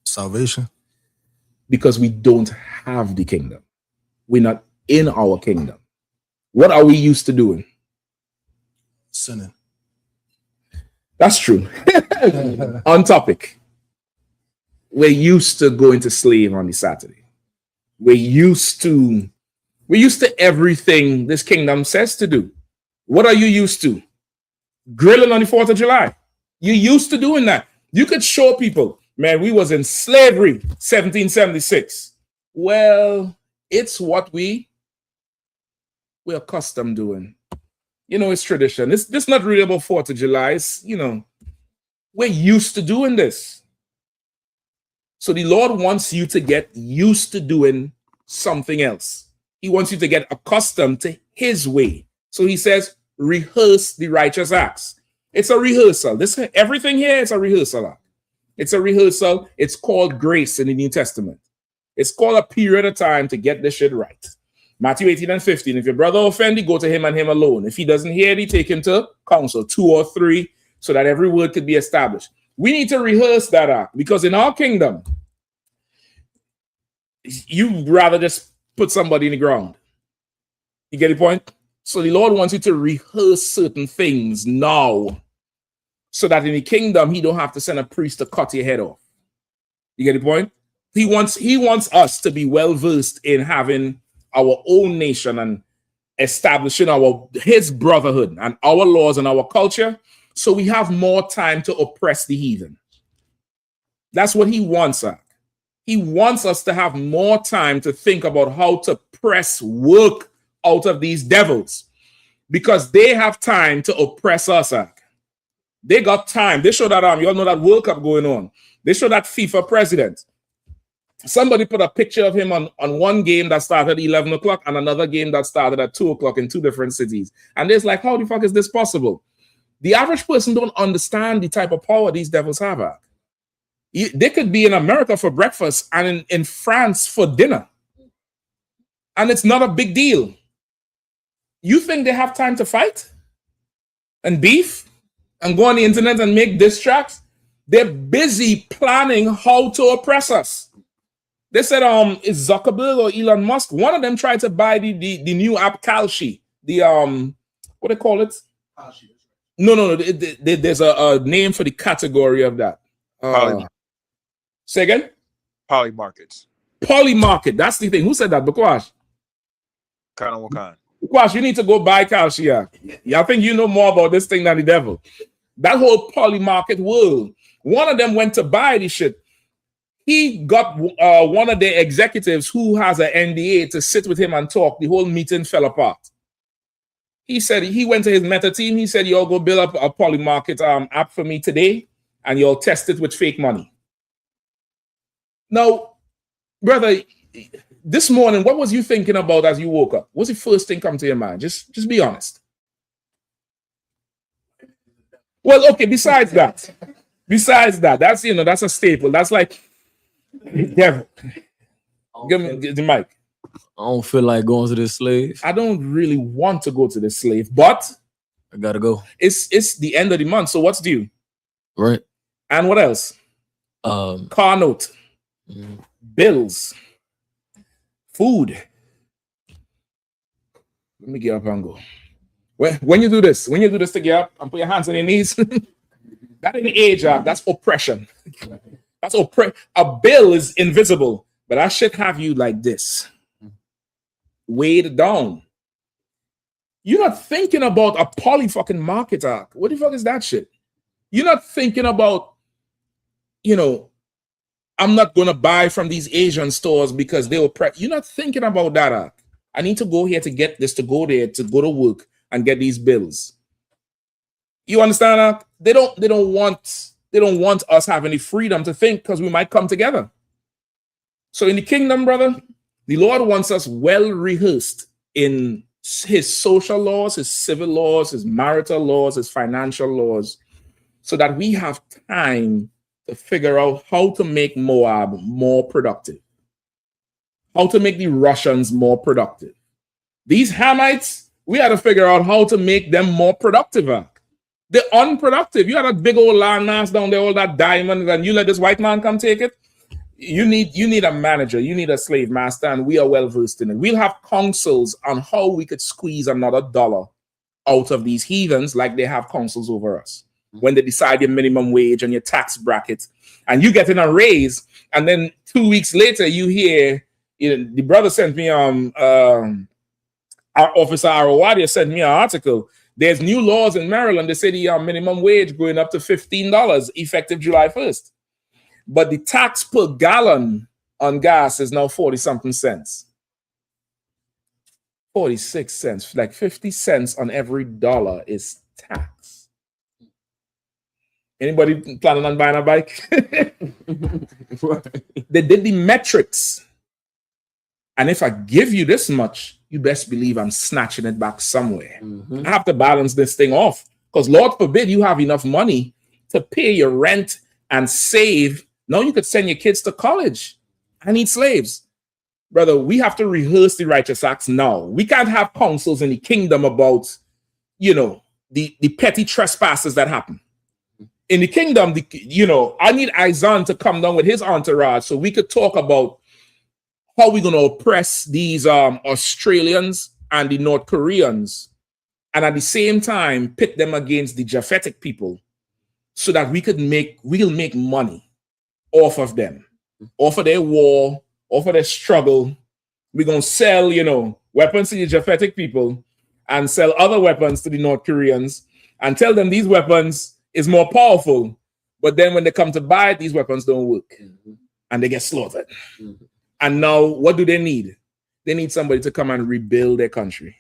Salvation. Because we don't have the kingdom. We're not in our kingdom. What are we used to doing? Sinning. That's true. On topic. We're used to going to slave on the Saturday. We're used to everything this kingdom says to do. What are you used to? Grilling on the 4th of July. You're used to doing that. You could show people, man, we was in slavery 1776. Well, it's what we're accustomed doing. It's tradition. It's not really about 4th of July. It's, we're used to doing this. So the Lord wants you to get used to doing something else. He wants you to get accustomed to his way. So he says, rehearse the righteous acts. It's a rehearsal. Everything here is a rehearsal. It's a rehearsal. It's called grace in the New Testament. It's called a period of time to get this shit right. Matthew 18 and 15. If your brother offend you, go to him and him alone. If he doesn't hear it, take him to counsel, 2 or 3, so that every word could be established. We need to rehearse that act, because in our kingdom, you rather just put somebody in the ground. You get the point? So the Lord wants you to rehearse certain things now, so that in the kingdom, he don't have to send a priest to cut your head off. You get the point? He wants us to be well-versed in having our own nation establishing his brotherhood and our laws and our culture, so we have more time to oppress the heathen. That's what he wants us. He wants us to have more time to think about how to press work out of these devils, because they have time to oppress us. They got time. They show that you all know that World Cup going on. They show that FIFA president. Somebody put a picture of him on one game that started at 11 o'clock and another game that started at 2 o'clock in two different cities. And it's like, how the fuck is this possible? The average person don't understand the type of power these devils have. They could be in America for breakfast and in France for dinner. And it's not a big deal. You think they have time to fight and beef and go on the internet and make diss tracks? They're busy planning how to oppress us. They said, is Zuckerberg or Elon Musk, one of them tried to buy the new app Kalshi. What they call it? No. There's a name for the category of that. Say again? Polymarkets. Polymarket. That's the thing. Who said that? Bakwash. Wakan. Bakwash, you need to go buy Kalshi. Yeah, I think you know more about this thing than the devil. That whole polymarket world. One of them went to buy the shit. He got one of the executives who has an NDA to sit with him and talk. The whole meeting fell apart. He said he went to his Meta team. He said, y'all go build up a polymarket app for me today, and you'll test it with fake money. Now, brother, this morning, what was you thinking about as you woke up? What's the first thing come to your mind? Just be honest. Well, okay, besides that, that's that's a staple. That's like, devil. Give me the mic. I don't feel like going to this slave. I don't really want to go to the slave, but I gotta go. It's the end of the month, so what's due? Right. And what else? Car note, bills, food. Let me get up and go. When you do this to get up and put your hands on your knees, that ain't age, that's oppression. That's a bill is invisible, but I should have you like this, weighed down. You're not thinking about a poly fucking market arc. What the fuck is that shit? You're not thinking about, I'm not gonna buy from these Asian stores because they were You're not thinking about that arc. I need to go here to get this, to go there, to go to work and get these bills. You understand that? They don't want us having the freedom to think, because we might come together. So in the kingdom, brother, the Lord wants us well rehearsed in his social laws, his civil laws, his marital laws, his financial laws, so that we have time to figure out how to make Moab more productive, how to make the Russians more productive. These Hamites, we had to figure out how to make them more productive. They're unproductive. You had a big old land mass down there, all that diamond, and you let this white man come take it. You need a manager. You need a slave master, and we are well versed in it. We'll have counsels on how we could squeeze another dollar out of these heathens, like they have counsels over us. When they decide your minimum wage and your tax bracket, and you get in a raise, and then 2 weeks later you hear, the brother sent me our officer Arawadia sent me an article. There's new laws in Maryland. They say the minimum wage going up to $15 effective July 1st. But the tax per gallon on gas is now 40-something cents. 46 cents, like 50 cents on every dollar is tax. Anybody planning on buying a bike? They did the metrics. And if I give you this much, you best believe I'm snatching it back somewhere. I have to balance this thing off, because Lord forbid you have enough money to pay your rent and save. Now you could send your kids to college. I need slaves. Brother, we have to rehearse the righteous acts now. We can't have counsels in the kingdom about, the petty trespasses that happen. In the kingdom, I need Izan to come down with his entourage so we could talk about how we're going to oppress these Australians and the North Koreans, and at the same time pit them against the Japhetic people, so that we'll make money off of them, off of their war, off of their struggle. We're going to sell, weapons to the Japhetic people, and sell other weapons to the North Koreans and tell them these weapons is more powerful. But then when they come to buy it, these weapons don't work and they get slaughtered. And now what do they need? They need somebody to come and rebuild their country.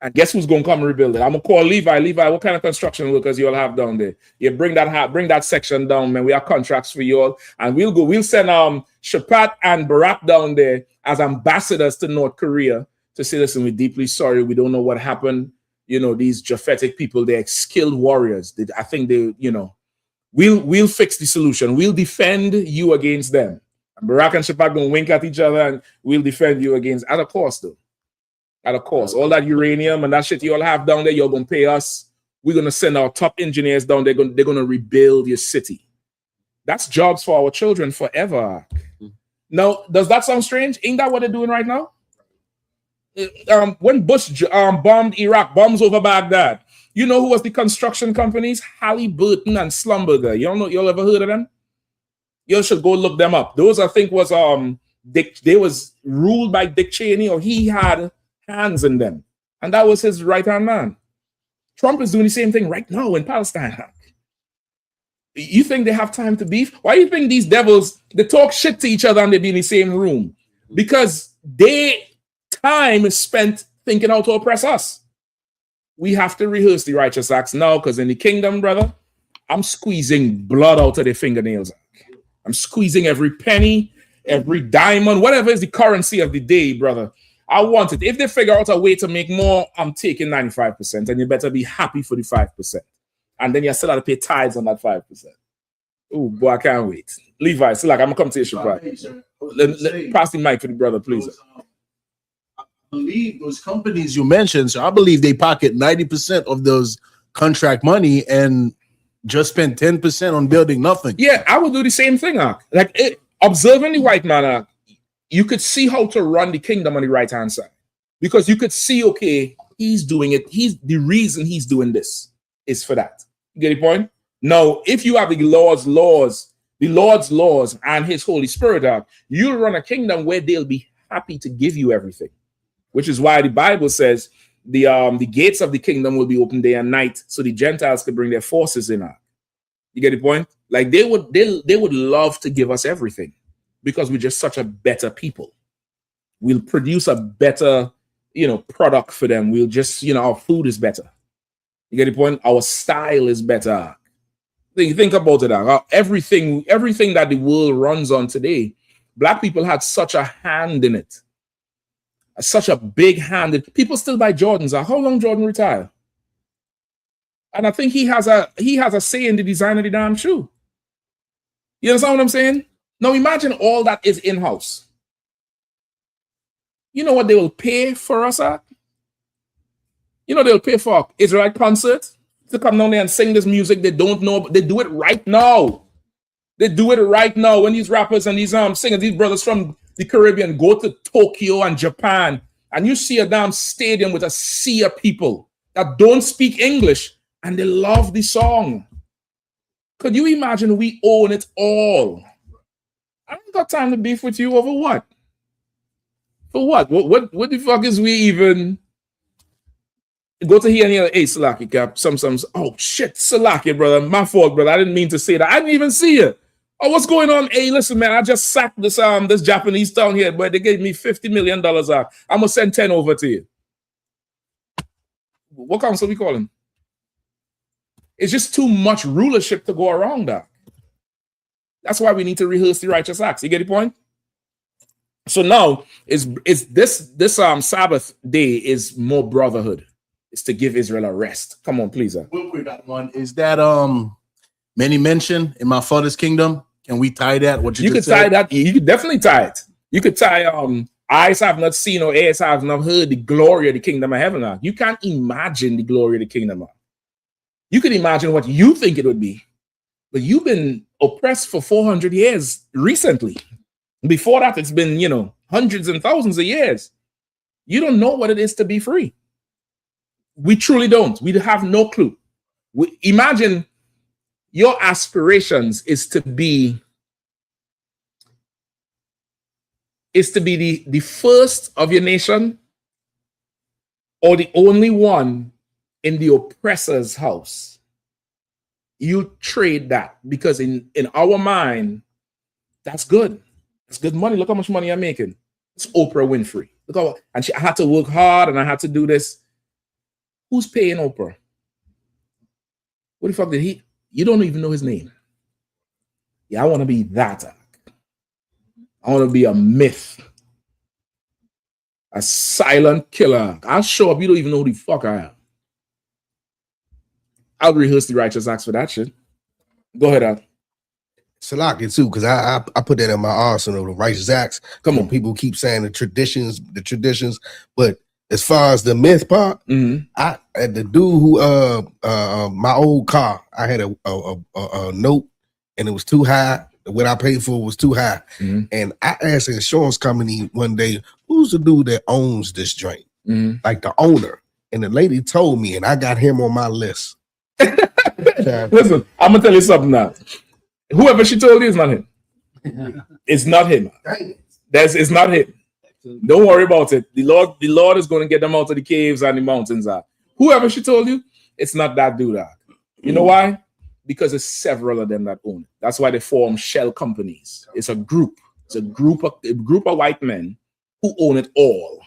And guess who's going to come and rebuild it? I'm going to call Levi. Levi, what kind of construction workers you all have down there? You bring that section down, man. We have contracts for you all. And we'll send Shapat and Barak down there as ambassadors to North Korea to say, listen, we're deeply sorry. We don't know what happened. You know, these Japhetic people, they're skilled warriors. I think they, you know, we'll fix the solution. We'll defend you against them. And Barak and Shapat going to wink at each other and we'll defend you against, at a cost though. At a cost. All that uranium and that shit you all have down there, you're going to pay us. We're going to send our top engineers down. They're going to rebuild your city. That's jobs for our children forever. Now, does that sound strange? Ain't that what they're doing right now? When Bush bombed Iraq, bombs over Baghdad, you know who was the construction companies? Halliburton and Schlumberger. You all ever heard of them? You should go look them up. Those, I think, was they was ruled by Dick Cheney, or he had hands in them, and that was his right-hand man. Trump is doing the same thing right now in Palestine. You think they have time to beef? Why do you think these devils, they talk shit to each other and they be in the same room? Because their time is spent thinking how to oppress us. We have to rehearse the righteous acts now, because in the kingdom, brother, I'm squeezing blood out of their fingernails. I'm squeezing every penny, every diamond, whatever is the currency of the day, brother. I want it. If they figure out a way to make more, I'm taking 95%, and you better be happy for the 5%. And then you still have to pay tithes on that 5%. Oh, boy, I can't wait. Levi, so like, I'm going to come to you, Shabbat. Pass the mic for the brother, please. I believe those companies you mentioned, so I believe they pocket 90% of those contract money and just spend 10% on building nothing. Yeah, I would do the same thing. Observing the white man, you could see how to run the kingdom on the right-hand side. Because you could see, okay, he's doing it. The reason he's doing this is for that. You get the point? Now, if you have the Lord's laws and his Holy Spirit, you'll run a kingdom where they'll be happy to give you everything. Which is why the Bible says the gates of the kingdom will be open day and night, so the Gentiles could bring their forces in. You get the point? Like they would love to give us everything, because we're just such a better people. We'll produce a better, product for them. We'll just, our food is better. You get the point? Our style is better. Think about it. Everything that the world runs on today, Black people had such a hand in it. Such a big hand. People still buy Jordans. How long Jordan retire? And I think he has a say in the design of the damn shoe. You understand what I'm saying? Now imagine all that is in-house. You know what they will pay for us at? They'll pay for Israelite concert to come down there and sing this music they don't know, but they do it right now. They do it right now. When these rappers and these singers, these brothers from the Caribbean go to Tokyo and Japan, and you see a damn stadium with a sea of people that don't speak English, and they love the song. Could you imagine we own it all? I don't got time to beef with you over what? For what? What the fuck is we even go to here and hear? Hey, Salaki Cap, some. Oh shit, Salaki, brother. My fault, brother. I didn't mean to say that. I didn't even see it. Oh, what's going on? Hey, listen, man. I just sacked this Japanese town here, but they gave me $50 million. I'm gonna send 10 over to you. What council we calling? It's just too much rulership to go around that. That's why we need to rehearse the righteous acts. You get the point? So now is this Sabbath day is more brotherhood. It's to give Israel a rest. Come on, please. Real quick, that one is that many mention in my father's kingdom. Can we tie that? What you could tie that. You could definitely tie it. You could tie eyes have not seen or ears have not heard the glory of the kingdom of heaven. You can't imagine the glory of the kingdom. You can imagine what you think it would be, but you've been oppressed for 400 years recently. Before that, it's been, hundreds and thousands of years. You don't know what it is to be free. We truly don't. We have no clue. Imagine your aspirations is to be the first of your nation or the only one in the oppressor's house, you trade that because in our mind, that's good. It's good money. Look how much money I'm making. It's Oprah Winfrey. Look how, and I had to work hard and I had to do this. Who's paying Oprah? What the fuck did he? You don't even know his name. Yeah, I want to be that. I want to be a myth. A silent killer. I'll show up. You don't even know who the fuck I am. I'll rehearse the righteous acts for that shit. Go ahead, Al. Salaki too, because I put that in my arsenal, the righteous acts. Come on. People keep saying the traditions, but as far as the myth part, I the dude who my old car, I had a note and it was too high. What I paid for was too high. And I asked the insurance company one day, who's the dude that owns this joint? Like the owner. And the lady told me, and I got him on my list. Listen, I'm gonna tell you something now. Whoever she told you is not him. It's not him. It's not him. Don't worry about it. The Lord is going to get them out of the caves and the mountains. Whoever she told you, it's not that dude. You know why? Because there's several of them that own it. That's why they form shell companies. It's a group. It's a group of white men who own it all.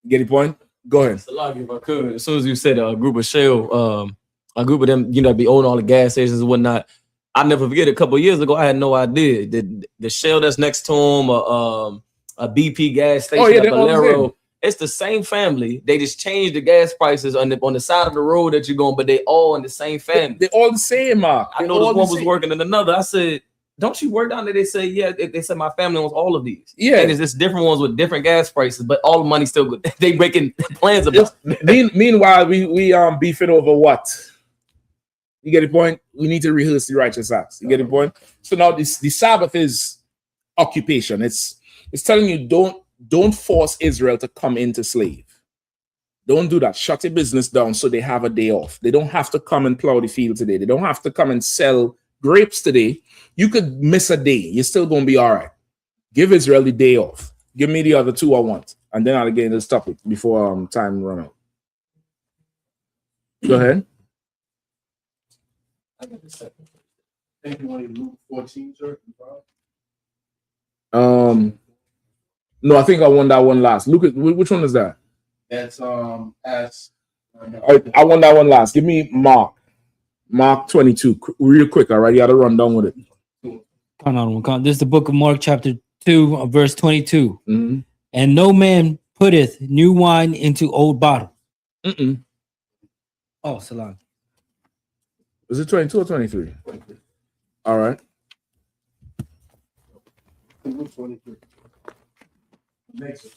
Get the point? Go ahead. If I could, as soon as you said a group of shell, a group of them, be owning all the gas stations and whatnot. I never forget. A couple of years ago, I had no idea the shell that's next to them, a BP gas station, a Bolero. It's the same family. They just changed the gas prices on the side of the road that you're going, but they all in the same family. They're all the same, Mark. I know this one was working in another. I said, "Don't you work down there?" They say, "Yeah." They said my family owns all of these. Yeah, and it's just different ones with different gas prices, but all the money's still good. They making plans about. Meanwhile, we beefing over what? You get the point? We need to rehearse the righteous acts. You get the point? So now the Sabbath is occupation. It's telling you don't force Israel to come into slave. Don't do that. Shut your business down so they have a day off. They don't have to come and plow the field today. They don't have to come and sell grapes today. You could miss a day. You're still going to be all right. Give Israel the day off. Give me the other two I want. And then I'll get into this topic before time run out. Go ahead. Luke 14, sir. No, I think I won that one last. Look at which one is that? That's I won that one last. Give me Mark 22, real quick. All right, you got to run down with it. Come on. This is the book of Mark, chapter 2, verse 22. And no man putteth new wine into old bottle. Oh, Salam. Was it 22 or 23? All right. 23. Next.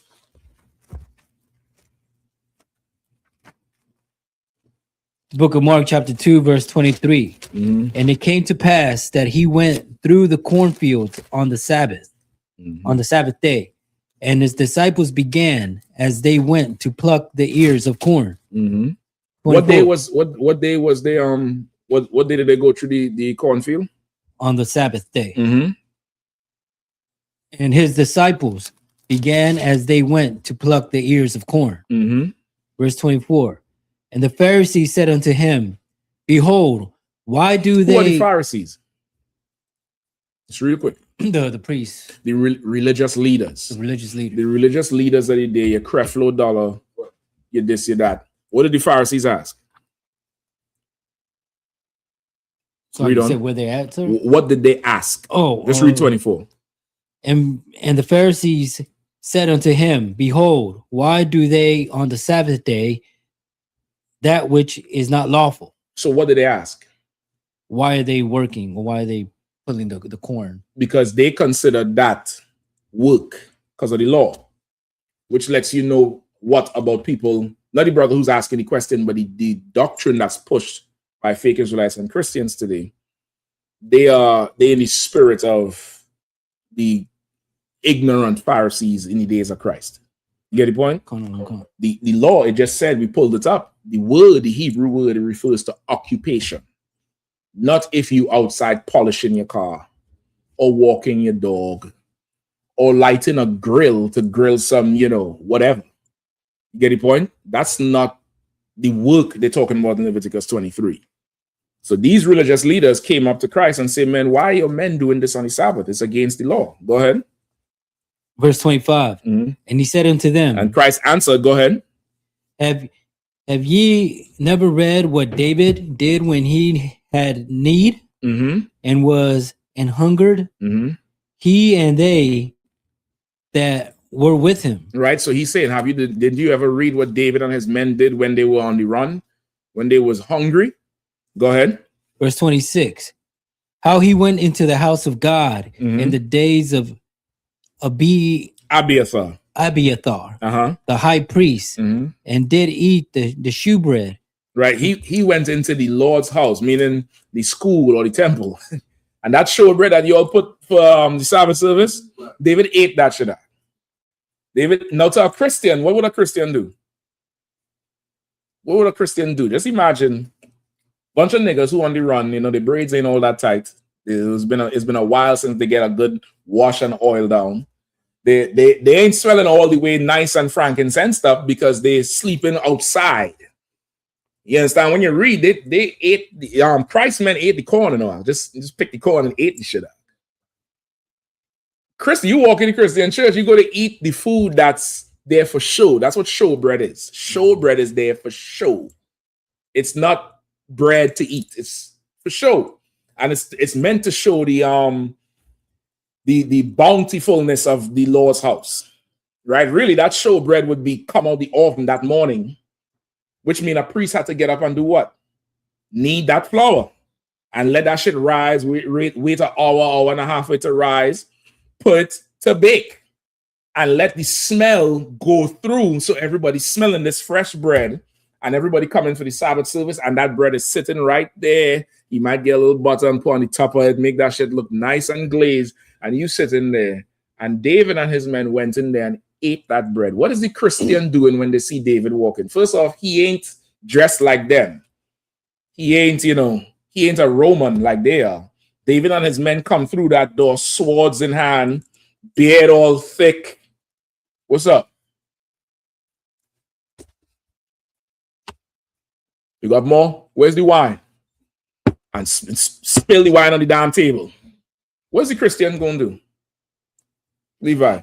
The book of Mark, chapter 2, verse 23. And it came to pass that he went through the cornfields on the Sabbath, on the Sabbath day, and his disciples began as they went to pluck the ears of corn. What day was they what day did they go through the cornfield? On the Sabbath day. And his disciples began as they went to pluck the ears of corn. Verse 24. And the Pharisees said unto him, Behold, why do they... Who are the Pharisees? It's real quick. The priests. The religious leaders. The religious leaders. The religious leaders of the day, your Creflo Dollar, you this, you that. What did the Pharisees ask? So you said where they at, sir? What did they ask? Oh, just read 24. And the Pharisees said unto him, Behold, why do they on the Sabbath day that which is not lawful? So what did they ask? Why are they working? Or why are they pulling the corn? Because they consider that work because of the law, which lets you know what about people, not the brother who's asking the question, but the doctrine that's pushed by fake Israelites and Christians today. They in the spirit of the ignorant Pharisees in the days of Christ. You get the point? Come on. The law, it just said, we pulled it up. The Hebrew word, it refers to occupation. Not if you outside polishing your car or walking your dog or lighting a grill to grill some, whatever. You get the point? That's not the work they're talking about in Leviticus 23. So these religious leaders came up to Christ and said, man, why are your men doing this on the Sabbath? It's against the law. Go ahead. Verse 25. Mhm. And he said unto them, And Christ answered, go ahead. Have ye never read what David did when he had need and was an hungered, he and they that were with him? Right. So he's saying, did you ever read what David and his men did when they were on the run, when they was hungry? Go ahead. Verse 26. How he went into the house of God in the days of Abiathar, the high priest, and did eat the shewbread. Right. He went into the Lord's house, meaning the school or the temple. And that shewbread that you all put for the Sabbath service, David ate that shit out. David, now to a Christian, what would a Christian do? What would a Christian do? Just imagine a bunch of niggas who on the run, you know, the braids ain't all that tight. It's been a while since they get a good wash and oil down. They ain't smelling all the way nice and frankincense stuff because they're sleeping outside. You understand? When you read it, they ate the Christ men ate the corn and all. Just pick the corn and ate the shit out. Christian, you walk in the Christian church, you go to eat the food that's there for show. That's what show bread is. Show bread is there for show. It's not bread to eat. It's for show, and it's meant to show the bountifulness of the Lord's house, right? Really, that show bread would be come out the oven that morning, which means a priest had to get up and do what? Knead that flour and let that shit rise. Wait an hour and a half for it to rise. Put to bake and let the smell go through, so everybody's smelling this fresh bread, and everybody coming for the Sabbath service, and that bread is sitting right there. You might get a little butter and put on the top of it, make that shit look nice and glazed, and you sit in there. And David and his men went in there and ate that bread. What is the Christian doing when they see David walking? First off, he ain't dressed like them. He ain't a Roman like they are. David and his men come through that door, swords in hand, beard all thick. What's up? You got more? Where's the wine? And spill the wine on the damn table. What's the Christian going to do? Levi.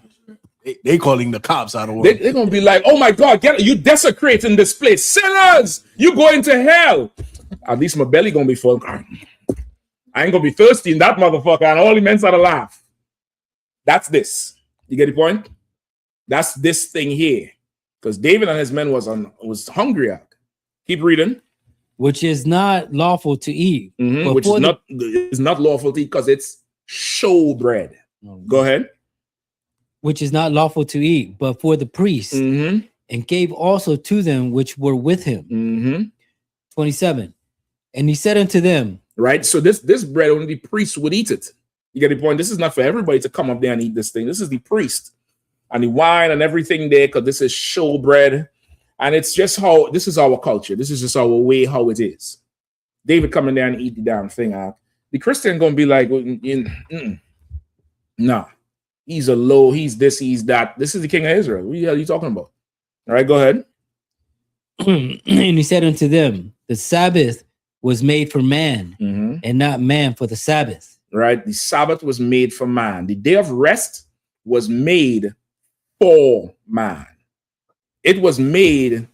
They calling the cops out of work. They're going to be like, oh my God, you desecrating this place. Sinners, you going to hell. At least my belly going to be full. I ain't gonna be thirsty in that motherfucker, and all the men start to laugh. That's this. You get the point? That's this thing here. Because David and his men was hungry out. Keep reading. Which is not lawful to eat. Which is not lawful to eat because it's show bread. Go ahead. Which is not lawful to eat, but for the priests, and gave also to them which were with him. 27. And he said unto them, right? So this bread, only the priest would eat it. You get the point? This is not for everybody to come up there and eat this thing. This is the priest and the wine and everything there, because this is show bread. And it's just how, this is our culture. This is just our way, how it is. David coming there and eat the damn thing out. The Christian going to be like, nah, he's a low, he's this, he's that. This is the king of Israel. What the hell are you talking about? All right, go ahead. And he said unto them, the Sabbath was made for man, and not man for the Sabbath. Right? The Sabbath was made for man. The day of rest was made for man. It was made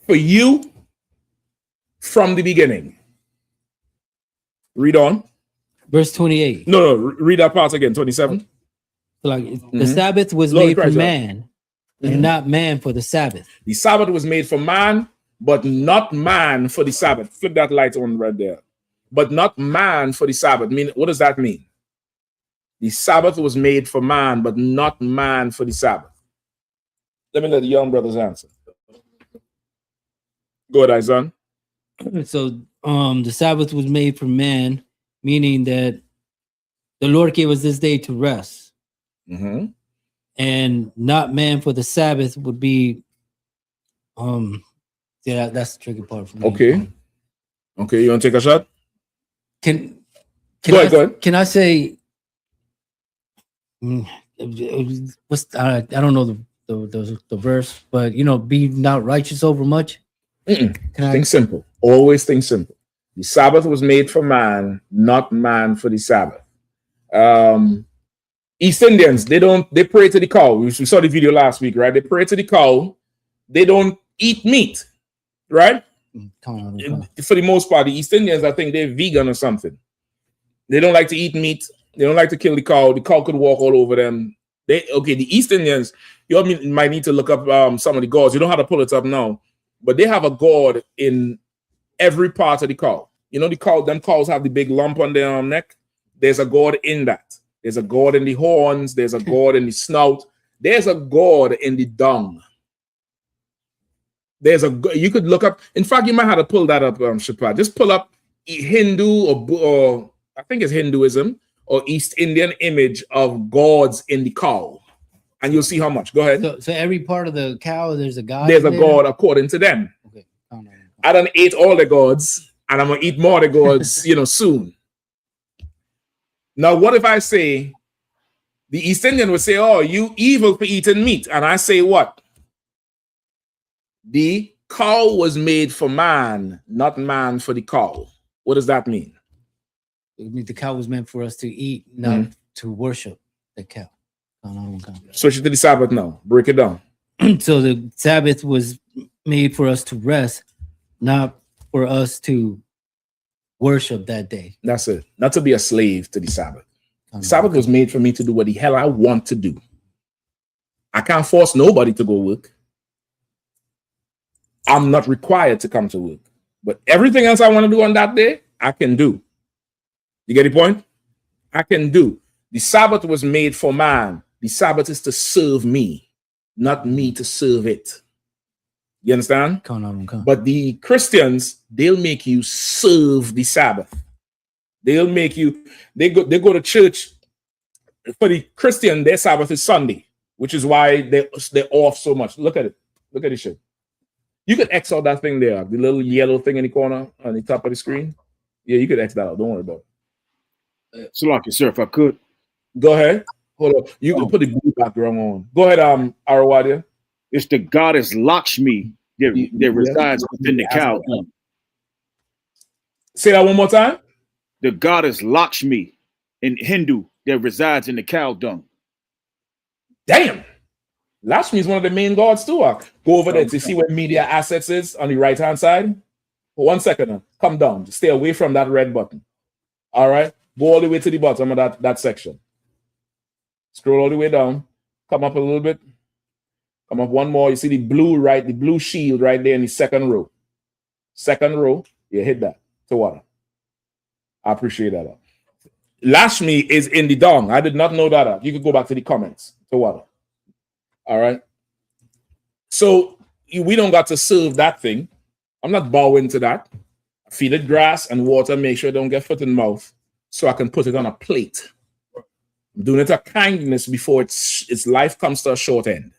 for you from the beginning. Read on. Verse 28. No, read that part again, 27. Like the Sabbath was made for man, and not man for the Sabbath. The Sabbath was made for man, but not man for the Sabbath. Flip that light on right there. But not man for the Sabbath. What does that mean? The Sabbath was made for man, but not man for the Sabbath. Let me let the young brothers answer. Go ahead, son. So the Sabbath was made for man, meaning that the Lord gave us this day to rest. And not man for the Sabbath would be yeah, that's the tricky part for me. Okay, you want to take a shot? Go ahead. Can I say what's I don't know the verse, but be not righteous over much. Think simple. Always think simple. The Sabbath was made for man, not man for the Sabbath. East Indians, they pray to the cow. We saw the video last week, right? They pray to the cow. They don't eat meat, right? For the most part, the East Indians, I think they're vegan or something. They don't like to eat meat. They don't like to kill the cow. The cow could walk all over them. The East Indians, you might need to look up some of the gods. You don't have to pull it up now, but they have a god in every part of the cow. The cow, them cows have the big lump on their neck. There's a god in that. There's a god in the horns. There's a god in the snout. There's a god in the dung. You could look up. In fact, you might have to pull that up, Shapad. Just pull up Hindu or I think it's Hinduism or East Indian image of gods in the cow, and you'll see how much. Go ahead. So every part of the cow, there's a god. There's a god according to them. Okay. I done ate all the gods, and I'm gonna eat more of the gods, soon. Now, what if I say the East Indian would say, "Oh, you evil for eating meat," and I say what? The cow was made for man, not man for the cow. What does that mean? It means the cow was meant for us to eat, not to worship the cow. Switch it to the Sabbath now. Break it down. So the Sabbath was made for us to rest, not for us to worship that day. That's it. Not to be a slave to the Sabbath. The Sabbath was made for me to do what the hell I want to do. I can't force nobody to go work. I'm not required to come to work. But everything else I want to do on that day, I can do. You get the point? I can do. The Sabbath was made for man. The Sabbath is to serve me, not me to serve it. You understand? But the Christians, they'll make you serve the Sabbath. They'll make you, they go to church. For the Christian, their Sabbath is Sunday, which is why they're off so much. Look at it. Look at this shit. You could X out that thing there, the little yellow thing in the corner on the top of the screen. Yeah, you could X that out. Don't worry about it. Salaki, sir, if I could. Go ahead. Hold on. You can put the blue background on. Go ahead, Arawadia. It's the goddess Lakshmi that resides within the cow. Say that one more time. The goddess Lakshmi in Hindu that resides in the cow dung. Damn. Lakshmi is one of the main gods too. Go over there to see where media assets is on the right-hand side. For 1 second now. Come down. Just stay away from that red button. All right. Go all the way to the bottom of that section. Scroll all the way down. Come up a little bit. Come up one more. You see the blue shield right there in the second row. Second row. You hit that to water. I appreciate that. Lakshmi is in the dung. I did not know that. You could go back to the comments to water. All right. So we don't got to serve that thing. I'm not bowing to that. I feed it grass and water. Make sure it don't get foot in mouth, so I can put it on a plate. I'm doing it a kindness before its life comes to a short end,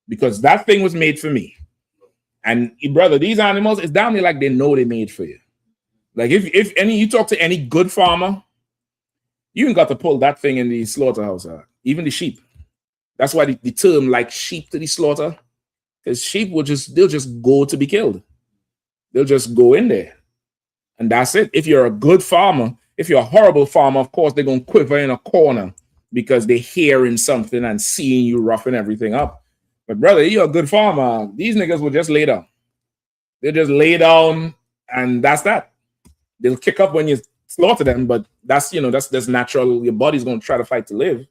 because that thing was made for me. And brother, these animals, it's down there like they know they made for you. Like if you talk to any good farmer, you ain't got to pull that thing in the slaughterhouse. Even the sheep. That's why the term like sheep to the slaughter, because sheep they'll just go to be killed. They'll just go in there. And that's it. If you're a good farmer, if you're a horrible farmer, of course, they're going to quiver in a corner because they're hearing something and seeing you roughing everything up. But brother, you're a good farmer. These niggas will just lay down. They'll just lay down, and that's that. They'll kick up when you slaughter them, but that's natural. Your body's going to try to fight to live,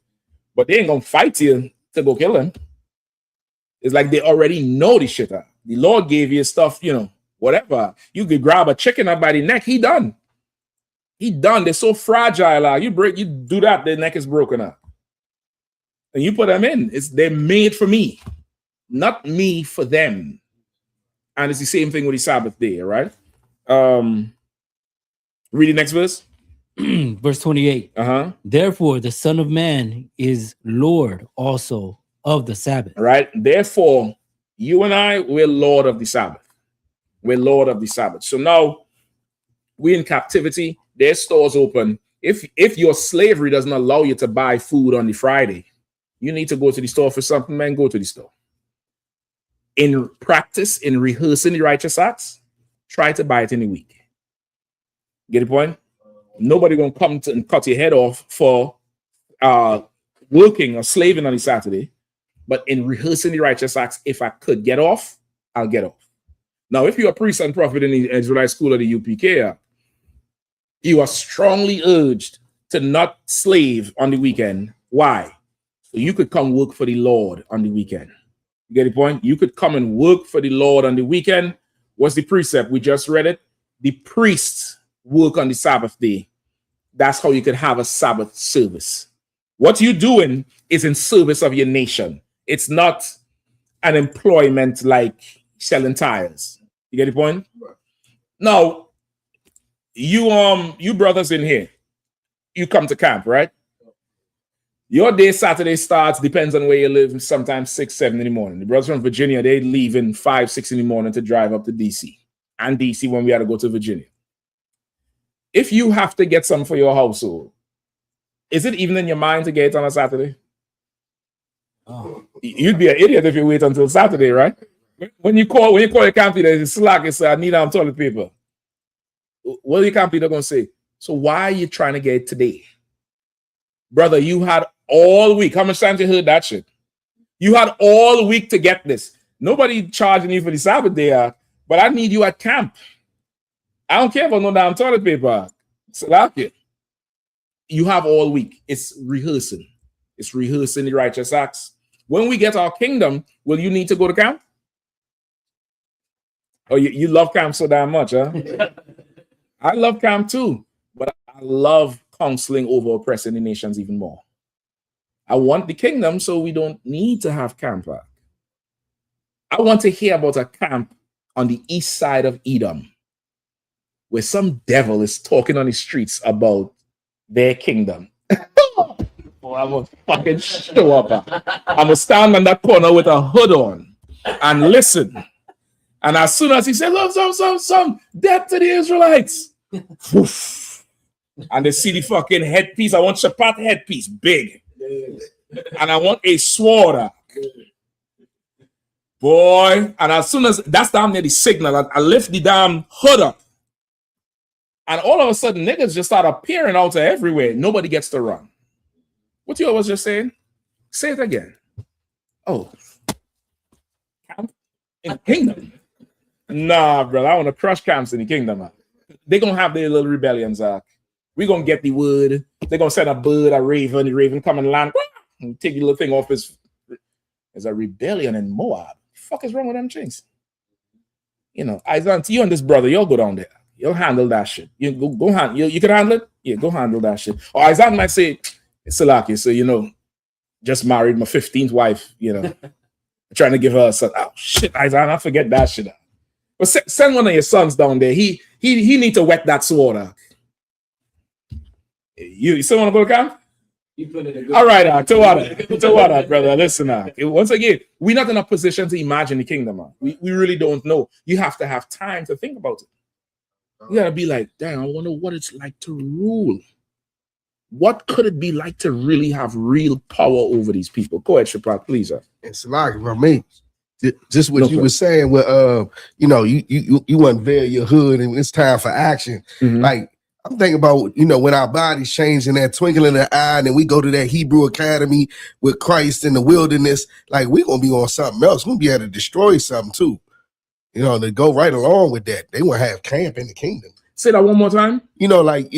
but they ain't going to fight you to go kill them. It's like they already know the shit. The Lord gave you stuff, whatever. You could grab a chicken up by the neck. He done. They're so fragile. You do that, their neck is broken up. And you put them in. They're made for me, not me for them. And it's the same thing with the Sabbath day, right? Read the next verse. Verse 28. Therefore, the Son of Man is Lord also of the Sabbath. Right. Therefore, you and I, we're Lord of the Sabbath. We're Lord of the Sabbath. So now we're in captivity. There's stores open. If your slavery doesn't allow you to buy food on the Friday, you need to go to the store for something, man. Go to the store. in practice, in rehearsing the righteous acts, try to buy it in a week. Get the point? Nobody gonna come to and cut your head off for working or slaving on a Saturday, but in rehearsing the righteous acts, if I could get off, I'll get off. Now, if you're a priest and prophet in the Israelite school of the UPK, you are strongly urged to not slave on the weekend. Why? So you could come work for the Lord on the weekend. You get the point? You could come and work for the Lord on the weekend. What's the precept? We just read it. The priests work on the Sabbath day. That's how you could have a Sabbath service. What you're doing is in service of your nation. It's not an employment like selling tires. You get the point? Now, you brothers in here, you come to camp, right? Your day Saturday starts, depends on where you live, sometimes 6, 7 in the morning. The brothers from Virginia, they leave in 5, 6 in the morning to drive up to DC. And DC when we had to go to Virginia. If you have to get some for your household, is it even in your mind to get it on a Saturday? Oh. You'd be an idiot if you wait until Saturday, right? When you call your camp leader, it's slack, it's I need toilet paper. What are your camp leader going to say? So why are you trying to get it today? Brother, you had all week. How much time you heard that shit? You had all week to get this. Nobody charging you for the Sabbath day, but I need you at camp. I don't care about no damn toilet paper. Slack it. You have all week. It's rehearsing. It's rehearsing the righteous acts. When we get our kingdom, will you need to go to camp? Oh, you love camp so damn much, huh? I love camp too, but I love counseling over oppressing the nations even more. I want the kingdom so we don't need to have camp. I want to hear about a camp on the east side of Edom where some devil is talking on the streets about their kingdom. Oh, I'm gonna fucking show up. I'm gonna stand on that corner with a hood on and listen. And as soon as he said, "Love, some death to the Israelites," and they see the fucking headpiece. I want Shabbat headpiece, big, and I want a sword, boy. And as soon as that's down near the signal, I lift the damn hood up, and all of a sudden, niggas just start appearing out of everywhere. Nobody gets to run. What you was just saying? Say it again. Oh, in the kingdom. Nah, bro, I want to crush camps in the kingdom. They're going to have their little rebellions. We're going to get the word. They're going to send a bird, a raven. The raven come and land and take the little thing off his. There's a rebellion in Moab. The fuck is wrong with them things? You know, you and this brother, you'll go down there. You'll handle that shit. You go handle. You can handle it? Yeah, go handle that shit. Or Isaac might say, Salaki, so, you know, just married my 15th wife, you know, trying to give her a son. Oh, shit, Isaac, I forget that shit. But send one of your sons down there. He need to wet that sword. You still want to go to camp? All right, Tawada, brother. Listen, once again, we're not in a position to imagine the kingdom. We really don't know. You have to have time to think about it. You gotta be like, damn, I wonder what it's like to rule. What could it be like to really have real power over these people? Go ahead, Shapat, please. It's like for me. Just what you were saying, where you know, you unveil your hood and it's time for action. Mm-hmm. Like I'm thinking about, you know, when our bodies change in that twinkle in the eye, and then we go to that Hebrew Academy with Christ in the wilderness, like we're gonna be on something else. We're gonna be able to destroy something too. You know, to go right along with that. They want to have camp in the kingdom. Say that one more time. You know, like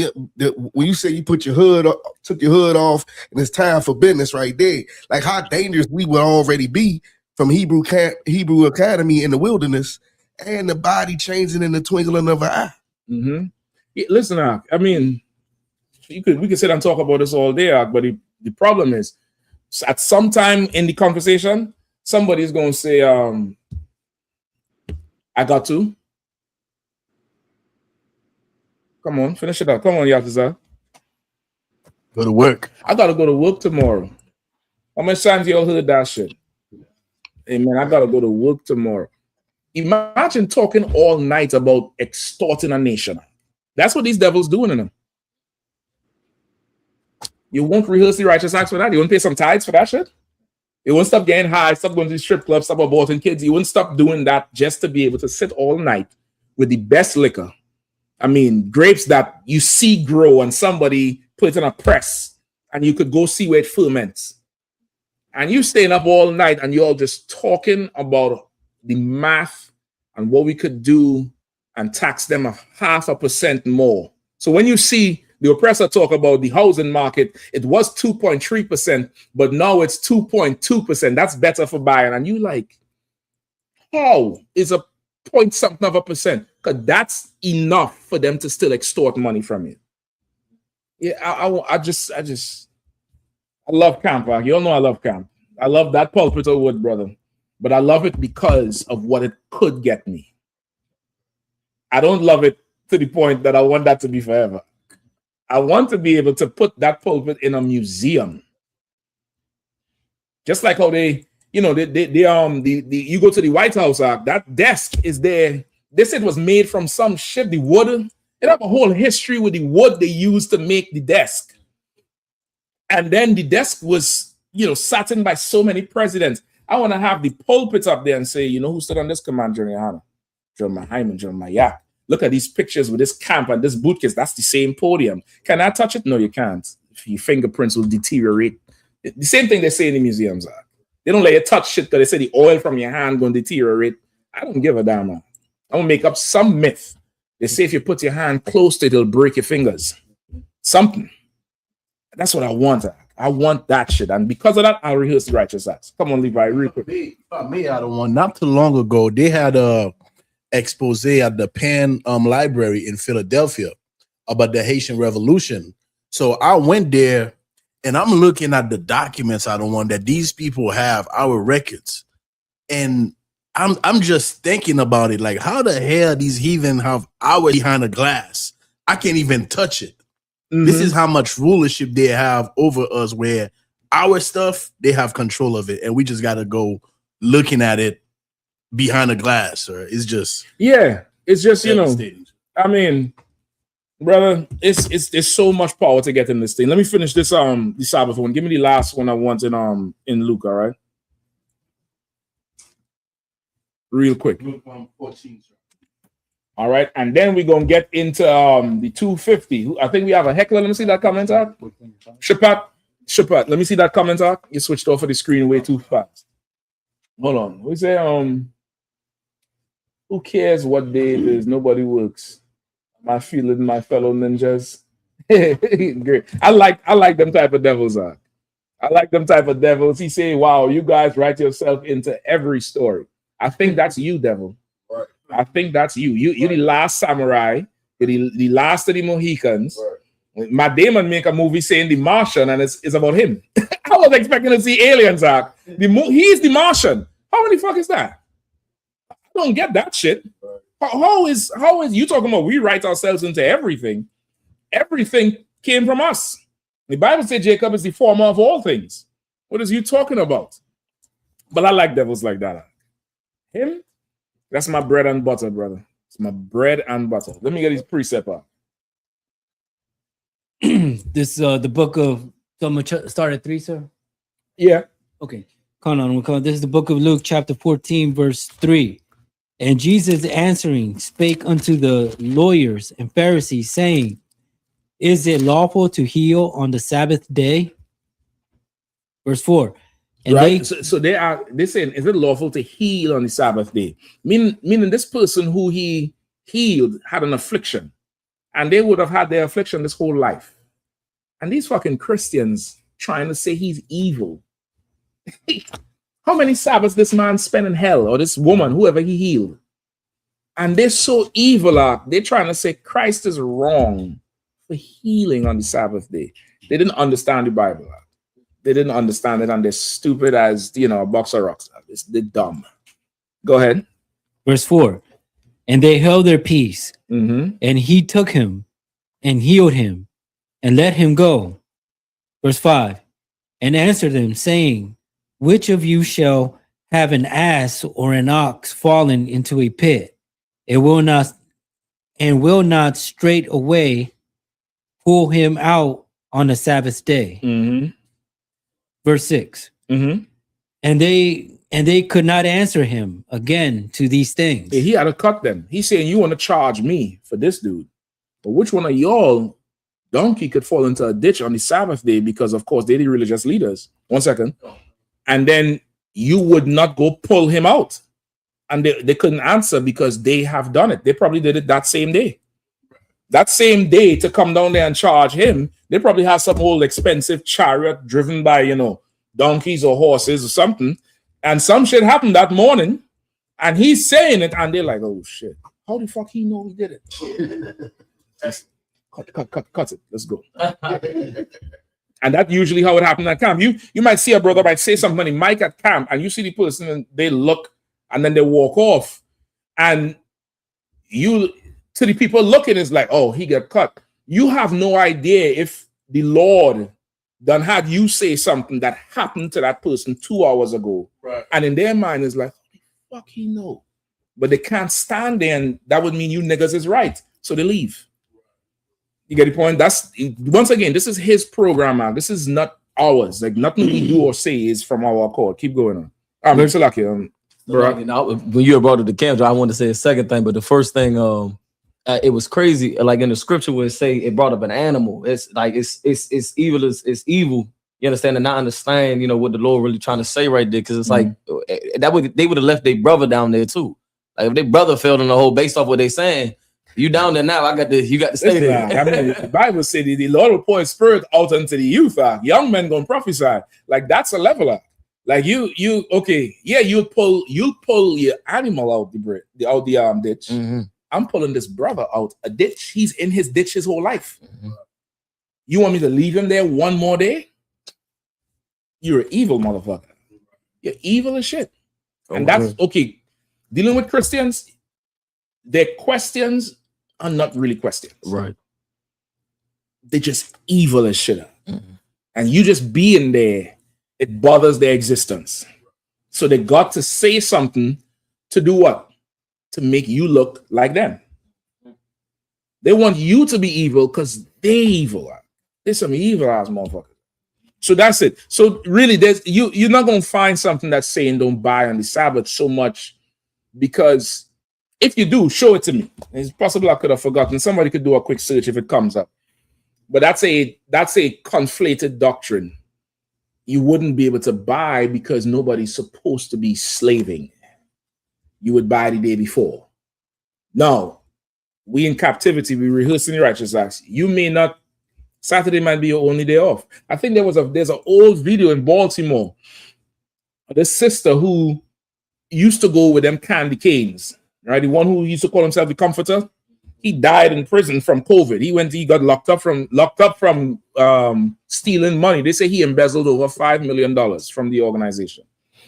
when you say you put your hood, took your hood off, and it's time for business right there. Like how dangerous we would already be from Hebrew Academy in the wilderness, and the body changing in the twinkling of an eye. Mm-hmm. Yeah, listen, I mean, we could sit and talk about this all day, but the problem is, at some time in the conversation, somebody's going to say, I got to. Come on, finish it up. Come on, Yatazar. Go to work. I got to go to work tomorrow. How much times y'all heard that shit? Hey, man, I got to go to work tomorrow. Imagine talking all night about extorting a nation. That's what these devils doing in them. You won't rehearse the righteous acts for that? You won't pay some tithes for that shit? You wouldn't stop getting high, stop going to the strip club, stop aborting kids. You wouldn't stop doing that just to be able to sit all night with the best liquor. I mean, grapes that you see grow and somebody puts in a press and you could go see where it ferments. And you staying up all night and you're all just talking about the math and what we could do and tax them 0.5% more. So when you see the oppressor talk about the housing market, it was 2.3%, but now it's 2.2%. That's better for buying. And you like, how is a point something of a percent? Because that's enough for them to still extort money from you. Yeah, I love camp. You all know I love camp. I love that pulpit of wood, brother. But I love it because of what it could get me. I don't love it to the point that I want that to be forever. I want to be able to put that pulpit in a museum. Just like how you go to the White House, that desk is there. They said it was made from some shit, the wood. It have a whole history with the wood they used to make the desk. And then the desk was, sat in by so many presidents. I want to have the pulpit up there and say, who stood on this command during Yahanna? John Hyman, John Mayak. Look at these pictures with this camp and this bootcase. That's the same podium. Can I touch it? No, you can't. If your fingerprints will deteriorate. The same thing they say in the museums. They don't let you touch shit because they say the oil from your hand going to deteriorate. I don't give a damn. I'm going to make up some myth. They say if you put your hand close to it, it'll break your fingers. Something. That's what I want. I want that shit. And because of that, I'll rehearse the righteous acts. Come on, Levi, real quick. Me, I don't want. Not too long ago, they had a expose at the Penn Library in Philadelphia about the Haitian Revolution. So I went there and I'm looking at the documents I don't want that these people have, our records. And I'm just thinking about it. Like, how the hell these heathen have our behind a glass? I can't even touch it. Mm-hmm. This is how much rulership they have over us, where our stuff, they have control of it. And we just got to go looking at it behind a glass, or it's just I mean, brother, it's so much power to get in this thing. Let me finish this the Sabbath one. Give me the last one I want in Luke, all right? Real quick. Luke 14. All right, and then we're gonna get into the 250. I think we have a heckler. Let me see that comment out. Shapat, let me see that comment out. You switched off of the screen way too fast. Hold on. We say who cares what day it is? Nobody works. Am I feeling my fellow ninjas? Great. I like them type of devils. I like them type of devils. He say, wow, you guys write yourself into every story. I think that's you, devil. Right. I think that's you. You're the last samurai. You're the last of the Mohicans. Right. Matt Damon make a movie saying the Martian, and it's about him. I was expecting to see aliens. He's the Martian. How many fuck is that? I don't get that shit. How is you talking about we write ourselves into everything? Everything came from us. The Bible says Jacob is the former of all things. What is you talking about? But I like devils like that. Him, that's my bread and butter, brother. It's my bread and butter. Let me get his precept up. This the book of start at 3, sir. Yeah. Okay. Come on. This is the book of Luke, chapter 14, verse 3. And Jesus answering spake unto the lawyers and Pharisees, saying, is it lawful to heal on the Sabbath day? Verse 4. And right. So they're saying, is it lawful to heal on the Sabbath day? Meaning this person who he healed had an affliction, and they would have had their affliction this whole life. And these fucking Christians trying to say he's evil. How many Sabbaths this man spent in hell, or this woman, whoever he healed? And they're so evil, they're trying to say Christ is wrong for healing on the Sabbath day. They didn't understand the Bible. They didn't understand it, and they're stupid as, a box of rocks. They're dumb. Go ahead. Verse 4. And they held their peace, and he took him and healed him and let him go. Verse 5. And answered them, saying, which of you shall have an ass or an ox fallen into a pit, and will not straight away pull him out on the Sabbath day? Verse 6. And they could not answer him again to these things. He had to cut them. He's saying, you want to charge me for this dude. But which one of y'all donkey could fall into a ditch on the Sabbath day? Because, of course, they're the religious leaders. 1 second. And then you would not go pull him out. And they couldn't answer because they have done it. They probably did it that same day. That same day to come down there and charge him, they probably have some old expensive chariot driven by, donkeys or horses or something. And some shit happened that morning. And he's saying it. And they're like, oh, shit. How the fuck he know he did it? Cut it. Let's go. And that's usually how it happened at camp. You might see a brother might say something in mic at camp, and you see the person and they look and then they walk off. And you, to the people looking, it's like, oh, he got cut. You have no idea if the Lord done had you say something that happened to that person 2 hours ago. Right. And in their mind, it's like, fuck he know. But they can't stand there, and that would mean you niggas is right. So they leave. You get the point? That's, once again, this is his program, man. This is not ours. Like, nothing we do or say is from our accord. Keep going on. Very lucky. When you were brought to the camp, I wanted to say a second thing, but the first thing, it was crazy. Like in the scripture where it say it brought up an animal. It's like it's evil. It's evil. You understand? And not understand, what the Lord really trying to say right there. Because it's like that they would have left their brother down there too. Like if their brother fell in the hole based off what they saying, you down there now. You got to stay there. I mean, the Bible said the Lord will pour His Spirit out unto the youth. Young men gonna prophesy. Like that's a leveler. Like you okay, yeah, you'll pull your animal out the ditch. Mm-hmm. I'm pulling this brother out a ditch. He's in his ditch his whole life. Mm-hmm. You want me to leave him there one more day? You're an evil motherfucker. You're evil as shit. And that's okay. Dealing with Christians, their questions are not really questions. Right. They're just evil as shit. Mm-hmm. And you just being there, it bothers their existence. So they got to say something to do what? To make you look like them. They want you to be evil because they're evil. They're some evil ass motherfuckers. So that's it. So really, you're not gonna find something that's saying don't buy on the Sabbath so much, because if you do, show it to me. It's possible I could have forgotten. Somebody could do a quick search if it comes up. But that's a conflated doctrine. You wouldn't be able to buy because nobody's supposed to be slaving. You would buy the day before. Now, we in captivity, we rehearsing the righteous acts. You may not, Saturday might be your only day off. I think there's an old video in Baltimore. This sister who used to go with them candy canes, right? The one who used to call himself the comforter. He died in prison from COVID. He got locked up from stealing money. They say he embezzled over $5 million from the organization.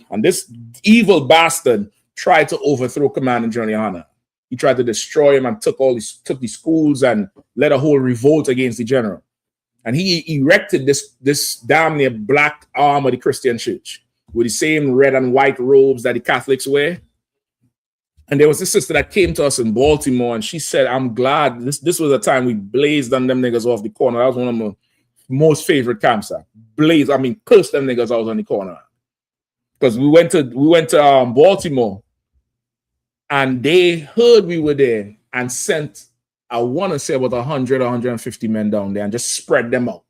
And this evil bastard tried to overthrow Command and General Yahanna. He tried to destroy him and took the schools and led a whole revolt against the general. And he erected this damn near black arm of the Christian church with the same red and white robes that the Catholics wear. And there was this sister that came to us in Baltimore, and she said, I'm glad this was a time we blazed on them niggas off the corner. That was one of my most favorite camps. Cursed them niggas out on the corner. Because we went to Baltimore, and they heard we were there and sent, I want to say about 100 or 150 men down there and just spread them out.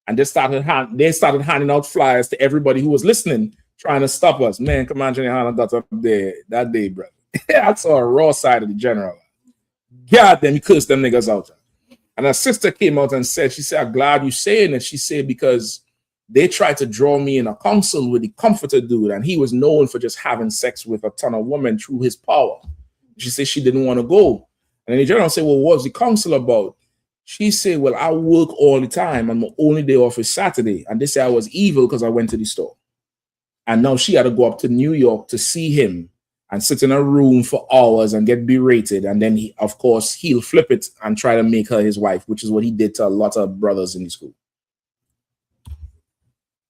And they started handing out flyers to everybody who was listening, trying to stop us. Man, Command General Yahanna got up there that day, brother. I saw a raw side of the general. God damn, he cursed them niggas out. And her sister came out and said, I'm glad you saying it. She said, because they tried to draw me in a council with the comforter dude, and he was known for just having sex with a ton of women through his power. She said she didn't want to go. And then the general said, well, what's the council about? She said, well, I work all the time, and my only day off is Saturday. And they say I was evil because I went to the store. And now she had to go up to New York to see him and sit in a room for hours and get berated. And then, he'll flip it and try to make her his wife, which is what he did to a lot of brothers in the school.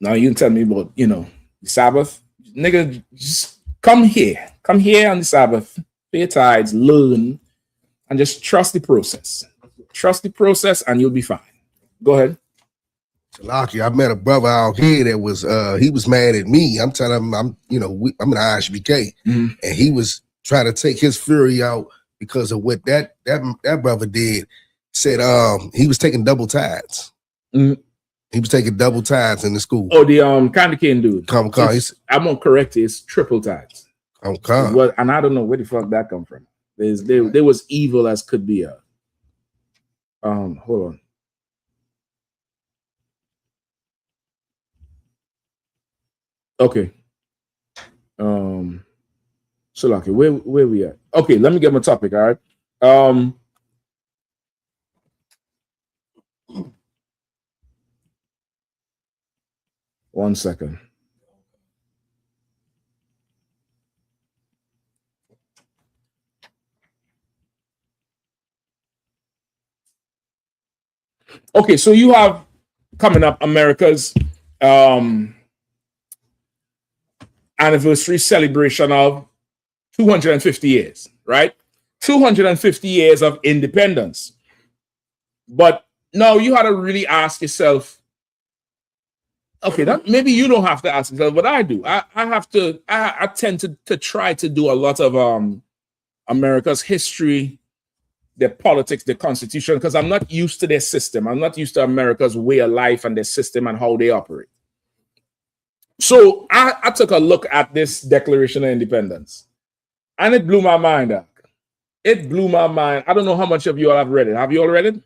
Now you can tell me about, the Sabbath. Nigga, just come here on the Sabbath, pay your tithes, learn, and just trust the process. Trust the process and you'll be fine. Go ahead. Lucky, I met a brother out here that was he was mad at me. I'm telling him I'm in the I.S.U.P.K. and he was trying to take his fury out because of what that brother did. Said he was taking double tides. He was taking double tides in the school. Oh, the candy cane dude. I'm gonna correct it. It's triple tides. Okay. And I don't know where the fuck that come from. There was evil as could be. Hold on. Okay. So lucky. Where we at? Okay, let me get my topic. All right. One second. Okay, so you have coming up America's anniversary celebration of 250 years, right? 250 years of independence. But now you had to really ask yourself, okay, that maybe you don't have to ask yourself, but I do. I tend to try to do a lot of America's history, their politics, their constitution, because I'm not used to their system. I'm not used to America's way of life and their system and how they operate. So I took a look at this Declaration of Independence, and it blew my mind out. It blew my mind. I don't know how much of you all have read it. Have you all read it?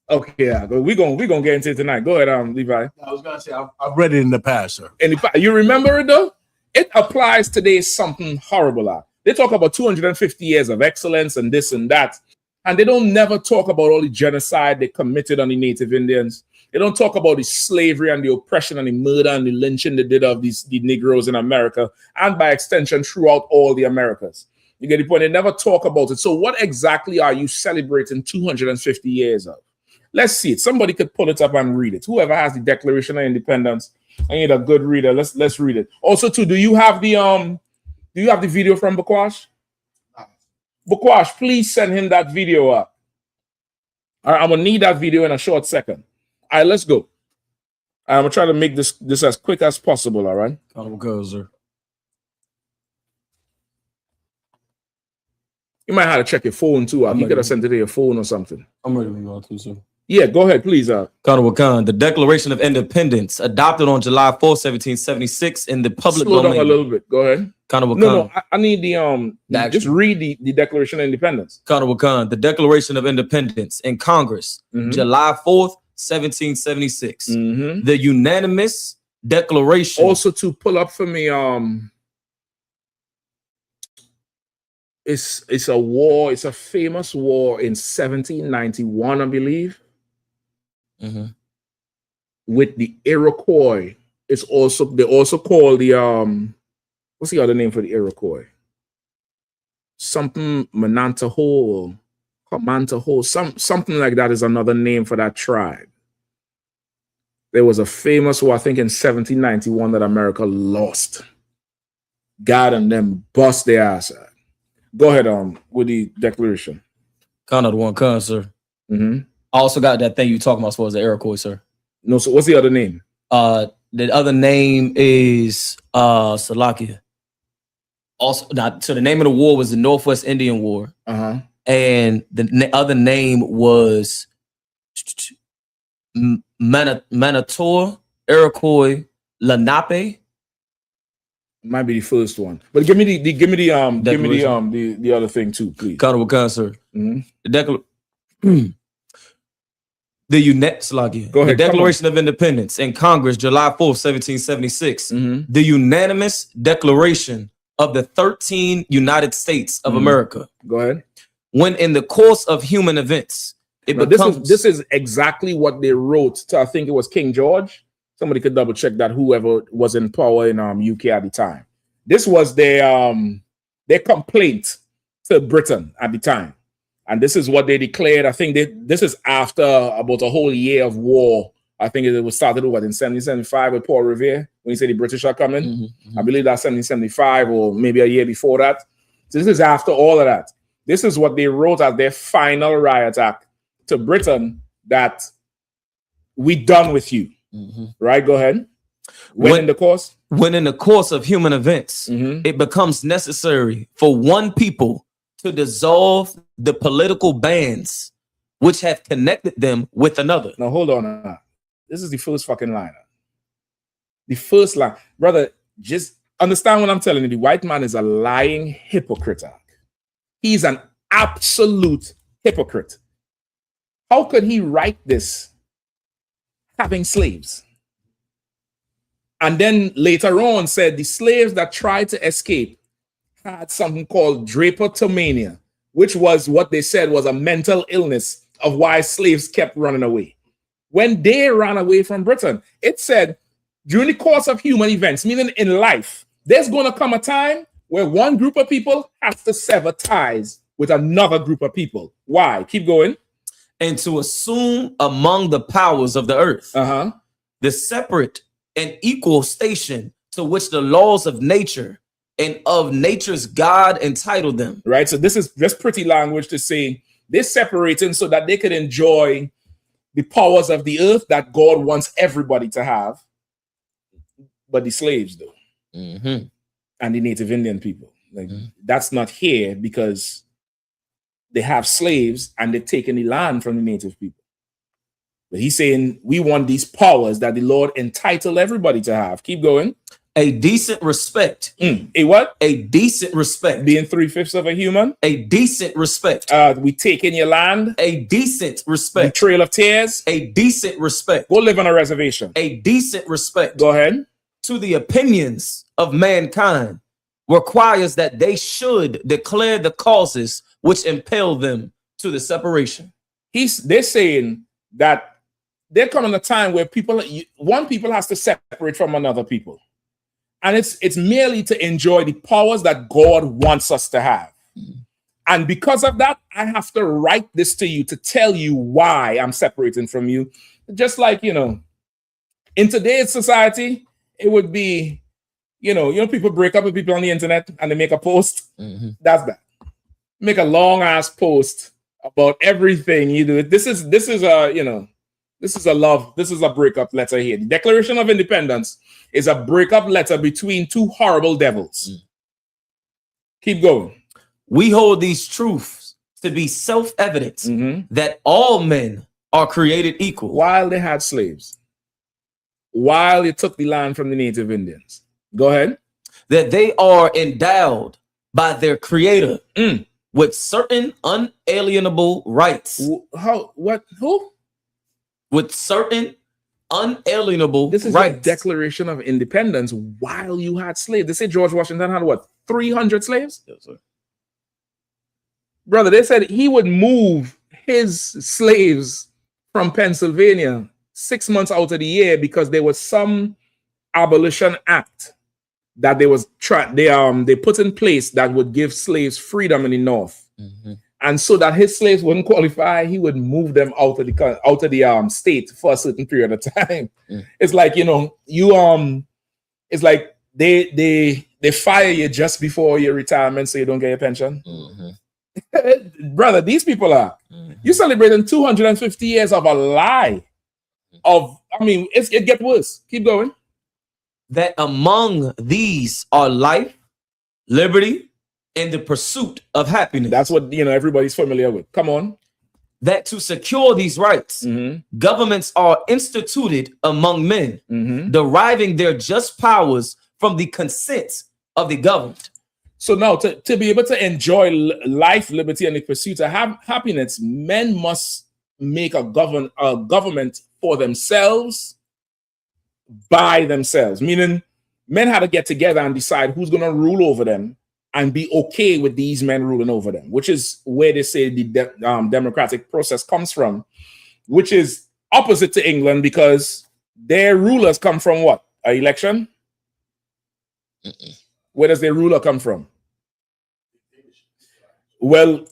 Okay, yeah, we're gonna get into it tonight. Go ahead, Levi. I was gonna say I've read it in the past, sir. You remember it though? It applies today something horrible. They talk about 250 years of excellence and this and that, and they don't never talk about all the genocide they committed on the Native Indians. They don't talk about the slavery and the oppression and the murder and the lynching they did of the Negroes in America, and by extension throughout all the Americas. You get the point? They never talk about it. So what exactly are you celebrating 250 years of? Let's see it. Somebody could pull it up and read it. Whoever has the Declaration of Independence, I need a good reader. Let's read it. Also, too, do you have the video from Bakwash? Bakwash, please send him that video up. All right, I'm gonna need that video in a short second. All right, let's go. I'm gonna try to make this as quick as possible. All right. Sir. You might have to check your phone too. You could have sent it to your phone or something. I'm ready to go too, sir. Yeah, go ahead, please. The Declaration of Independence, adopted on July 4, 1776, in the public Slow domain. down a little bit. Go ahead. No, I need just read the Declaration of Independence. The Declaration of Independence in Congress, July 4th, 1776. The unanimous declaration. Also, to pull up for me, it's a war. It's a famous war in 1791, I believe, with the Iroquois. They also call the what's the other name for the Iroquois? Something Manantaho, Comantaho, something like that is another name for that tribe. There was a famous war, I think, in 1791 that America lost. God and them bust their ass out. Go ahead with the Declaration. The one, sir. I also got that thing you talking about as far as the Iroquois, sir. No, so what's the other name? The other name is Salakia. Also, so the name of the war was the Northwest Indian War. And the other name was Manitou, Iroquois, Lenape. Might be the first one, but give me the other thing too, please. Sir. The Declaration of Independence in Congress, July 4th, 1776. The unanimous declaration of the 13 United States of America. Go ahead. When in the course of human events, this is exactly what they wrote to, I think it was King George. Somebody could double check that, whoever was in power in UK at the time. This was their complaint to Britain at the time. And this is what they declared. I think this is after about a whole year of war. I think it was started in 1775 with Paul Revere, when he said the British are coming. I believe that's 1775 or maybe a year before that. So this is after all of that. This is what they wrote as their final riot act to Britain, that we done with you. Right? Go ahead. When in the course of human events, it becomes necessary for one people to dissolve the political bands which have connected them with another. Now, hold on. This is the first fucking line. The first line. Brother, just understand what I'm telling you. The white man is a lying hypocrite. He's an absolute hypocrite. How could he write this having slaves? And then later on said the slaves that tried to escape had something called drapetomania, which was what they said was a mental illness of why slaves kept running away. When they ran away from Britain, it said during the course of human events, meaning in life, there's going to come a time where one group of people has to sever ties with another group of people. Why? Keep going. And to assume among the powers of the earth the separate and equal station to which the laws of nature and of nature's God entitled them. Right. So this is just pretty language to say they're separating so that they could enjoy the powers of the earth that God wants everybody to have. But the slaves do. And the Native Indian people. Like that's not here because they have slaves and they're taking the land from the native people. But he's saying we want these powers that the Lord entitled everybody to have. Keep going. A decent respect. A what? A decent respect. Being 3/5 of a human. A decent respect. We take in your land. A decent respect. The Trail of Tears. A decent respect. Go live on a reservation. A decent respect. Go ahead. To the opinions of mankind requires that they should declare the causes which impel them to the separation. They're saying that there comes a time where one people has to separate from another people. And it's merely to enjoy the powers that God wants us to have. And because of that, I have to write this to you to tell you why I'm separating from you. Just like, in today's society, it would be, people break up with people on the internet and they make a post. That's that. Make a long ass post about everything you do. This is a breakup letter here. The Declaration of Independence is a breakup letter between two horrible devils. Keep going. We hold these truths to be self-evident that all men are created equal. While they had slaves. While they took the land from the Native Indians. Go ahead. That they are endowed by their creator with certain unalienable rights. Who? With certain unalienable This is rights. a Declaration of Independence while you had slaves. They say George Washington had what? 300 slaves? Yes, sir. Brother, they said he would move his slaves from Pennsylvania 6 months out of the year because there was some abolition act that they put in place that would give slaves freedom in the North. And so that his slaves wouldn't qualify, he would move them out of the state for a certain period of time. It's like, it's like they fire you just before your retirement so you don't get your pension. Brother, these people are you celebrating 250 years of a lie. It gets worse. Keep going. That among these are life, liberty, and the pursuit of happiness. That's what everybody's familiar with. Come on. That to secure these rights, governments are instituted among men, deriving their just powers from the consent of the governed. So now to be able to enjoy life, liberty, and the pursuit of happiness, men must make a government for themselves, by themselves, meaning men had to get together and decide who's going to rule over them and be okay with these men ruling over them, which is where they say the democratic process comes from, which is opposite to England because their rulers come from what? An election? Where does their ruler come from? Well,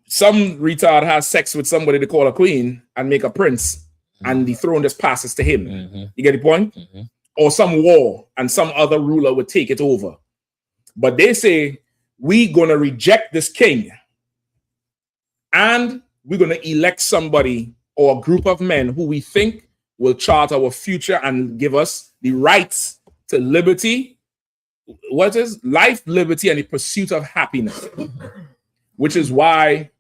some retard has sex with somebody they call a queen and make a prince, and the throne just passes to him. You get the point? Or some war and some other ruler would take it over. But they say, we're going to reject this king and we're going to elect somebody or a group of men who we think will chart our future and give us the rights to liberty. What is life, liberty, and the pursuit of happiness? Which is why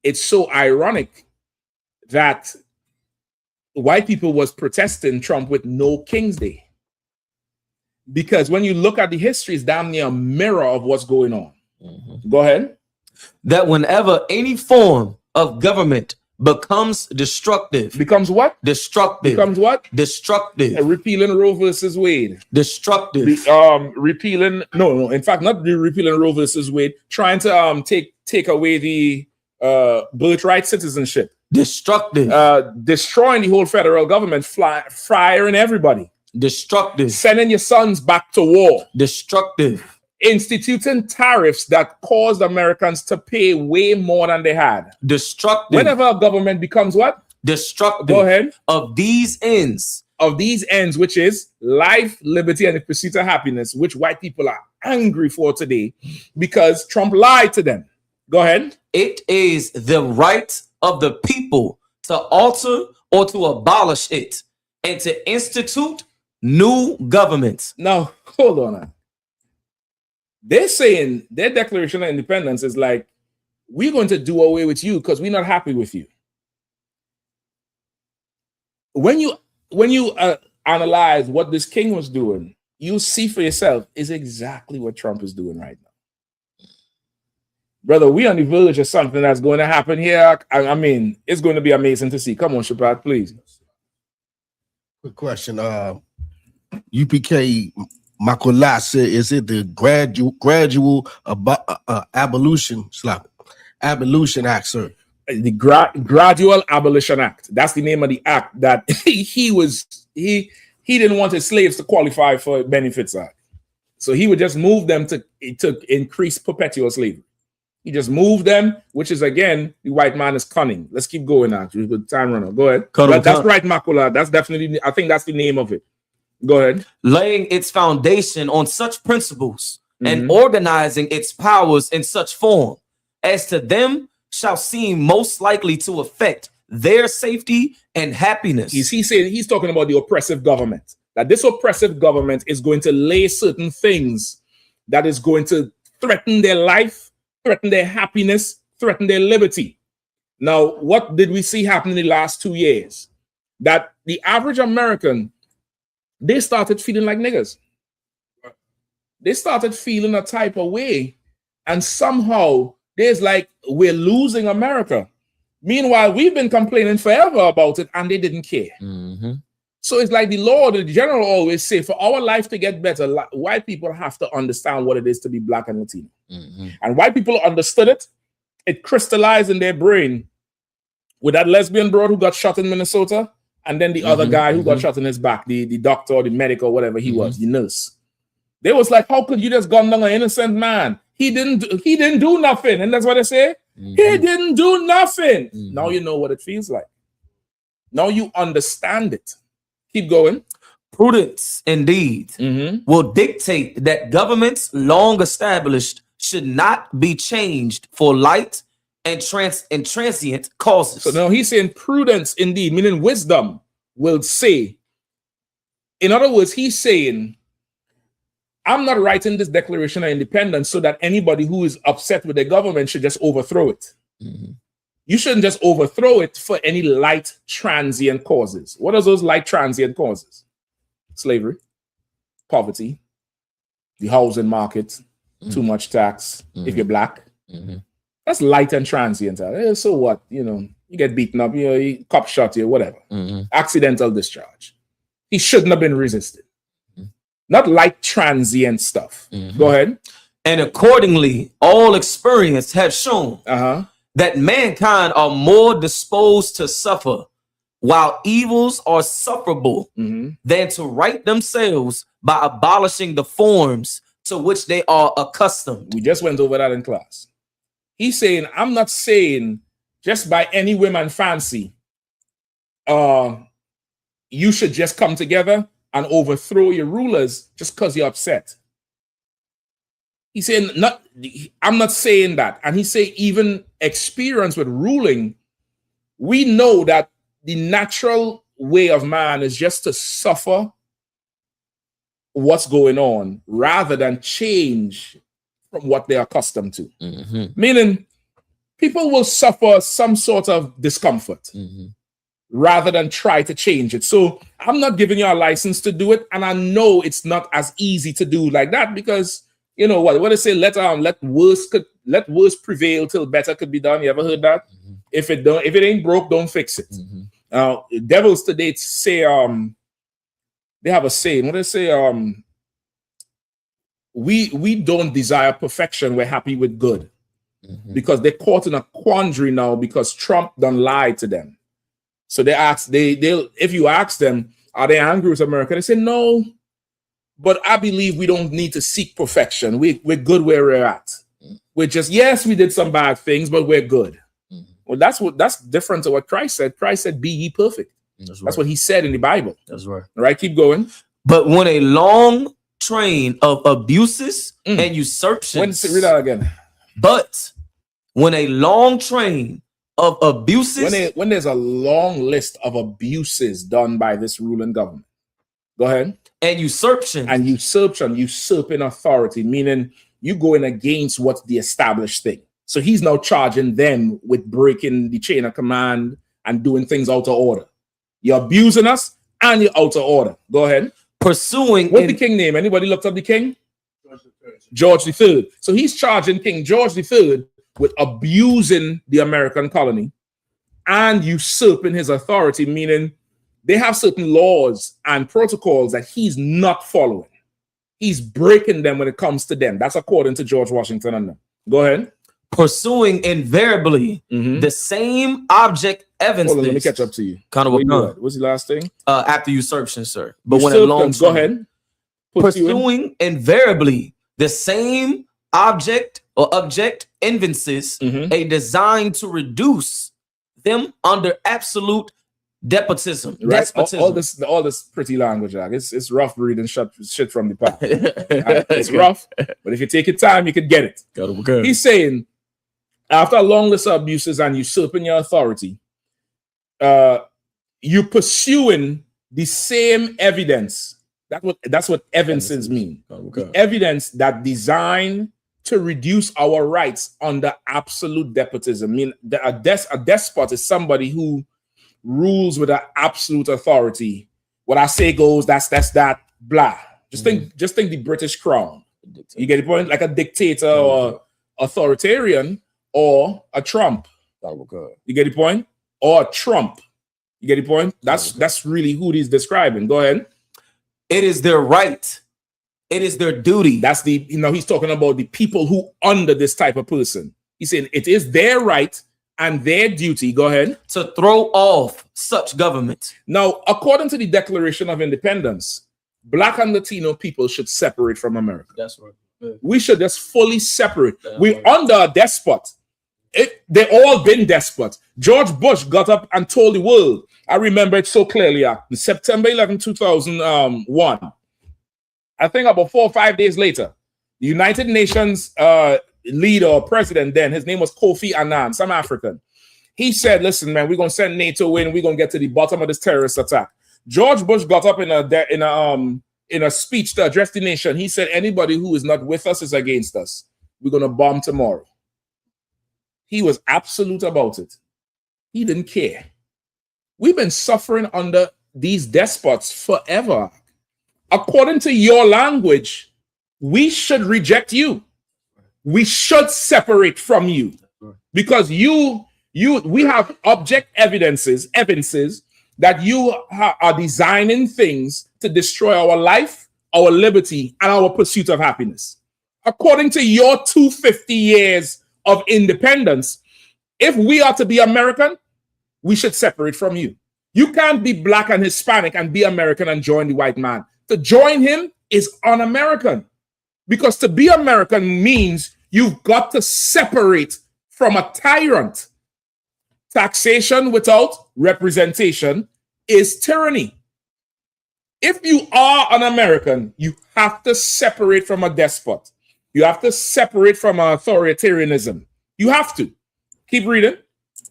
it's so ironic that white people was protesting Trump with no King's Day. Because when you look at the history, it's damn near a mirror of what's going on. Go ahead. That whenever any form of government becomes destructive. Becomes what? Destructive. Becomes what? Destructive. Repealing Roe versus Wade. Destructive. Repealing, no, in fact, not the repealing Roe versus Wade, trying to take away the birthright citizenship. Destructive. Destroying the whole federal government, firing everybody. Destructive. Sending your sons back to war. Destructive. Instituting tariffs that caused Americans to pay way more than they had. Destructive. Whenever a government becomes what? Destructive. Go ahead. Of these ends. Of these ends, which is life, liberty, and the pursuit of happiness, which white people are angry for today because Trump lied to them. Go ahead. It is the right of the people to alter or to abolish it and to institute new governments. Now, hold on now. They're saying their Declaration of Independence is like, we're going to do away with you because we're not happy with you. When you analyze what this king was doing, you see for yourself is exactly what Trump is doing right now. Brother, we on the verge of something that's going to happen here. I mean, it's going to be amazing to see. Come on, Shabbat, please. Quick question. UPK Makola said, is it the gradual abolition act, sir? The Gradual Abolition Act. That's the name of the act that he didn't want his slaves to qualify for benefits act. So he would just move them to increase perpetual slavery. He just moved them, which is, again, the white man is cunning. Let's keep going, actually. Good time runner. Go ahead. That's right, Makola. That's definitely, I think that's the name of it. Go ahead. Laying its foundation on such principles and organizing its powers in such form as to them shall seem most likely to affect their safety and happiness. He's talking about the oppressive government. That this oppressive government is going to lay certain things that is going to threaten their life, threaten their happiness, threaten their liberty. Now, what did we see happen in the last 2 years? That the average American, they started feeling like niggas. They started feeling a type of way. And somehow there's like, we're losing America. Meanwhile, we've been complaining forever about it and they didn't care. So it's like the Lord, the general always say, for our life to get better, white people have to understand what it is to be black and Latino. And white people understood it. It crystallized in their brain with that lesbian broad who got shot in Minnesota. And then the other guy who got shot in his back, the doctor or the medic or whatever he was, the nurse. They was like, how could you just gun down an innocent man? He didn't do nothing. And that's what they say. He didn't do nothing. Now you know what it feels like. Now you understand it. Keep going. Prudence, indeed, will dictate that governments long established should not be changed for light and transient causes. So now he's saying prudence, indeed, meaning wisdom, will say. In other words, he's saying, I'm not writing this Declaration of Independence so that anybody who is upset with the government should just overthrow it. You shouldn't just overthrow it for any light transient causes. What are those light transient causes? Slavery, poverty, the housing market, too much tax, if you're black. That's light and transient. So what? You get beaten up, you cop shot you, whatever. Accidental discharge. He shouldn't have been resisted. Not light transient stuff. Go ahead. And accordingly, all experience have shown that mankind are more disposed to suffer while evils are sufferable than to right themselves by abolishing the forms to which they are accustomed. We just went over that in class. He's saying, I'm not saying just by any whim and fancy, you should just come together and overthrow your rulers just because you're upset. He's saying, I'm not saying that. And he say, even experience with ruling, we know that the natural way of man is just to suffer what's going on rather than change from what they're accustomed to. Meaning, people will suffer some sort of discomfort rather than try to change it. So I'm not giving you a license to do it, and I know it's not as easy to do like that because you know what they say, let worse prevail till better could be done. You ever heard that? If it ain't broke, don't fix it. Devils today say they have a saying. What do they say? We don't desire perfection, we're happy with good. Because they're caught in a quandary now because Trump done lied to them. So they ask, they'll if you ask them, are they angry with America? They say no, but I believe we don't need to seek perfection. We're good where we're at. We're just, yes, we did some bad things, but we're good. Well, that's different to what Christ said. Christ said, be ye perfect. That's what he said in the Bible. That's right. All right, keep going. But when a long train of abuses and usurpations. Read that again. But when a long train of abuses, when there's a long list of abuses done by this ruling government, go ahead. And usurping authority, meaning you going against what's the established thing. So he's now charging them with breaking the chain of command and doing things out of order. You're abusing us and you're out of order. Go ahead. Pursuing. What's the king name? Anybody looked up the king? George III. So he's charging King George III with abusing the American colony and usurping his authority, meaning they have certain laws and protocols that he's not following. He's breaking them when it comes to them. That's according to George Washington and them. Go ahead. Pursuing invariably the same object evidence. Let me catch up to you. What's the last thing? After usurpation, sir. But when a long go ahead. Pursuing invariably the same object or object evidences, a design to reduce them under absolute despotism. Right. Despotism. All this pretty language, like it's rough reading shit from the past. It's rough, but if you take your time, you can get it. He's saying, after a long list of abuses and usurping your authority, you pursuing the same evidence. That's what evidences mean. The evidence that designed to reduce our rights under absolute despotism. I mean, a despot is somebody who rules with an absolute authority. What I say goes, that's that, blah. Just think the British crown. You get the point? Like a dictator or authoritarian or a Trump. You get the point? Or a Trump. You get the point? That's really who he's describing. Go ahead. It is their right. It is their duty. That's he's talking about the people who under this type of person. He's saying it is their right and their duty, go ahead, to throw off such government. Now, according to the Declaration of Independence, Black and Latino people should separate from America. That's right. Yeah. We should just fully separate. We're under a despot. They all been despots. George Bush got up and told the world. I remember it so clearly. September 11, 2001. I think about 4 or 5 days later, the United Nations leader or president then, his name was Kofi Annan, some African. He said, listen, man, we're going to send NATO in. We're going to get to the bottom of this terrorist attack. George Bush got up in a speech to address the nation. He said, anybody who is not with us is against us. We're going to bomb tomorrow. He was absolute about it. He didn't care. We've been suffering under these despots forever. According to your language, we should reject you. We should separate from you because we have object evidences that you are designing things to destroy our life, our liberty, and our pursuit of happiness. According to your 250 years of independence, if we are to be American, we should separate from you. You can't be Black and Hispanic and be American and join the white man. To join him is un-American, because to be American means you've got to separate from a tyrant. Taxation without representation is tyranny. If you are an American, you have to separate from a despot. You have to separate from authoritarianism. You have to. Keep reading.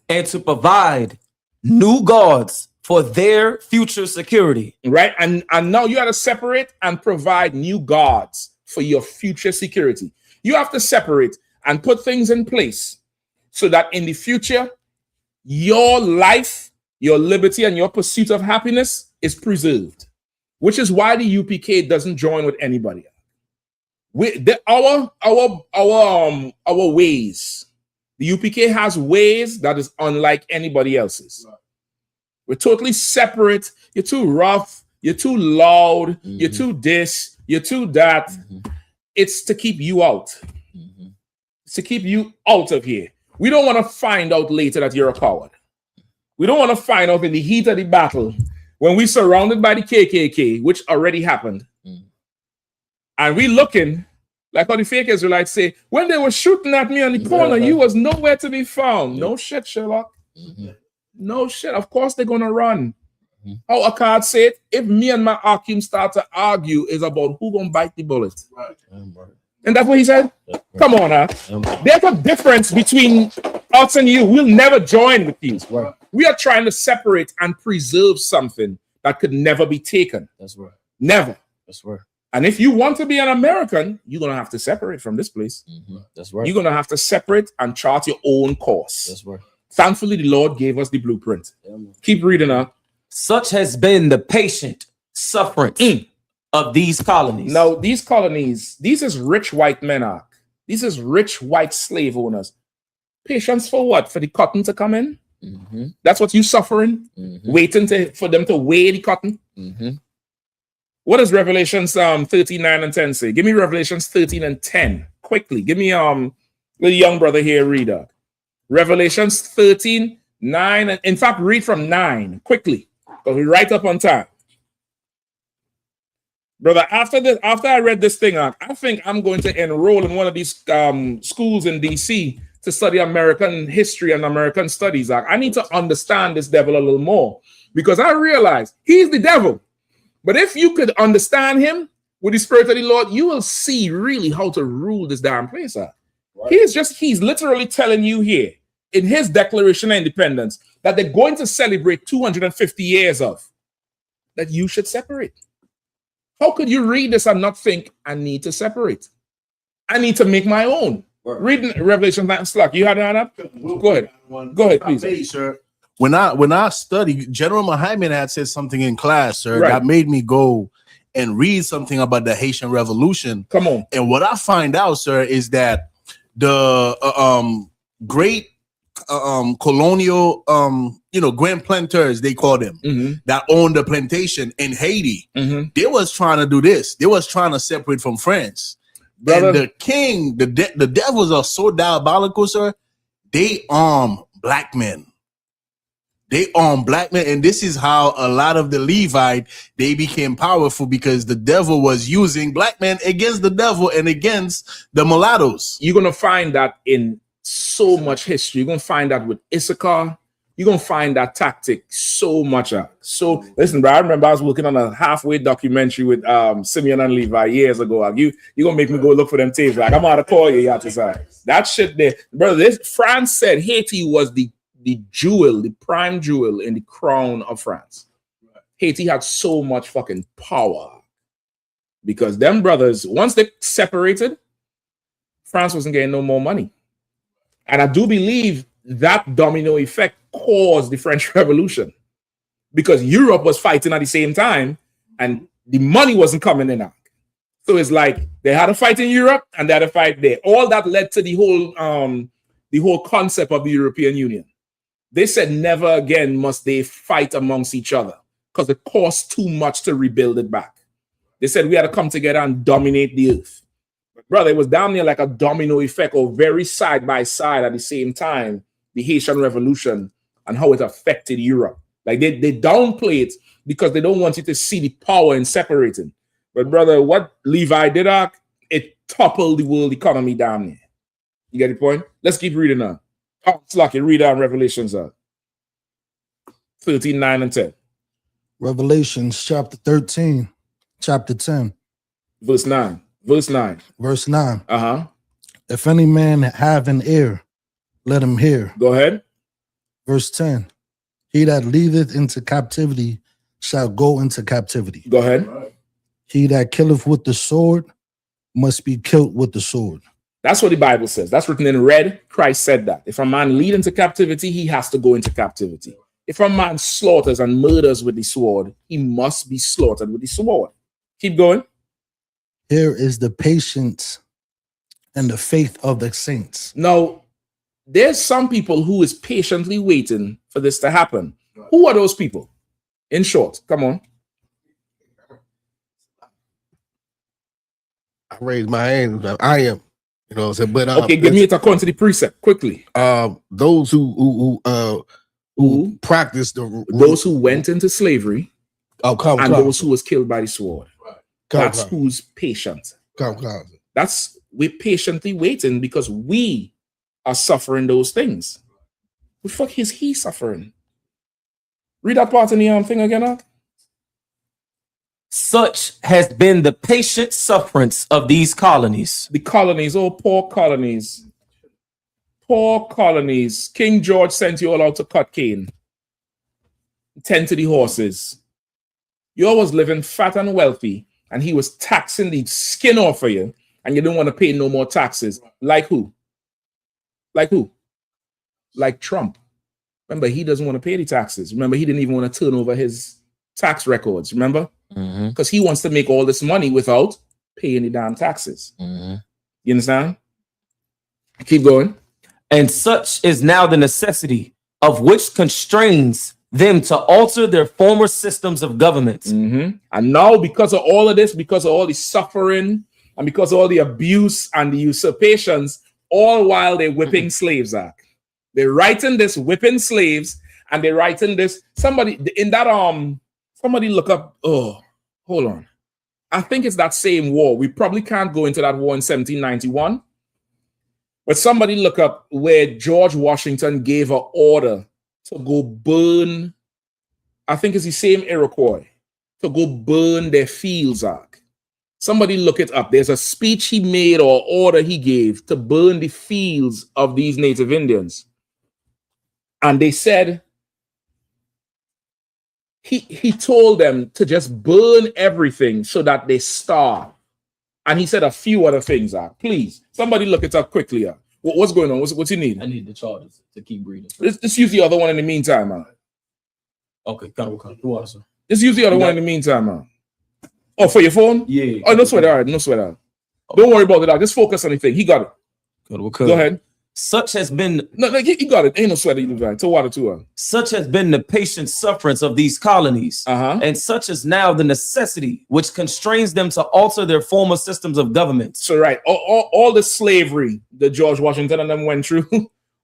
And to provide new guards for their future security. Right? And now you have to separate and provide new gods for your future security. You have to separate and put things in place so that in the future, your life, your liberty, and your pursuit of happiness is preserved. Which is why the UPK doesn't join with anybody. Our ways. The UPK has ways that is unlike anybody else's. We're totally separate. You're too rough. You're too loud. You're too this. You're too that. It's to keep you out. It's to keep you out of here. We don't want to find out later that you're a coward. We don't want to find out in the heat of the battle when we're surrounded by the KKK, which already happened. And we looking, like how the fake Israelites say, when they were shooting at me on the corner, you was nowhere to be found. No shit, Sherlock. No shit. Of course they're going to run. How Akkad said, if me and my Akim start to argue, is about who going to bite the bullet. And that's what he said? Come on, huh? There's a difference between us and you. We'll never join with you. We are trying to separate and preserve something that could never be taken. That's right. Never. That's right. And if you want to be an American, you're going to have to separate from this place. That's right. You're going to have to separate and chart your own course. That's right. Thankfully, the Lord gave us the blueprint. Keep reading up. Such has been the patient suffering of these colonies. Now, these colonies, these is rich white men. These is rich white slave owners. Patience for what? For the cotton to come in? That's what you suffering? Waiting for them to weigh the cotton? What does Revelations 13, 9, and 10 say? Give me Revelations 13 and 10. Quickly. Give me the young brother here, read that. Revelations 13, 9, and in fact, read from 9 quickly. Because we're right up on time. Brother, after I read this thing, I think I'm going to enroll in one of these schools in DC to study American history and American studies. I need to understand this devil a little more because I realize he's the devil. But if you could understand him with the Spirit of the Lord, you will see really how to rule this damn place. He's literally telling you here in his Declaration of Independence that they're going to celebrate 250 years of that you should separate. How could you read this and not think, I need to separate? I need to make my own. Reading Revelation 9 slack. You had that? Go ahead. Go ahead, please. Hey, sir. When I studied, General Muhammad had said something in class, sir, that made me go and read something about the Haitian Revolution. Come on. And what I find out, sir, is that the great colonial grand planteurs, they call them, that owned the plantation in Haiti, they was trying to do this. They was trying to separate from France. Brother. And the king, the devils are so diabolical, sir. They arm black men. They arm black men, and this is how a lot of the Levite, they became powerful because the devil was using black men against the devil and against the mulattoes. You're going to find that in so much history. You're going to find that with Issachar. You're going to find that tactic so much. So listen, bro, I remember I was working on a halfway documentary with Simeon and Levi years ago. You're going to make me go look for them tapes. Like, I'm out to call you, that shit there. Brother, France said Haiti was the jewel, the prime jewel in the crown of France. Haiti had so much fucking power because them brothers, once they separated, France wasn't getting no more money. And I do believe that domino effect caused the French Revolution because Europe was fighting at the same time and the money wasn't coming in. So it's like they had a fight in Europe and they had a fight there. All that led to the whole concept of the European Union. They said never again must they fight amongst each other because it costs too much to rebuild it back. They said we had to come together and dominate the earth. But brother, it was down there like a domino effect or very side by side at the same time, the Haitian Revolution and how it affected Europe. Like they downplay it because they don't want you to see the power in separating. But brother, what Levi did, it toppled the world economy down there. You get the point? Let's keep reading now. Oh, it's lucky. Read out Revelations 13, 9, and 10. Revelations chapter 13, chapter 10. Verse 9. Verse 9. Verse 9. Uh-huh. If any man have an ear, let him hear. Go ahead. Verse 10. He that leadeth into captivity shall go into captivity. Go ahead. He that killeth with the sword must be killed with the sword. That's what the Bible says. That's written in red. Christ said that. If a man lead into captivity, he has to go into captivity. If a man slaughters and murders with the sword, he must be slaughtered with the sword. Keep going. Here is the patience and the faith of the saints. Now, there's some people who is patiently waiting for this to happen. Who are those people? In short, come on. I raised my hand. I am. You know what I'm saying? But Okay, give me it according to the precept quickly. Those who practice those who went into slavery, those who was killed by the sword. That's who's patient. That's we're patiently waiting because we are suffering those things. What the fuck is he suffering? Read that part in the thing again, huh? Such has been the patient sufferance of these colonies. The colonies, oh, poor colonies. Poor colonies. King George sent you all out to cut cane. Tend to the horses. You all was living fat and wealthy, and he was taxing the skin off of you, and you didn't want to pay no more taxes. Like who? Like who? Like Trump. Remember, he doesn't want to pay the taxes. Remember, he didn't even want to turn over his tax records. Remember? Because he wants to make all this money without paying the damn taxes. You understand? Keep going. And such is now the necessity of which constrains them to alter their former systems of government. And now, because of all of this, because of all the suffering, and because of all the abuse and the usurpations, all while they're whipping slaves out. They're writing this, whipping slaves, and they're writing this. Somebody in that somebody look up. Oh, hold on. I think it's that same war. We probably can't go into that war in 1791. But somebody look up where George Washington gave an order to go burn. I think it's the same Iroquois to go burn their fields out. Somebody look it up. There's a speech he made or order he gave to burn the fields of these Native Indians. And they said he told them to just burn everything so that they starve. And he said a few other things. Please, somebody look it up quickly. What's going on? What you need? I need the charges to keep reading. Let's use the other one in the meantime. Okay, come on, sir. Just use the other one in the meantime. Oh, for your phone? Yeah. Oh, no sweat. All right, no sweat. Okay. Don't worry about it. Just focus on the thing. He got it. Go ahead. Such has been he got it. Ain't no sweat. To water too. Such has been the patient sufferance of these colonies, and such is now the necessity which constrains them to alter their former systems of government. So right, all the slavery that George Washington and them went through,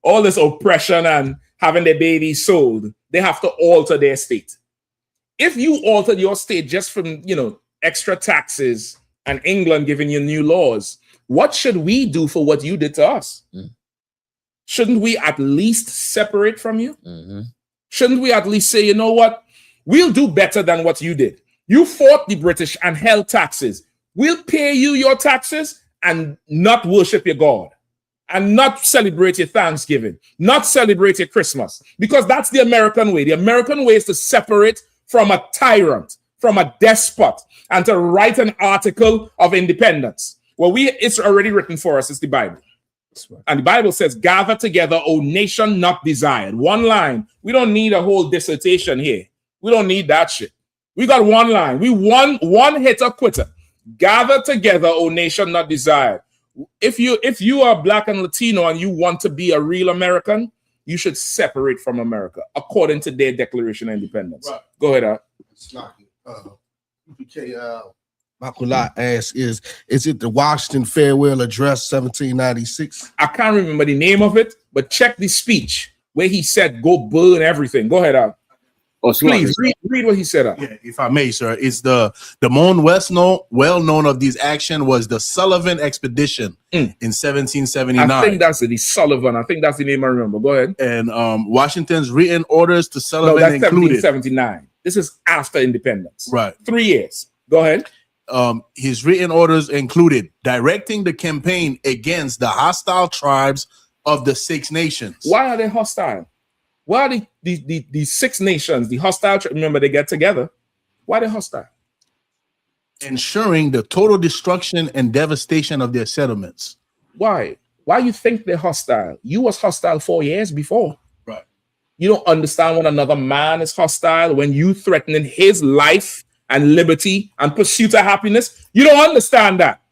all this oppression and having their babies sold, they have to alter their state. If you altered your state just from extra taxes and England giving you new laws, what should we do for what you did to us? Shouldn't we at least separate from you? Shouldn't we at least say, you know what? We'll do better than what you did. You fought the British and held taxes. We'll pay you your taxes and not worship your God and not celebrate your Thanksgiving, not celebrate your Christmas, because that's the American way. The American way is to separate from a tyrant, from a despot, and to write an article of independence. Well, it's already written for us. It's the Bible. And the Bible says, gather together, O nation not desired. One line. We don't need a whole dissertation here. We don't need that shit. We got one line. We one hitter quitter. Gather together, O nation not desired. If you are Black and Latino and you want to be a real American, you should separate from America according to their Declaration of Independence. Right. Go ahead, Makula asks, is it the Washington Farewell Address 1796? I can't remember the name of it, but check the speech where he said, go burn everything. Go ahead, please read what he said. Yeah, if I may, sir. It's the most well known of these action was the Sullivan Expedition in 1779. I think that's the Sullivan. I think that's the name I remember. Go ahead. And Washington's written orders to Sullivan that's included 1779. This is after independence. Right. 3 years. Go ahead. His written orders included directing the campaign against the hostile tribes of the Six Nations. Why are they hostile? Why are these 6 nations, the hostile, remember they get together. Why are they hostile? Ensuring the total destruction and devastation of their settlements. Why? Why you think they're hostile? You was hostile 4 years before. Right. You don't understand when another man is hostile, when you threatening his life and liberty and pursuit of happiness. You don't understand that.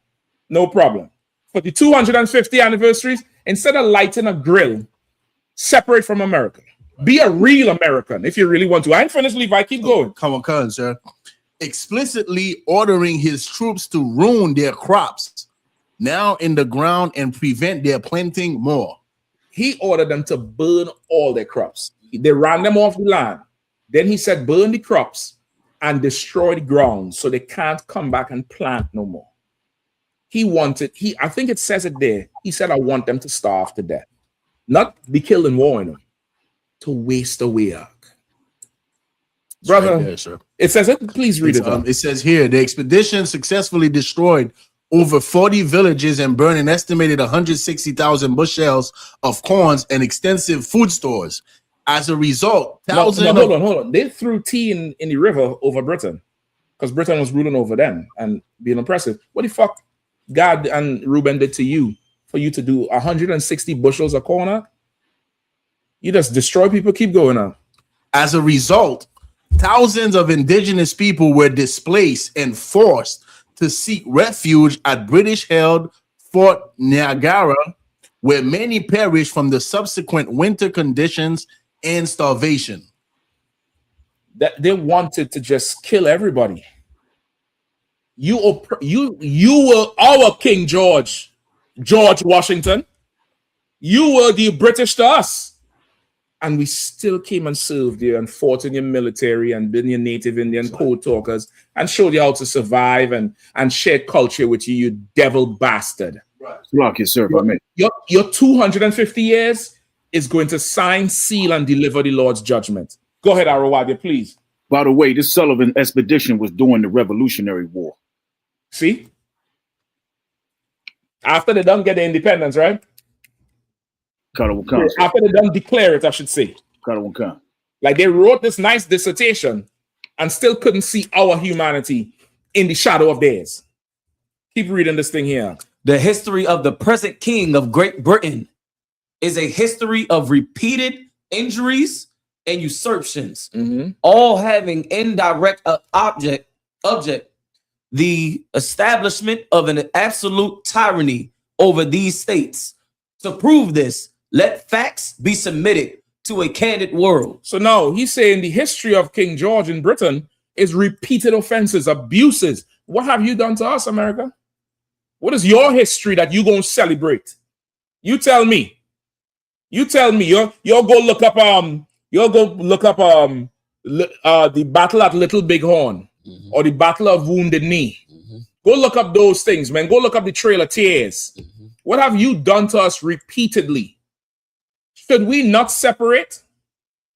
No problem. For the 250 anniversaries, instead of lighting a grill, separate from America. Be a real American if you really want to. I ain't finished, Levi. Keep going. Come on, sir. Explicitly ordering his troops to ruin their crops now in the ground and prevent their planting more. He ordered them to burn all their crops. They ran them off the land. Then he said, burn the crops and destroy the ground so they can't come back and plant no more. I think it says it there. He said, I want them to starve to death. Not be killed in war in them. To waste away. Brother, right there, sir. It says it. Please read it. It says here, the expedition successfully destroyed over 40 villages and burned an estimated 160,000 bushels of corns and extensive food stores. As a result, hold on. They threw tea in the river over Britain because Britain was ruling over them and being oppressive. What the fuck God and Reuben did to you for you to do 160 bushels of corn? You just destroy people. Keep going on. As a result, thousands of indigenous people were displaced and forced to seek refuge at British-held Fort Niagara, where many perished from the subsequent winter conditions and starvation. That they wanted to just kill everybody. You were our King George Washington. You were the British to us. And we still came and served you and fought in your military and been your native Indian code talkers and showed you how to survive and share culture with you, you devil bastard. Right. Lock it, sir. Your 250 years is going to sign, seal, and deliver the Lord's judgment. Go ahead, Arawadia, please. By the way, this Sullivan expedition was during the Revolutionary War. See? After they don't get the independence, right? After they don't declare it, I should say. Like they wrote this nice dissertation and still couldn't see our humanity in the shadow of theirs. Keep reading this thing here. The history of the present king of Great Britain is a history of repeated injuries and usurpations, all having indirect object the establishment of an absolute tyranny over these states. To prove this, let facts be submitted to a candid world. So now he's saying the history of King George in Britain is repeated offenses, abuses. What have you done to us, America? What is your history that you gonna celebrate? You tell me. You'll go look up the battle at Little Bighorn or the Battle of Wounded Knee. Go look up those things, man. Go look up the Trail of Tears. What have you done to us repeatedly? Should we not separate?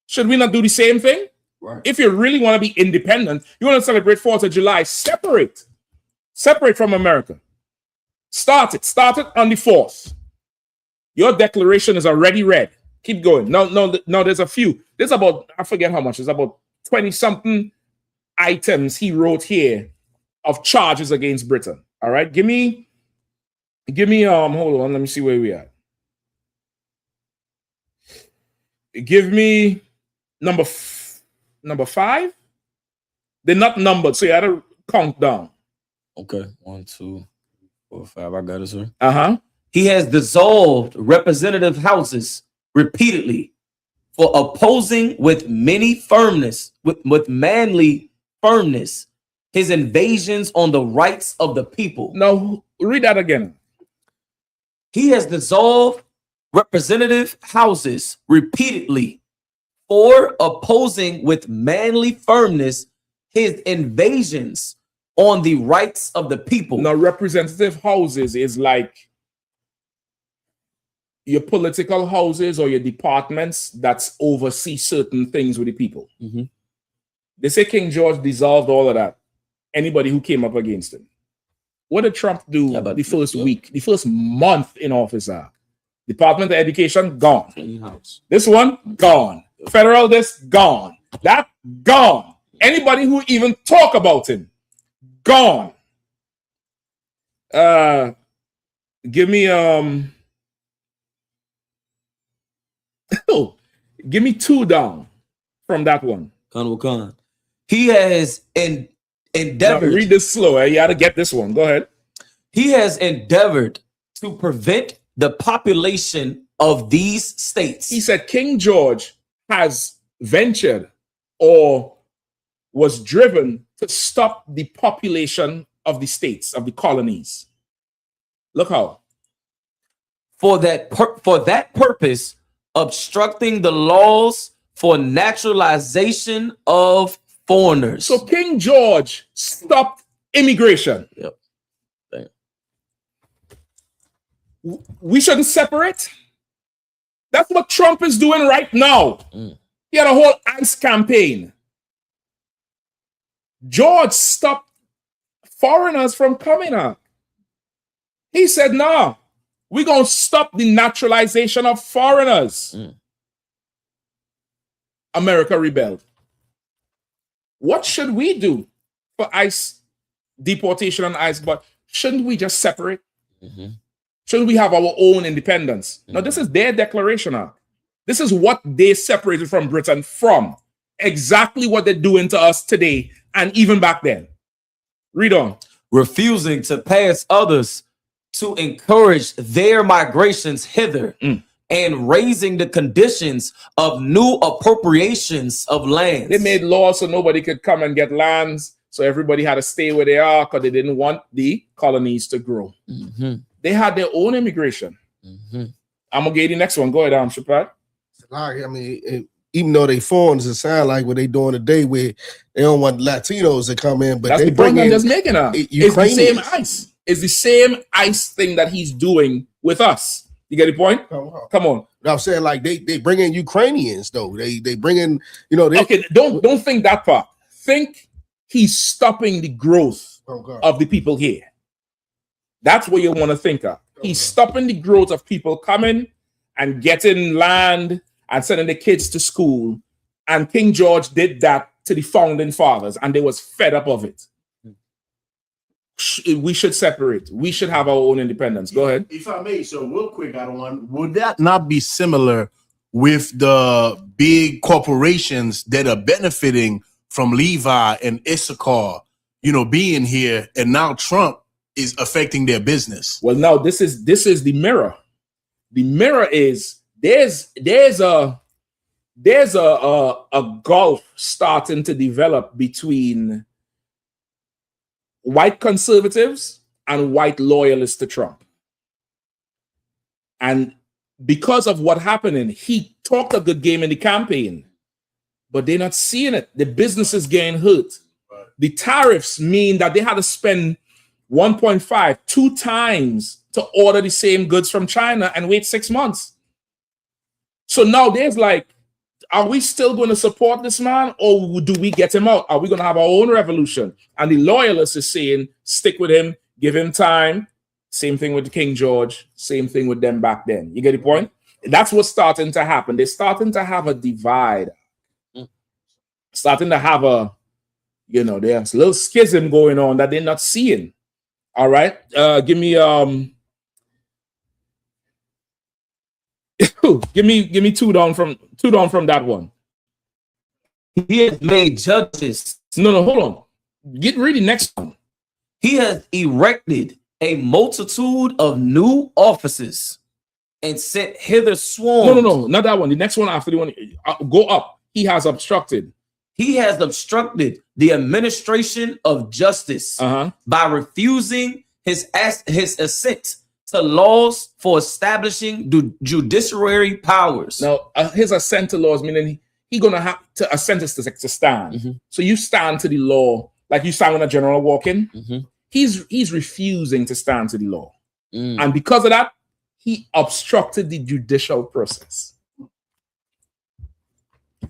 Should we not do the same thing? Right. If you really want to be independent, you want to celebrate 4th of July, separate. Separate from America. Start it on the 4th. Your declaration is already read. Keep going. No, there's a few. There's about, I forget how much. There's about 20-something items he wrote here of charges against Britain. All right. Give me, hold on, let me see where we are. Give me number 5. They're not numbered, so you had to count down. Okay. 1, 2, 4, 5. I got it, sir. He has dissolved representative houses repeatedly for opposing with many firmness, with manly firmness, his invasions on the rights of the people. Now, read that again. He has dissolved representative houses repeatedly for opposing with manly firmness his invasions on the rights of the people. Now, representative houses is like your political houses or your departments that oversee certain things with the people. They say King George dissolved all of that. Anybody who came up against him. What did Trump do the first week, the first month in office? Department of Education, gone. This one, gone. Federal this gone. That gone. Anybody who even talk about him, gone. Give me give me 2 down from that one. Khan. He has endeavored. Now read this slow. You gotta get this one. Go ahead. He has endeavored to prevent the population of these states. He said King George has ventured or was driven to stop the population of the states, of the colonies. Look how. For that purpose, obstructing the laws for naturalization of foreigners. So King George stopped immigration. Yep. Damn. We shouldn't separate. That's what Trump is doing right now. He had a whole ICE campaign. George stopped foreigners from coming out. He said, no, we're going to stop the naturalization of foreigners. America rebelled. What should we do for ICE deportation and ICE? But shouldn't we just separate? Shouldn't we have our own independence? Now, this is their declaration. This is what they separated from Britain from. Exactly what they're doing to us today and even back then. Read on. Refusing to pass others to encourage their migrations hither and raising the conditions of new appropriations of lands. They made laws so nobody could come and get lands, so everybody had to stay where they are because they didn't want the colonies to grow. They had their own immigration. I'm going to get the next one. Go ahead, Shapat. I mean, even though they foreigners, it sound like what they doing today where they don't want Latinos to come in, but that's they the point bring I'm in just making up. It's the same ICE. It's the same ICE thing that he's doing with us. You get the point? Come on. I'm saying like they bring in Ukrainians though. They bring in, you know. Okay, don't think that part. Think he's stopping the growth of the people here. That's what you want to think of. He's stopping the growth of people coming and getting land and sending the kids to school. And King George did that to the founding fathers, and they was fed up of it. We should separate. We should have our own independence. Go ahead. If I may, so real quick, I don't want. Would that not be similar with the big corporations that are benefiting from Levi and Issachar, being here, and now Trump is affecting their business? Well, now this is the mirror. The mirror is there's a gulf starting to develop between white conservatives and white loyalists to Trump. And because of what happening, he talked a good game in the campaign, but they're not seeing it. The business is getting hurt. The tariffs mean that they had to spend 1.5, 2 times to order the same goods from China and wait 6 months. So now there's like, are we still going to support this man, or do we get him out? Are we going to have our own revolution? And the loyalists is saying, stick with him, give him time. Same thing with King George. Same thing with them back then. You get the point? That's what's starting to happen. They're starting to have a divide. Starting to have there's a little schism going on that they're not seeing. All right. Give me give me 2 down from that one. He has made judges. No, hold on. Get ready next one. He has erected a multitude of new offices and sent hither swarms. No, not that one. The next one after the one. Go up. He has obstructed. He has obstructed the administration of justice by refusing his assent to laws for establishing judiciary powers. Now, his assent to laws, meaning he's going to have to assent to stand. So you stand to the law, like you stand when a general walk in. He's refusing to stand to the law. And because of that, he obstructed the judicial process.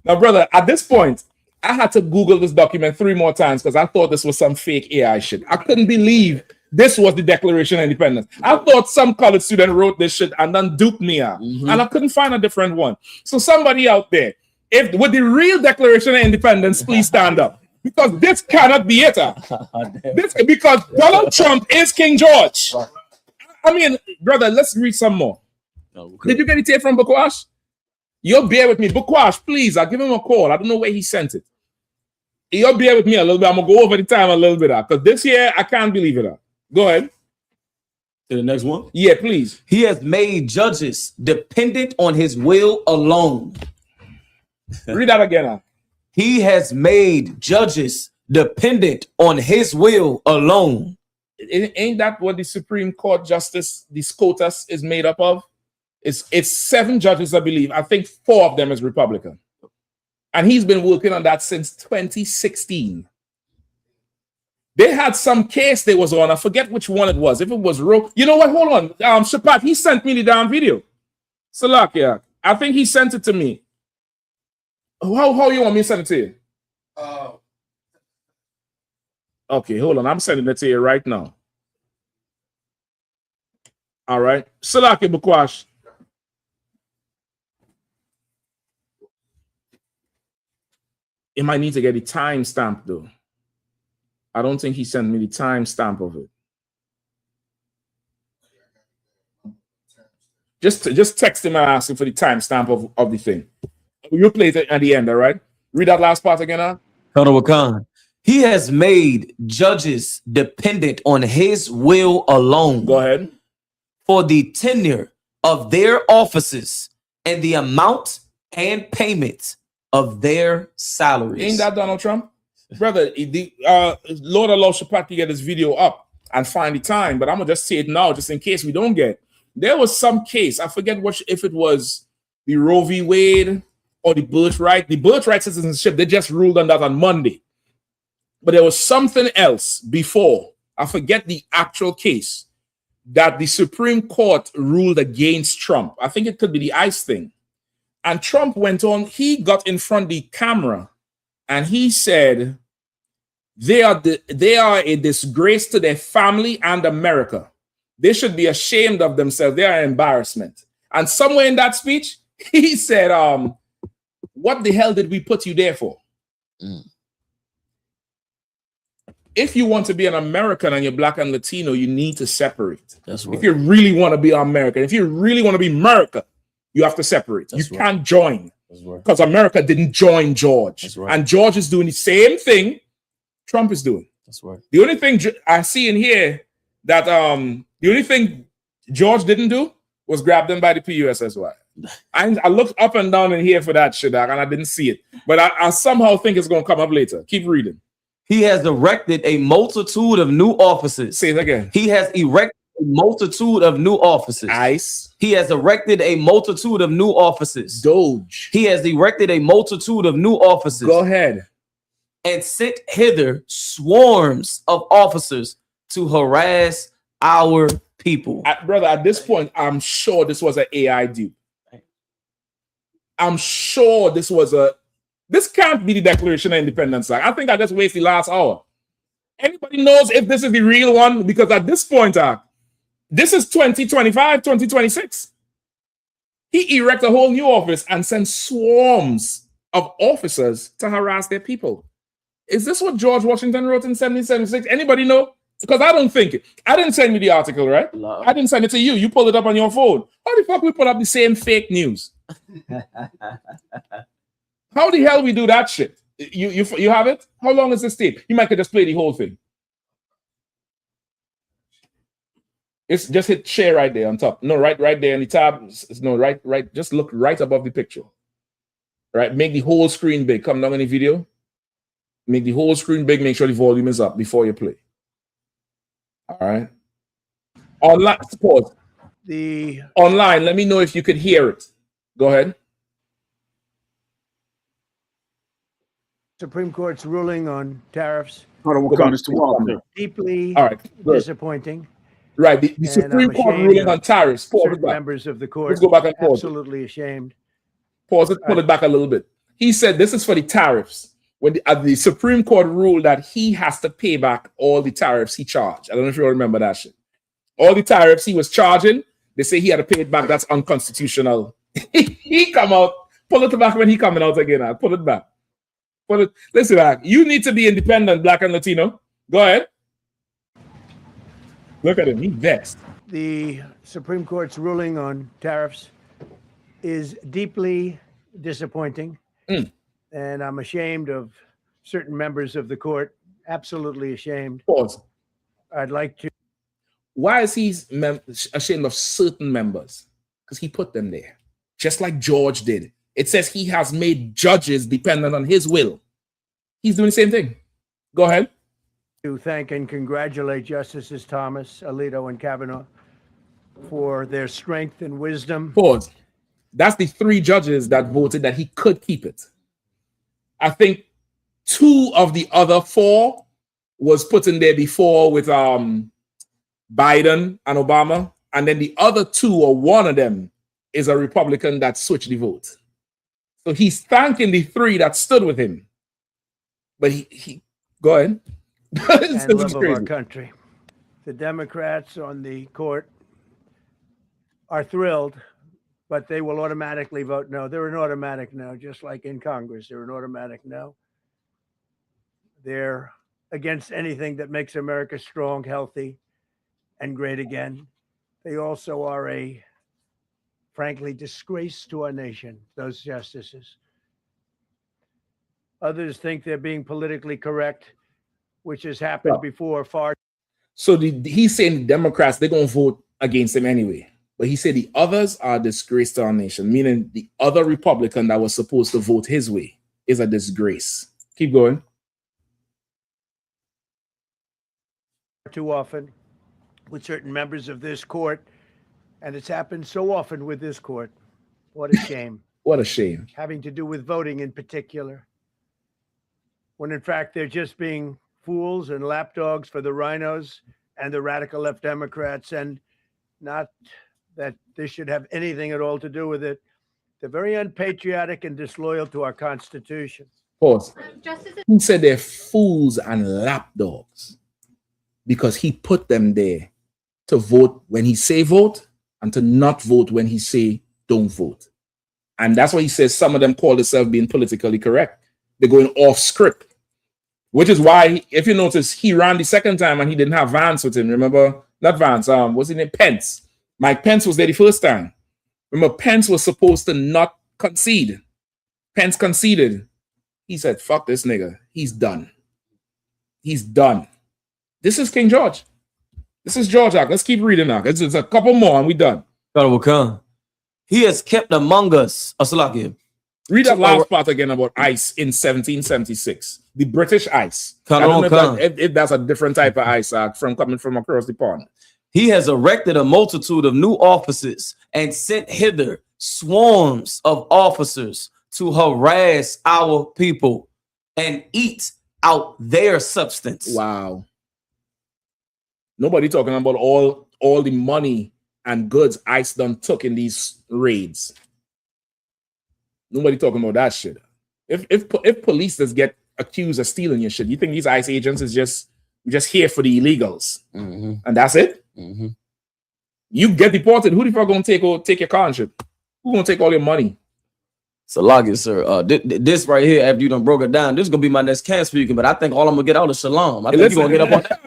Now, brother, at this point, I had to Google this document 3 more times because I thought this was some fake AI shit. I couldn't believe this was the Declaration of Independence. I thought some college student wrote this shit and then duped me out. And I couldn't find a different one. So somebody out there, If with the real Declaration of Independence, please stand up. Because this cannot be it. Because Donald Trump is King George. I mean, brother, let's read some more. Okay. Did you get it here from Bukwash? You'll bear with me. Bukwash, please, I'll give him a call. I don't know where he sent it. You'll bear with me a little bit. I'm going to go over the time a little bit. Because this year, I can't believe it. Go ahead. To the next one? Yeah, please. He has made judges dependent on his will alone. Read that again. He has made judges dependent on his will alone. Ain't that what the Supreme Court Justice, the SCOTUS, is made up of? It's 7 judges, I believe. I think 4 of them is Republican. And he's been working on that since 2016. They had some case they was on. I forget which one it was. If it was Roe. You know what? Hold on. Shapat, he sent me the damn video. Salakia. I think he sent it to me. How you want me to send it to you? Okay, hold on. I'm sending it to you right now. All right. Salaki Bukwash. It might need to get the timestamp though. I don't think he sent me the timestamp of it. Just text him and ask him for the timestamp of the thing. You play it at the end, all right? Read that last part again, huh? Khan. He has made judges dependent on his will alone. Go ahead. For the tenure of their offices and the amount and payment of their salaries. Ain't that Donald Trump? Brother, Lord allow Shapat to get this video up and find the time, but I'm going to just say it now just in case we don't get. There was some case, I forget if it was the Roe v. Wade or the birthright. The birthright citizenship, they just ruled on that on Monday. But there was something else before. I forget the actual case that the Supreme Court ruled against Trump. I think it could be the ICE thing. And Trump went on, he got in front of the camera and he said, they are a disgrace to their family and America. They should be ashamed of themselves. They are an embarrassment. And somewhere in that speech, he said, what the hell did we put you there for? If you want to be an American and you're Black and Latino, you need to separate. That's right. If you really want to be American, if you really want to be America, you have to separate. That's you right. can't join. Right. Because America didn't join George. That's right. And George is doing the same thing Trump is doing. That's right. The only thing I see in here that the only thing George didn't do was grab them by the PUSSY. I looked up and down in here for that shit, and I didn't see it. But I somehow think it's going to come up later. Keep reading. He has erected a multitude of new offices. Say it again. He has erected a multitude of new offices. ICE. He has erected a multitude of new offices. Doge. He has erected a multitude of new offices. Go ahead. And sent hither swarms of officers to harass our people. Brother, at this point, I'm sure this was an AI dupe. I'm sure this can't be the Declaration of Independence. I think I just wasted the last hour. Anybody knows if this is the real one? Because at this point, this is 2025, 2026. He erected a whole new office and sent swarms of officers to harass their people. Is this what George Washington wrote in 1776? Anybody know? Because I don't think it. I didn't send you the article, right? No. I didn't send it to you. You pulled it up on your phone. How the fuck we put up the same fake news? How the hell we do that shit? You have it? How long is this tape? You might could just play the whole thing. It's just hit share right there on top. No, right there in the tab. No, right. Just look right above the picture. Right. Make the whole screen big. Come down in the video. Make the whole screen big. Make sure the volume is up before you play. All right. Online. Pause. Online. Let me know if you could hear it. Go ahead. Supreme Court's ruling on tariffs. Deeply disappointing. Right. The Supreme Court ruling on tariffs. Pause it back. Members of the court. Let's go back and pause. Absolutely ashamed. Pause it. Pull it back a little bit. He said this is for the tariffs. When the Supreme Court ruled that he has to pay back all the tariffs he charged. I don't know if you remember that shit. All the tariffs he was charging, they say he had to pay it back. That's unconstitutional. He come out, Pull it back when he coming out again. Pull it back. Pull it. Listen, you need to be independent, Black and Latino. Go ahead. Look at him. He vexed. The Supreme Court's ruling on tariffs is deeply disappointing. And I'm ashamed of certain members of the court. Absolutely ashamed. Pause. I'd like to. Why is he ashamed of certain members? Because he put them there, just like George did. It says he has made judges dependent on his will. He's doing the same thing. Go ahead. To thank and congratulate Justices Thomas, Alito, and Kavanaugh for their strength and wisdom. Pause. That's the 3 judges that voted that he could keep it. I think 2 of the other 4 was put in there before with Biden and Obama. And then the other 2 or one of them is a Republican that switched the vote. So he's thanking the 3 that stood with him. But he go ahead. And love of our country. The Democrats on the court are thrilled, but they will automatically vote no. They're an automatic no, just like in Congress. They're an automatic no. They're against anything that makes America strong, healthy, and great again. They also are a, frankly, disgrace to our nation, those justices. Others think they're being politically correct, which has happened before far. So he's saying the Democrats, they're going to vote against him anyway. But he said the others are a disgrace to our nation, meaning the other Republican that was supposed to vote his way is a disgrace. Keep going. Too often with certain members of this court, and it's happened so often with this court. What a shame. What a shame. Having to do with voting in particular, when in fact they're just being fools and lapdogs for the rhinos and the radical left Democrats, and not that this should have anything at all to do with it. They're very unpatriotic and disloyal to our Constitution. Pause. He said they're fools and lapdogs because he put them there to vote when he say vote and to not vote when he say don't vote. And that's why he says some of them call themselves being politically correct. They're going off script, which is why, if you notice, he ran the second time and he didn't have Vance with him. Remember? Not Vance. What's his name? Pence. Mike Pence was there the first time. Remember, Pence was supposed to not concede. Pence conceded. He said, fuck this nigga. He's done. He's done. This is King George. This is George Act. Let's keep reading now. It's a couple more and we're done. He has kept among us. Read that last part again about ICE in 1776. The British ICE. I don't know if that's a different type of ICE from coming from across the pond. He has erected a multitude of new offices and sent hither swarms of officers to harass our people and eat out their substance. Wow. Nobody talking about all the money and goods ICE done took in these raids. Nobody talking about that shit. If police just get accused of stealing your shit, you think these ICE agents is just here for the illegals, and that's it? You get deported. Who the fuck gonna take your car and shit? Who gonna take all your money? Salagi, sir. This right here, after you done broke it down, this is gonna be my next camp speaking. But I think all I'm gonna get out is Shalom. I think you're gonna get up on that.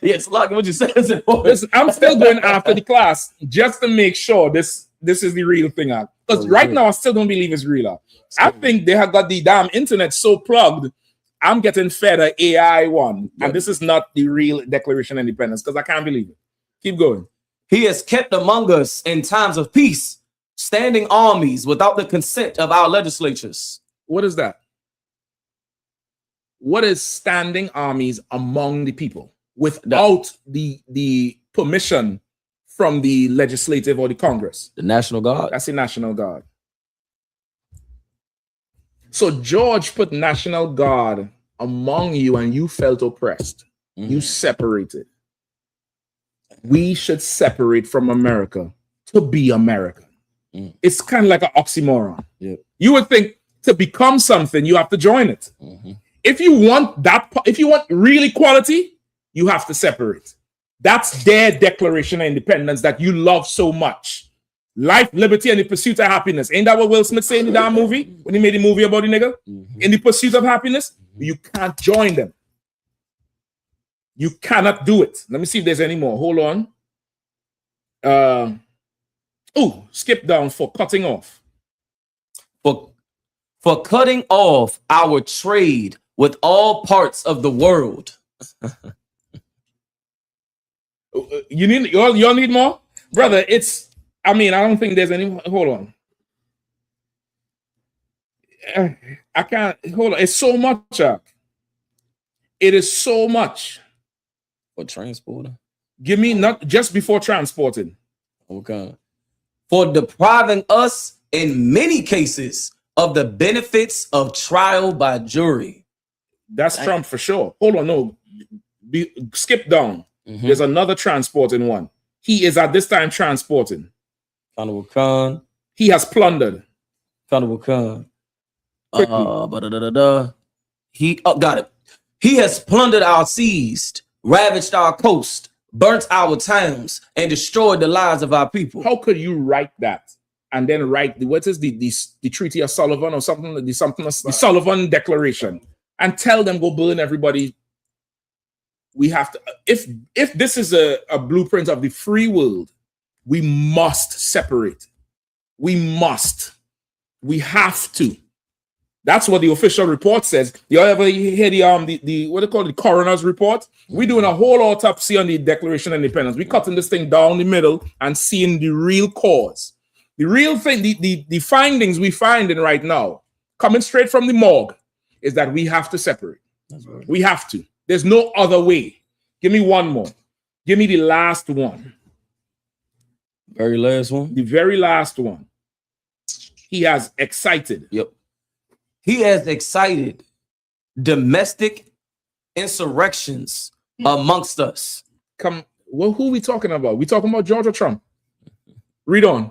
Yes, Salagi, what you said? Listen, I'm still going after the class just to make sure this is the real thing. Because right now I still don't believe it's real. I think they have got the damn internet so plugged. I'm getting fed an AI one, and this is not the real Declaration of Independence because I can't believe it. Keep going. He has kept among us in times of peace, standing armies without the consent of our legislatures. What is that? What is standing armies among the people without the permission from the legislative or the Congress? The National Guard. That's the National Guard. So George put National Guard among you and you felt oppressed. You separated. We should separate from America to be American. It's kind of like an oxymoron. You would think to become something, you have to join it. If you want real equality, you have to separate. That's their Declaration of Independence that you love so much. Life, liberty, and the pursuit of happiness. Ain't that what Will Smith said in the damn movie? When he made the movie about the nigga? In the pursuit of happiness, you can't join them. You cannot do it. Let me see if there's any more. Hold on. Skip down for cutting off. For cutting off our trade with all parts of the world. Y'all need more? Brother, I don't think there's any. Hold on. I can't. Hold on. It's so much, Chuck. It is so much. For transporting? Give me not just before transporting. Okay. For depriving us, in many cases, of the benefits of trial by jury. That's Trump for sure. Hold on. No. Skip down. There's another transporting one. He is at this time transporting. He has plundered. He got it. He has plundered our seas, ravaged our coast, burnt our towns, and destroyed the lives of our people. How could you write that and then write the Treaty of Sullivan or something? The Sullivan Declaration, and tell them go burn everybody. We have to. If this is a blueprint of the free world, we must separate. We must. We have to. That's what the official report says. You ever hear the what they call the coroner's report? We're doing a whole autopsy on the Declaration of Independence. We're cutting this thing down the middle and seeing the real cause. The real thing, the findings we finding right now, coming straight from the morgue, is that we have to separate. That's right. We have to. There's no other way. Give me one more. Give me the last one. Very last one? The very last one. He has excited. Yep. He has excited domestic insurrections amongst us. Who are we talking about? We talking about George or Trump? Read on.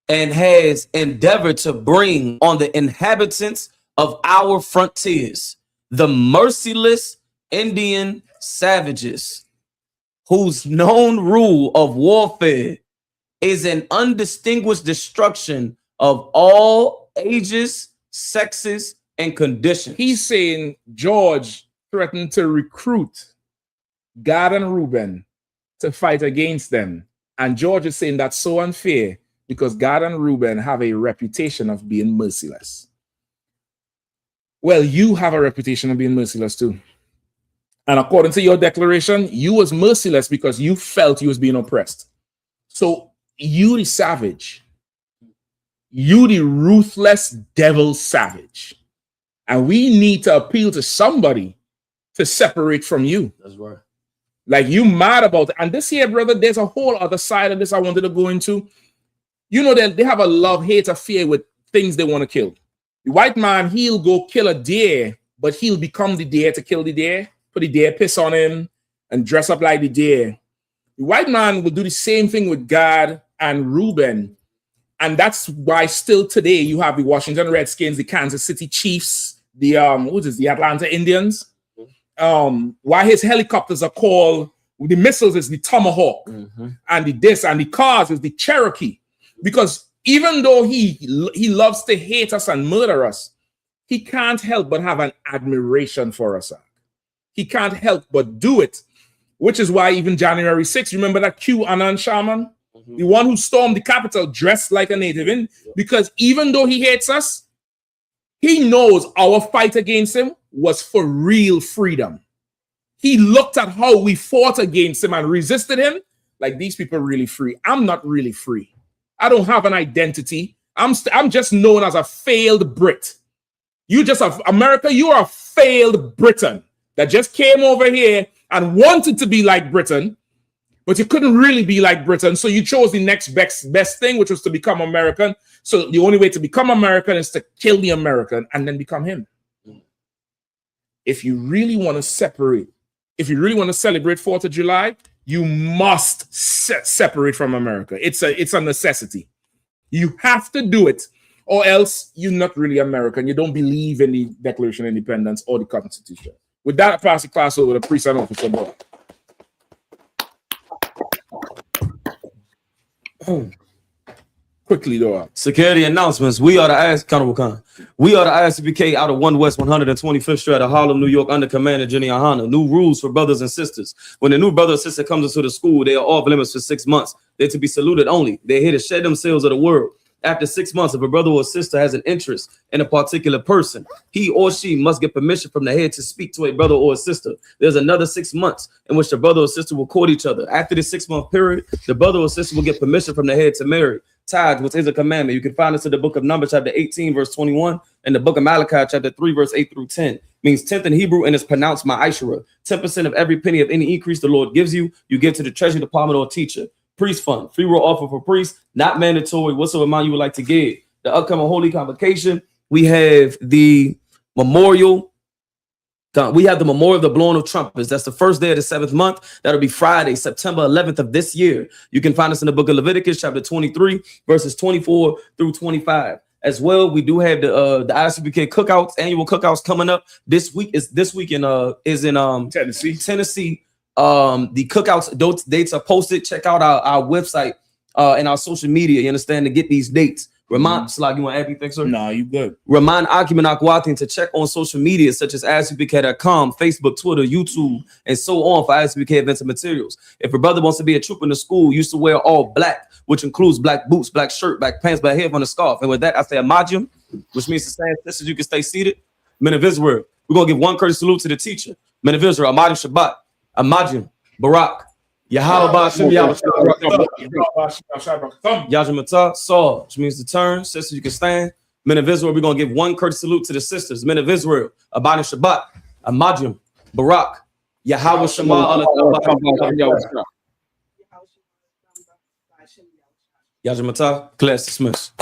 And has endeavored to bring on the inhabitants of our frontiers the merciless Indian savages, whose known rule of warfare is an undistinguished destruction of all ages, sexes, and conditions. He's saying George threatened to recruit Gad and Reuben to fight against them. And George is saying that's so unfair because Gad and Reuben have a reputation of being merciless. Well, you have a reputation of being merciless too. And according to your declaration, you was merciless because you felt you was being oppressed. So you the savage. You the ruthless devil savage. And we need to appeal to somebody to separate from you. That's right. Like you mad about it. And this here, brother, there's a whole other side of this I wanted to go into. You know that they have a love-hate affair with things they want to kill. The white man, he'll go kill a deer, but he'll become the deer to kill the deer, put the deer piss on him, and dress up like the deer. The white man will do the same thing with Gad and Reuben. And that's why still today you have the Washington Redskins, the Kansas City Chiefs, the the Atlanta Indians. Why his helicopters are called, the missiles is the Tomahawk, and the this and the cars is the Cherokee. Because even though he loves to hate us and murder us, he can't help but have an admiration for us. He can't help but do it, which is why even January 6th, remember that QAnon shaman? The one who stormed the Capitol dressed like a native in, because even though he hates us, he knows our fight against him was for real freedom. He looked at how we fought against him and resisted him. Like, these people are really free. I'm not really free. I don't have an identity. I'm just known as a failed Brit. You just have America. You are a failed Briton that just came over here and wanted to be like Britain, but you couldn't really be like Britain. So you chose the next best thing, which was to become American. So the only way to become American is to kill the American and then become him. If you really want to separate, if you really want to celebrate 4th of July, you must separate from America. It's a necessity. You have to do it, or else you're not really American. You don't believe in the Declaration of Independence or the Constitution. With that, I pass the class over to Priest and Officer Boy. Quickly, though. Security announcements. We are the I.S.U.P.K out of 1 West 125th Street of Harlem, New York, under command of Jenny Yahanna. New rules for brothers and sisters. When a new brother or sister comes into the school, they are off limits for 6 months. They're to be saluted only. They're here to shed themselves of the world. After 6 months, if a brother or sister has an interest in a particular person, he or she must get permission from the head to speak to a brother or a sister. There's another 6 months in which the brother or sister will court each other. After the 6-month period, the brother or sister will get permission from the head to marry. Tithes, which is a commandment. You can find this in the book of Numbers, chapter 18, verse 21, and the book of Malachi, chapter 3, verse 8 through 10. Means 10th in Hebrew, and it's pronounced ma'ashra. 10% of every penny of any increase the Lord gives you, you give to the treasury department or teacher. Priest fund, free will offer for priests, not mandatory. Whatsoever amount you would like to give. The upcoming holy convocation, we have the memorial. We have the memorial of the blowing of trumpets. That's the first day of the 7th month. That'll be Friday, September 11th of this year. You can find us in the book of Leviticus, chapter 23, verses 24 through 25. As well, we do have the I.S.U.P.K cookouts, annual cookouts coming up this week. Is in Tennessee. The cookouts dates are posted. Check out our website and our social media. You understand, to get these dates. Remind Slag, you want to add anything, sir? No, you good. Remind Akiman Akwati to check on social media such as ISUPK.com, Facebook, Twitter, YouTube, and so on for I.S.U.P.K events and materials. If a brother wants to be a trooper in the school, used to wear all black, which includes black boots, black shirt, black pants, black hair on a scarf. And with that, I say a majum, which means to say, sisters, you can stay seated. Men of Israel, we're going to give one courteous salute to the teacher. Men of Israel, Amadim Shabbat, Amajim, Barak, Yahweh Yajamata, Saul, which means to turn. Sisters, you can stand. Men of Israel, we're going to give one courteous salute to the sisters. Men of Israel, Amadim Shabbat, Amajim, Barak, Yahweh Shema, Yajamata, class dismissed.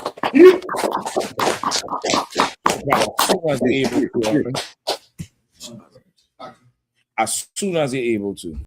As soon as you're able to.